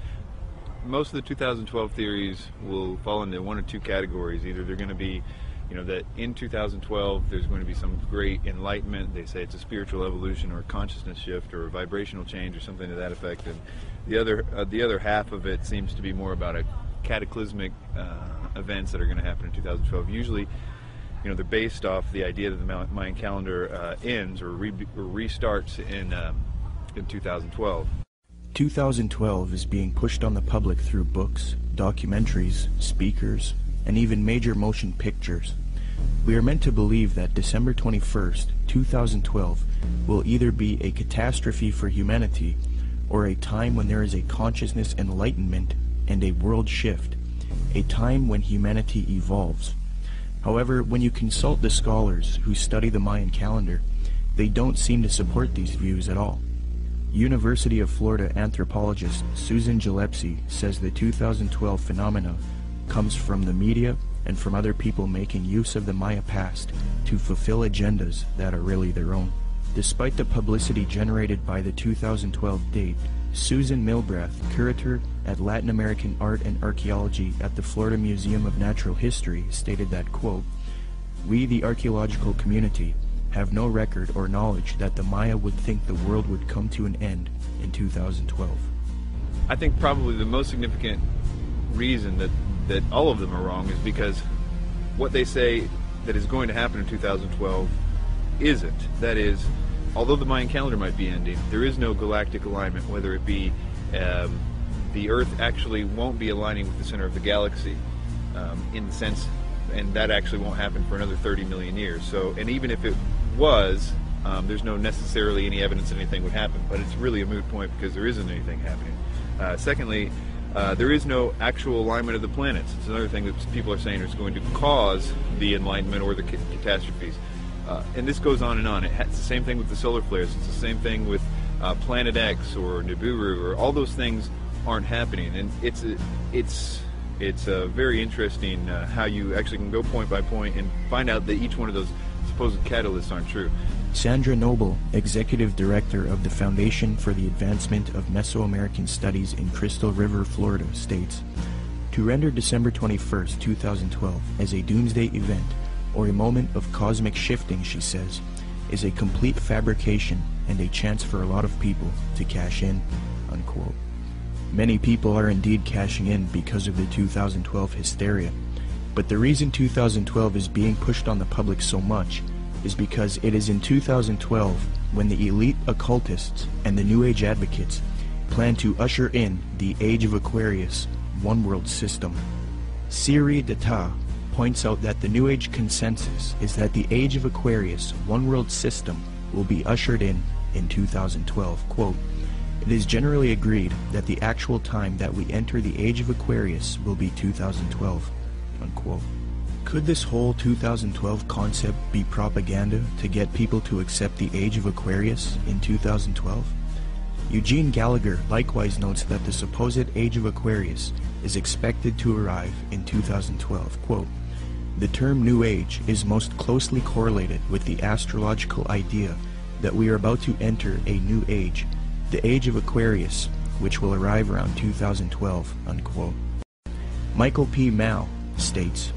Most of the 2012 theories will fall into one or two categories. Either they're going to be, that in 2012 there's going to be some great enlightenment. They say it's a spiritual evolution or a consciousness shift or a vibrational change or something to that effect. And the other half of it seems to be more about a cataclysmic events that are going to happen in 2012. Usually, they're based off the idea that the Mayan calendar ends or restarts in 2012. 2012 is being pushed on the public through books, documentaries, speakers, and even major motion pictures. We are meant to believe that December 21st, 2012 will either be a catastrophe for humanity or a time when there is a consciousness enlightenment and a world shift, a time when humanity evolves. However, when you consult the scholars who study the Mayan calendar, they don't seem to support these views at all. University of Florida anthropologist Susan Gillespie says the 2012 phenomena comes from the media and from other people making use of the Maya past to fulfill agendas that are really their own. Despite the publicity generated by the 2012 date, Susan Milbrath, curator at Latin American Art and Archaeology at the Florida Museum of Natural History, stated that, quote, "We, the archaeological community, have no record or knowledge that the Maya would think the world would come to an end in 2012. I think probably the most significant reason that all of them are wrong is because what they say that is going to happen in 2012 isn't. That is, although the Mayan calendar might be ending, there is no galactic alignment, whether it be the Earth actually won't be aligning with the center of the galaxy in the sense, and that actually won't happen for another 30 million years. So, and even if it was, there's no necessarily any evidence that anything would happen, but it's really a moot point because there isn't anything happening. Secondly, there is no actual alignment of the planets. It's another thing that people are saying is going to cause the enlightenment or the catastrophes. And this goes on and on. It's the same thing with the solar flares. It's the same thing with Planet X or Nibiru, or all those things aren't happening. And it's very interesting how you actually can go point by point and find out that each one of those supposed catalysts aren't true. Sandra Noble, Executive Director of the Foundation for the Advancement of Mesoamerican Studies in Crystal River, Florida, states, "To render December 21st, 2012 as a doomsday event or a moment of cosmic shifting," she says, "is a complete fabrication and a chance for a lot of people to cash in," unquote. Many people are indeed cashing in because of the 2012 hysteria, but the reason 2012 is being pushed on the public so much is because it is in 2012 when the elite occultists and the New Age advocates plan to usher in the Age of Aquarius, one world system. Siri Data points out that the New Age consensus is that the Age of Aquarius, one world system, will be ushered in 2012. Quote, "It is generally agreed that the actual time that we enter the Age of Aquarius will be 2012, unquote. Could this whole 2012 concept be propaganda to get people to accept the Age of Aquarius in 2012? Eugene Gallagher likewise notes that the supposed Age of Aquarius is expected to arrive in 2012. Quote, "The term New Age is most closely correlated with the astrological idea that we are about to enter a new age, the Age of Aquarius, which will arrive around 2012, unquote. Michael P. Mao states,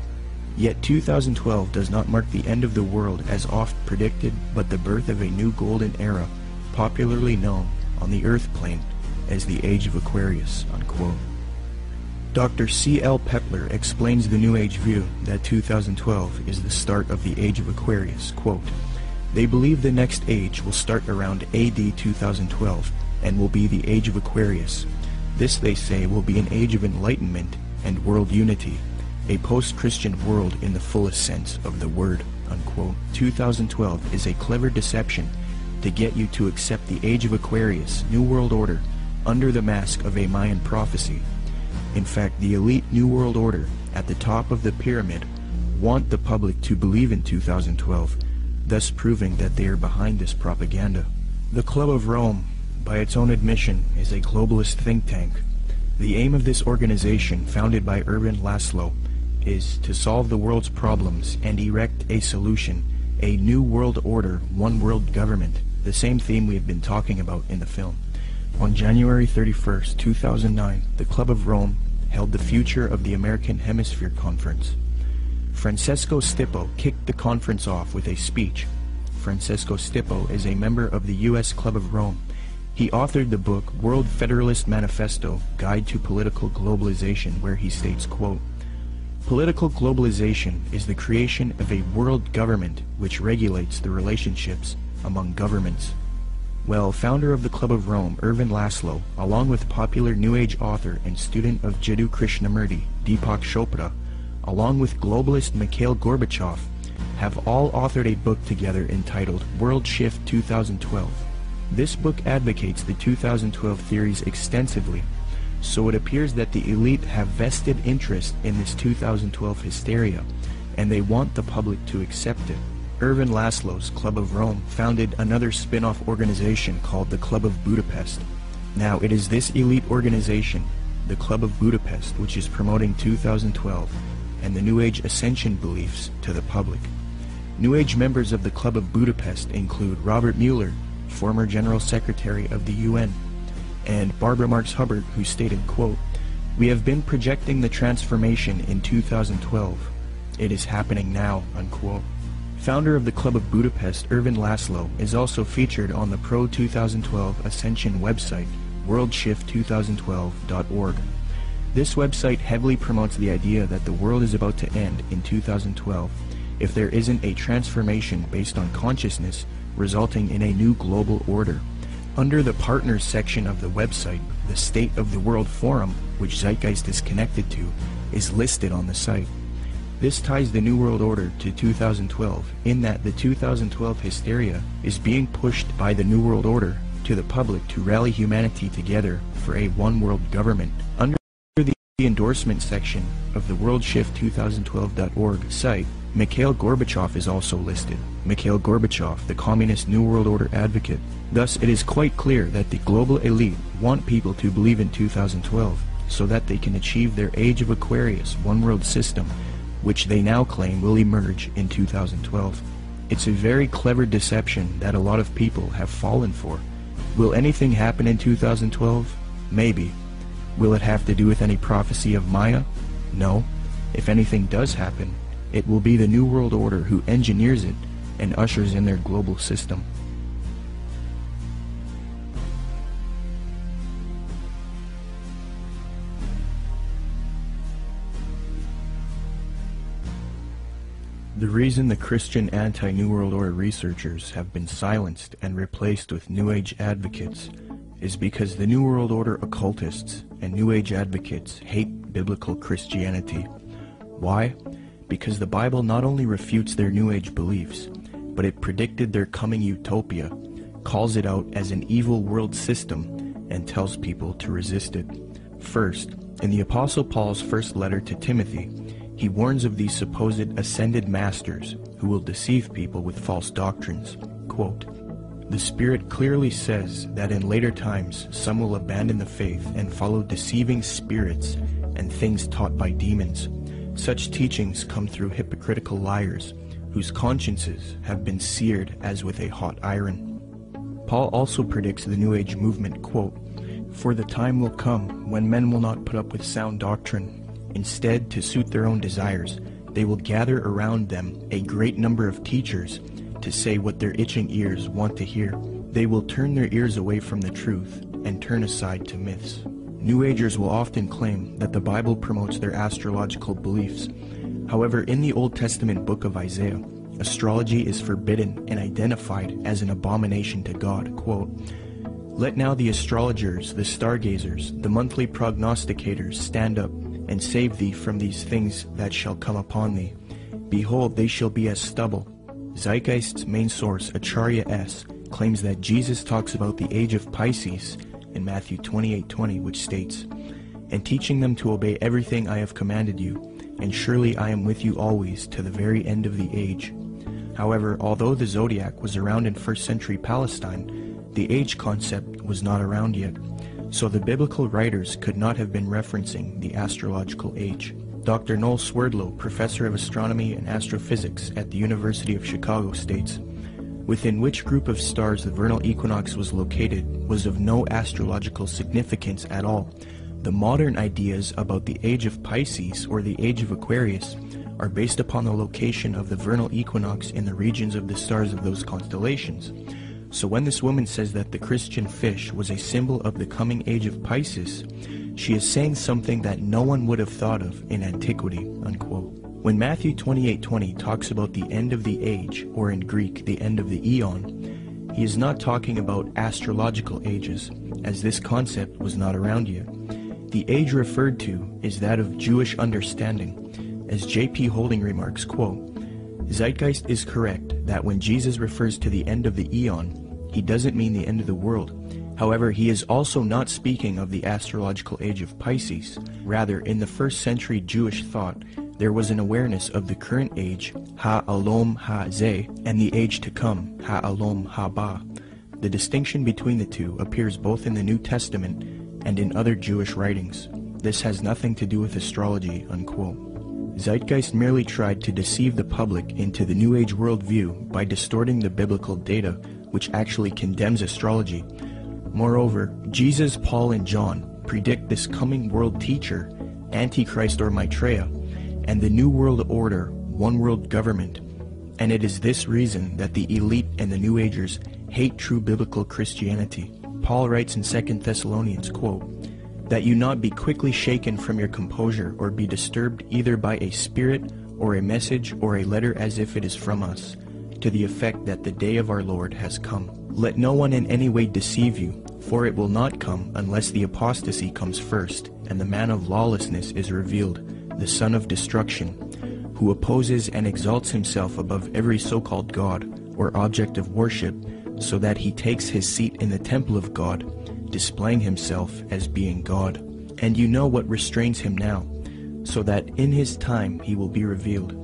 "Yet 2012 does not mark the end of the world as oft predicted, but the birth of a new golden era, popularly known on the Earth plane as the Age of Aquarius," unquote. Dr. C.L. Pepler explains the New Age view that 2012 is the start of the Age of Aquarius. Quote, "They believe the next age will start around AD 2012 and will be the Age of Aquarius. This, they say, will be an age of enlightenment and world unity, a post-Christian world in the fullest sense of the word," unquote. 2012 is a clever deception to get you to accept the Age of Aquarius, New World Order, under the mask of a Mayan prophecy. In fact, the elite New World Order at the top of the pyramid want the public to believe in 2012, thus proving that they are behind this propaganda. The Club of Rome, by its own admission, is a globalist think tank. The aim of this organization, founded by Erwin Laszlo, is to solve the world's problems and erect a solution, a new world order, one world government, the same theme we have been talking about in the film. On January 31st, 2009, the Club of Rome held the Future of the American Hemisphere Conference. Francesco Stippo kicked the conference off with a speech. Francesco Stippo is a member of the U.S. Club of Rome. He authored the book World Federalist Manifesto, Guide to Political Globalization, where he states, quote, "Political globalization is the creation of a world government which regulates the relationships among governments." Well, founder of the Club of Rome, Erwin Laszlo, along with popular New Age author and student of Jiddu Krishnamurti, Deepak Chopra, along with globalist Mikhail Gorbachev, have all authored a book together entitled World Shift 2012. This book advocates the 2012 theories extensively, so it appears that the elite have vested interest in this 2012 hysteria, and they want the public to accept it. Erwin Laszlo's Club of Rome founded another spin-off organization called the Club of Budapest. Now, it is this elite organization, the Club of Budapest, which is promoting 2012 and the New Age ascension beliefs to the public. New Age members of the Club of Budapest include Robert Mueller, former General Secretary of the UN, and Barbara Marx Hubbard, who stated, quote, "We have been projecting the transformation in 2012. It is happening now," unquote. Founder of the Club of Budapest, Erwin Laszlo, is also featured on the Pro-2012 Ascension website, worldshift2012.org. This website heavily promotes the idea that the world is about to end in 2012 if there isn't a transformation based on consciousness resulting in a new global order. Under the Partners section of the website, the State of the World Forum, which Zeitgeist is connected to, is listed on the site. This ties the New World Order to 2012, in that the 2012 hysteria is being pushed by the New World Order to the public to rally humanity together for a one-world government. Under the endorsement section of the worldshift2012.org site, Mikhail Gorbachev is also listed. Mikhail Gorbachev, the Communist New World Order advocate. Thus, it is quite clear that the global elite want people to believe in 2012 so that they can achieve their Age of Aquarius one-world system, which they now claim will emerge in 2012. It's a very clever deception that a lot of people have fallen for. Will anything happen in 2012? Maybe. Will it have to do with any prophecy of Maya? No. If anything does happen, it will be the New World Order who engineers it and ushers in their global system. The reason the Christian anti-New World Order researchers have been silenced and replaced with New Age advocates is because the New World Order occultists and New Age advocates hate biblical Christianity. Why? Because the Bible not only refutes their New Age beliefs, but it predicted their coming utopia, calls it out as an evil world system, and tells people to resist it. First, in the Apostle Paul's first letter to Timothy, he warns of these supposed ascended masters who will deceive people with false doctrines. Quote, "The Spirit clearly says that in later times some will abandon the faith and follow deceiving spirits and things taught by demons. Such teachings come through hypocritical liars, whose consciences have been seared as with a hot iron." Paul also predicts the New Age movement, quote, "For the time will come when men will not put up with sound doctrine. Instead, to suit their own desires, they will gather around them a great number of teachers to say what their itching ears want to hear. They will turn their ears away from the truth and turn aside to myths." New Agers will often claim that the Bible promotes their astrological beliefs. However, in the Old Testament book of Isaiah, astrology is forbidden and identified as an abomination to God. Quote, "Let now the astrologers, the stargazers, the monthly prognosticators stand up and save thee from these things that shall come upon thee. Behold, they shall be as stubble." Zeitgeist's main source, Acharya S., claims that Jesus talks about the age of Pisces in Matthew 28:20, which states, "And teaching them to obey everything I have commanded you, and surely I am with you always to the very end of the age." However, although the zodiac was around in 1st century Palestine, the age concept was not around yet, so the biblical writers could not have been referencing the astrological age. Dr. Noel Swerdlow, professor of astronomy and astrophysics at the University of Chicago, states, "Within which group of stars the vernal equinox was located was of no astrological significance at all. The modern ideas about the age of Pisces or the age of Aquarius are based upon the location of the vernal equinox in the regions of the stars of those constellations. So when this woman says that the Christian fish was a symbol of the coming age of Pisces, she is saying something that no one would have thought of in antiquity." Unquote. When Matthew 28:20 talks about the end of the age, or in Greek, the end of the eon, he is not talking about astrological ages, as this concept was not around yet. The age referred to is that of Jewish understanding. As J.P. Holding remarks, quote, "Zeitgeist is correct that when Jesus refers to the end of the eon, he doesn't mean the end of the world. However, he is also not speaking of the astrological age of Pisces. Rather, in the 1st century Jewish thought, there was an awareness of the current age, Ha-Alom Ha-Zeh, and the age to come, Ha-Alom Ha-Ba. The distinction between the two appears both in the New Testament and in other Jewish writings. This has nothing to do with astrology." Unquote. Zeitgeist merely tried to deceive the public into the New Age worldview by distorting the biblical data, which actually condemns astrology. Moreover, Jesus, Paul, and John predict this coming world teacher, Antichrist or Maitreya, and the New World Order, one world government. And it is this reason that the elite and the New Agers hate true biblical Christianity. Paul writes in 2 Thessalonians, quote, "That you not be quickly shaken from your composure or be disturbed either by a spirit or a message or a letter as if it is from us, to the effect that the day of our Lord has come. Let no one in any way deceive you, for it will not come unless the apostasy comes first, and the man of lawlessness is revealed, the son of destruction, who opposes and exalts himself above every so-called God or object of worship, so that he takes his seat in the temple of God, displaying himself as being God. And you know what restrains him now, so that in his time he will be revealed.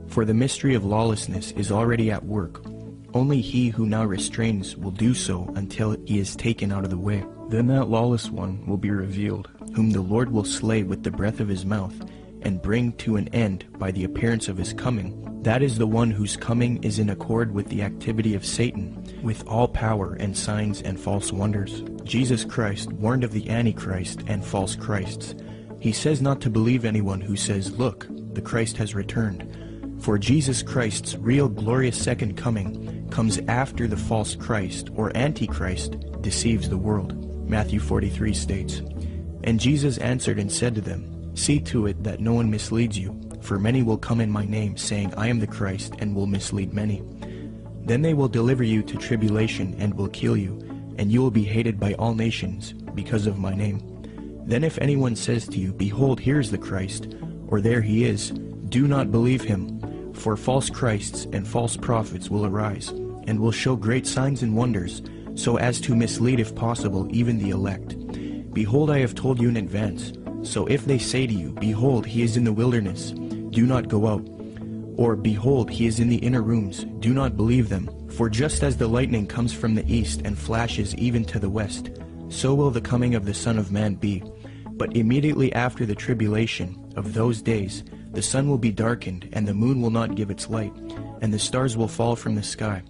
For the mystery of lawlessness is already at work. Only he who now restrains will do so until he is taken out of the way. Then that lawless one will be revealed, whom the Lord will slay with the breath of his mouth, and bring to an end by the appearance of his coming. That is the one whose coming is in accord with the activity of Satan, with all power and signs and false wonders. Jesus Christ warned of the Antichrist and false Christs. He says not to believe anyone who says, "Look, the Christ has returned." For Jesus Christ's real glorious second coming comes after the false Christ or Antichrist deceives the world. Matthew 43 states, "And Jesus answered and said to them, See to it that no one misleads you, for many will come in my name, saying, I am the Christ, and will mislead many. Then they will deliver you to tribulation and will kill you, and you will be hated by all nations because of my name. Then if anyone says to you, Behold, here is the Christ, or there he is, do not believe him, for false Christs and false prophets will arise, and will show great signs and wonders, so as to mislead, if possible, even the elect. Behold, I have told you in advance. So if they say to you, Behold, he is in the wilderness, do not go out. Or, Behold, he is in the inner rooms, do not believe them. For just as the lightning comes from the east and flashes even to the west, so will the coming of the Son of Man be. But immediately after the tribulation of those days, the sun will be darkened, and the moon will not give its light, and the stars will fall from the sky,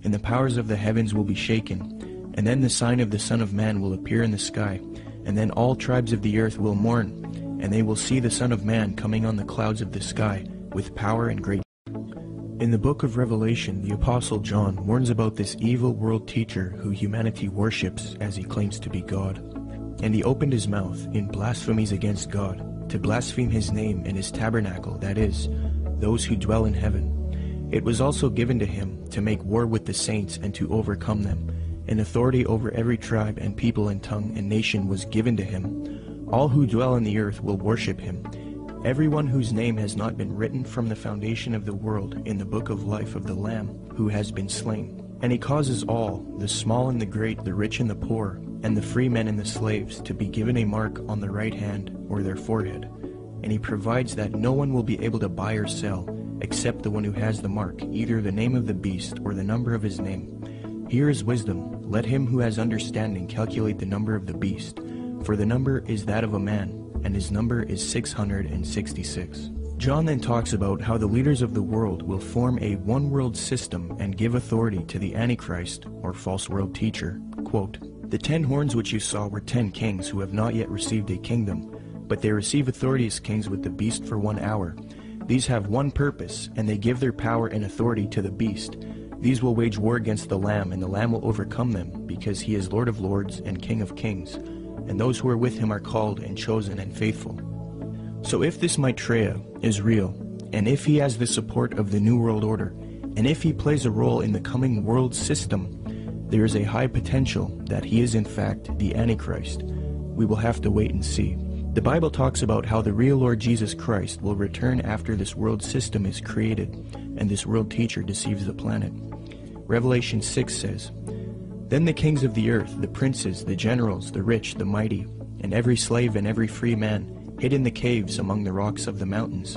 and the powers of the heavens will be shaken. And then the sign of the Son of Man will appear in the sky, and then all tribes of the earth will mourn, and they will see the Son of Man coming on the clouds of the sky with power and great. In the book of Revelation, the Apostle John warns about this evil world teacher who humanity worships as he claims to be God. And he opened his mouth in blasphemies against God, to blaspheme his name and his tabernacle, that is, those who dwell in heaven. It was also given to him to make war with the saints and to overcome them. And authority over every tribe and people and tongue and nation was given to him. All who dwell on the earth will worship him. Everyone whose name has not been written from the foundation of the world in the book of life of the Lamb who has been slain. And he causes all, the small and the great, the rich and the poor, and the free men and the slaves, to be given a mark on the right hand or their forehead. And he provides that no one will be able to buy or sell, except the one who has the mark, either the name of the beast or the number of his name. Here is wisdom. Let him who has understanding calculate the number of the beast, for the number is that of a man, and his number is 666. John then talks about how the leaders of the world will form a one-world system and give authority to the Antichrist, or false world teacher. Quote, The 10 horns which you saw were 10 kings who have not yet received a kingdom, but they receive authority as kings with the beast for 1 hour. These have one purpose, and they give their power and authority to the beast. These will wage war against the Lamb, and the Lamb will overcome them, because he is Lord of lords and King of kings, and those who are with him are called and chosen and faithful. So if this Maitreya is real, and if he has the support of the New World Order, and if he plays a role in the coming world system, there is a high potential that he is in fact the Antichrist. We will have to wait and see. The Bible talks about how the real Lord Jesus Christ will return after this world system is created, and this world teacher deceives the planet. Revelation 6 says, Then the kings of the earth, the princes, the generals, the rich, the mighty, and every slave and every free man, hid in the caves among the rocks of the mountains.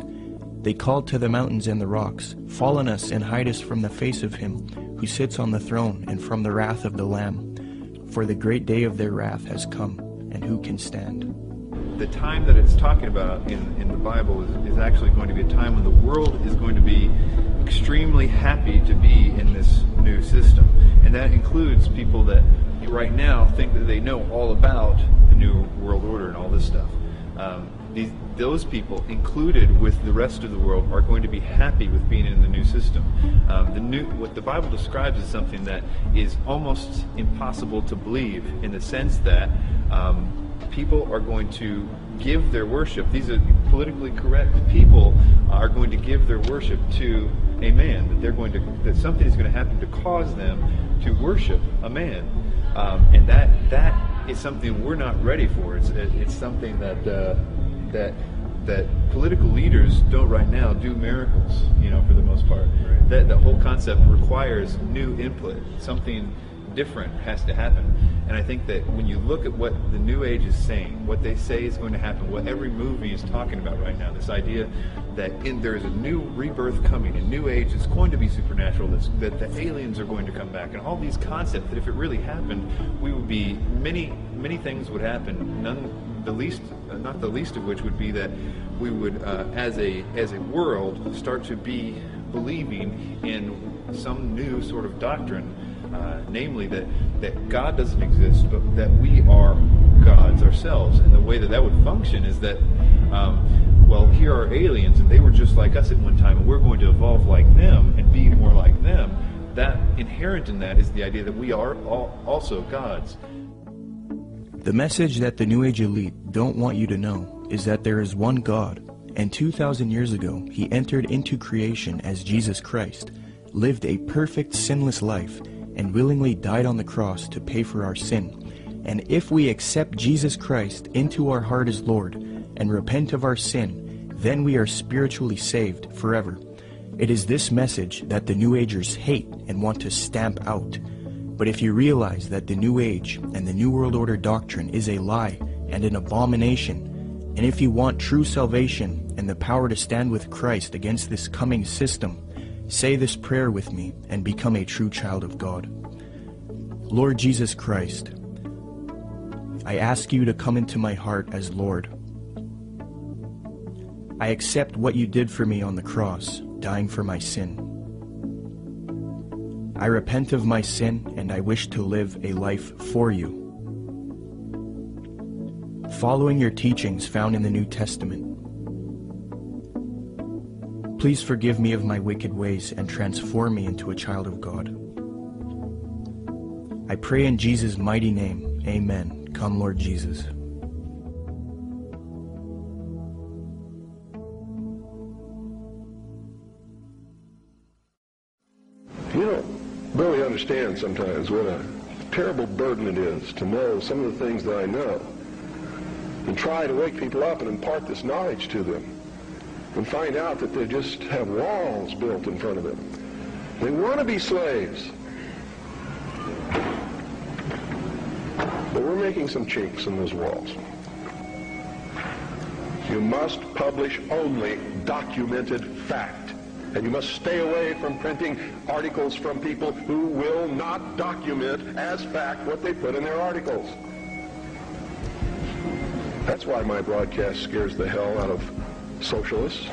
They called to the mountains and the rocks, Fall on us and hide us from the face of him who sits on the throne and from the wrath of the Lamb. For the great day of their wrath has come, and who can stand? The time that it's talking about in the Bible is actually going to be a time when the world is going to be extremely happy to be in this new system. And that includes people that right now think that they know all about the New World Order and all this stuff. Those people, included with the rest of the world, are going to be happy with being in the new system. What the Bible describes as something that is almost impossible to believe, in the sense that people are going to give their worship. These are politically correct people are going to give their worship to a man. That something is going to happen to cause them to worship a man, and that is something we're not ready for. It's something that political leaders don't right now do miracles, for the most part. Right. That whole concept requires new input. Something different has to happen. And I think that when you look at what the New Age is saying, what they say is going to happen, what every movie is talking about right now, this idea that there is a new rebirth coming, a new age that's going to be supernatural, that the aliens are going to come back, and all these concepts, that if it really happened, we would be, many things would happen, not the least of which would be that we would, as a world, start to be believing in some new sort of doctrine, namely that God doesn't exist, but that we are gods ourselves. And the way that would function is that, here are aliens, and they were just like us at one time, and we're going to evolve like them and be more like them. That inherent in that is the idea that we are also gods. The message that the New Age elite don't want you to know is that there is one God, and 2,000 years ago he entered into creation as Jesus Christ, lived a perfect sinless life, and willingly died on the cross to pay for our sin. And if we accept Jesus Christ into our heart as Lord and repent of our sin, then we are spiritually saved forever. It is this message that the New Agers hate and want to stamp out. But if you realize that the New Age and the New World Order doctrine is a lie and an abomination, and if you want true salvation and the power to stand with Christ against this coming system, say this prayer with me and become a true child of God. Lord Jesus Christ, I ask you to come into my heart as Lord. I accept what you did for me on the cross, dying for my sin. I repent of my sin and I wish to live a life for you, following your teachings found in the New Testament. Please forgive me of my wicked ways and transform me into a child of God. I pray in Jesus' mighty name, amen. Come, Lord Jesus. You don't really understand sometimes what a terrible burden it is to know some of the things that I know, and try to wake people up and impart this knowledge to them, and find out that they just have walls built in front of them. They want to be slaves. But we're making some chinks in those walls. You must publish only documented fact. And you must stay away from printing articles from people who will not document as fact what they put in their articles. That's why my broadcast scares the hell out of socialists.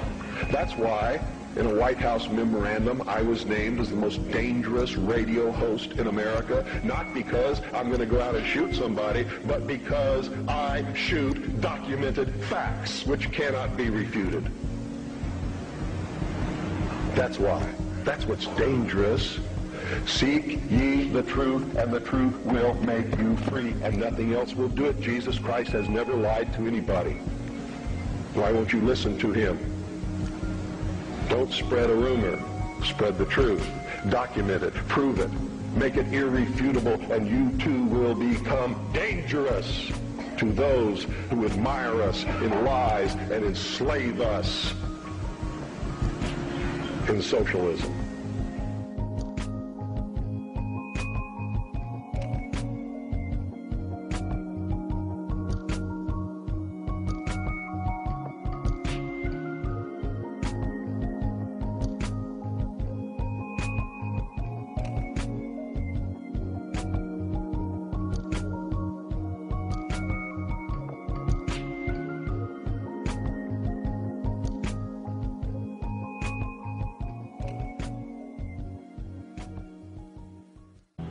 That's why in a White House memorandum I was named as the most dangerous radio host in America, not because I'm going to go out and shoot somebody, but because I shoot documented facts which cannot be refuted. That's why. That's what's dangerous. Seek ye the truth, and the truth will make you free, and nothing else will do it. Jesus Christ has never lied to anybody. Why won't you listen to him? Don't spread a rumor. Spread the truth. Document it. Prove it. Make it irrefutable, and you too will become dangerous to those who admire us in lies and enslave us in socialism.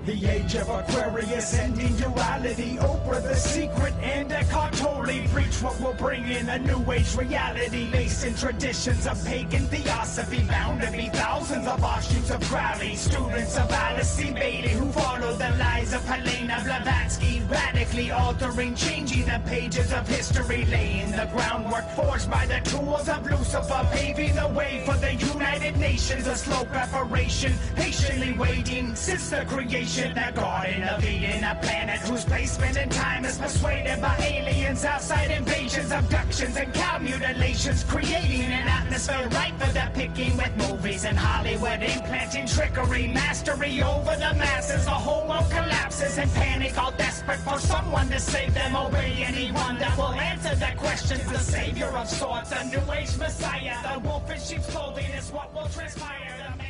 The age of Aquarius ending duality. Oprah the secret and Eckhart Tolle preach what will bring in a new age reality based in traditions of pagan theosophy, bound to be thousands of offshoots of Crowley, students of Alice C. Bailey who follow the lies of Helena Blavatsky, radically altering, changing the pages of history, laying the groundwork forged by the tools of Lucifer, paving the way for the United Nations, a slow preparation, patiently waiting since the creation. A garden of Eden, a planet whose placement in time is persuaded by aliens, outside invasions, abductions, and cow mutilations, creating an atmosphere ripe for the picking with movies and Hollywood implanting trickery, mastery over the masses. The whole world collapses in panic, all desperate for someone to save them. Obey anyone that will answer their questions. The savior of sorts, a new age messiah. The wolf in sheep's clothing is what will transpire. The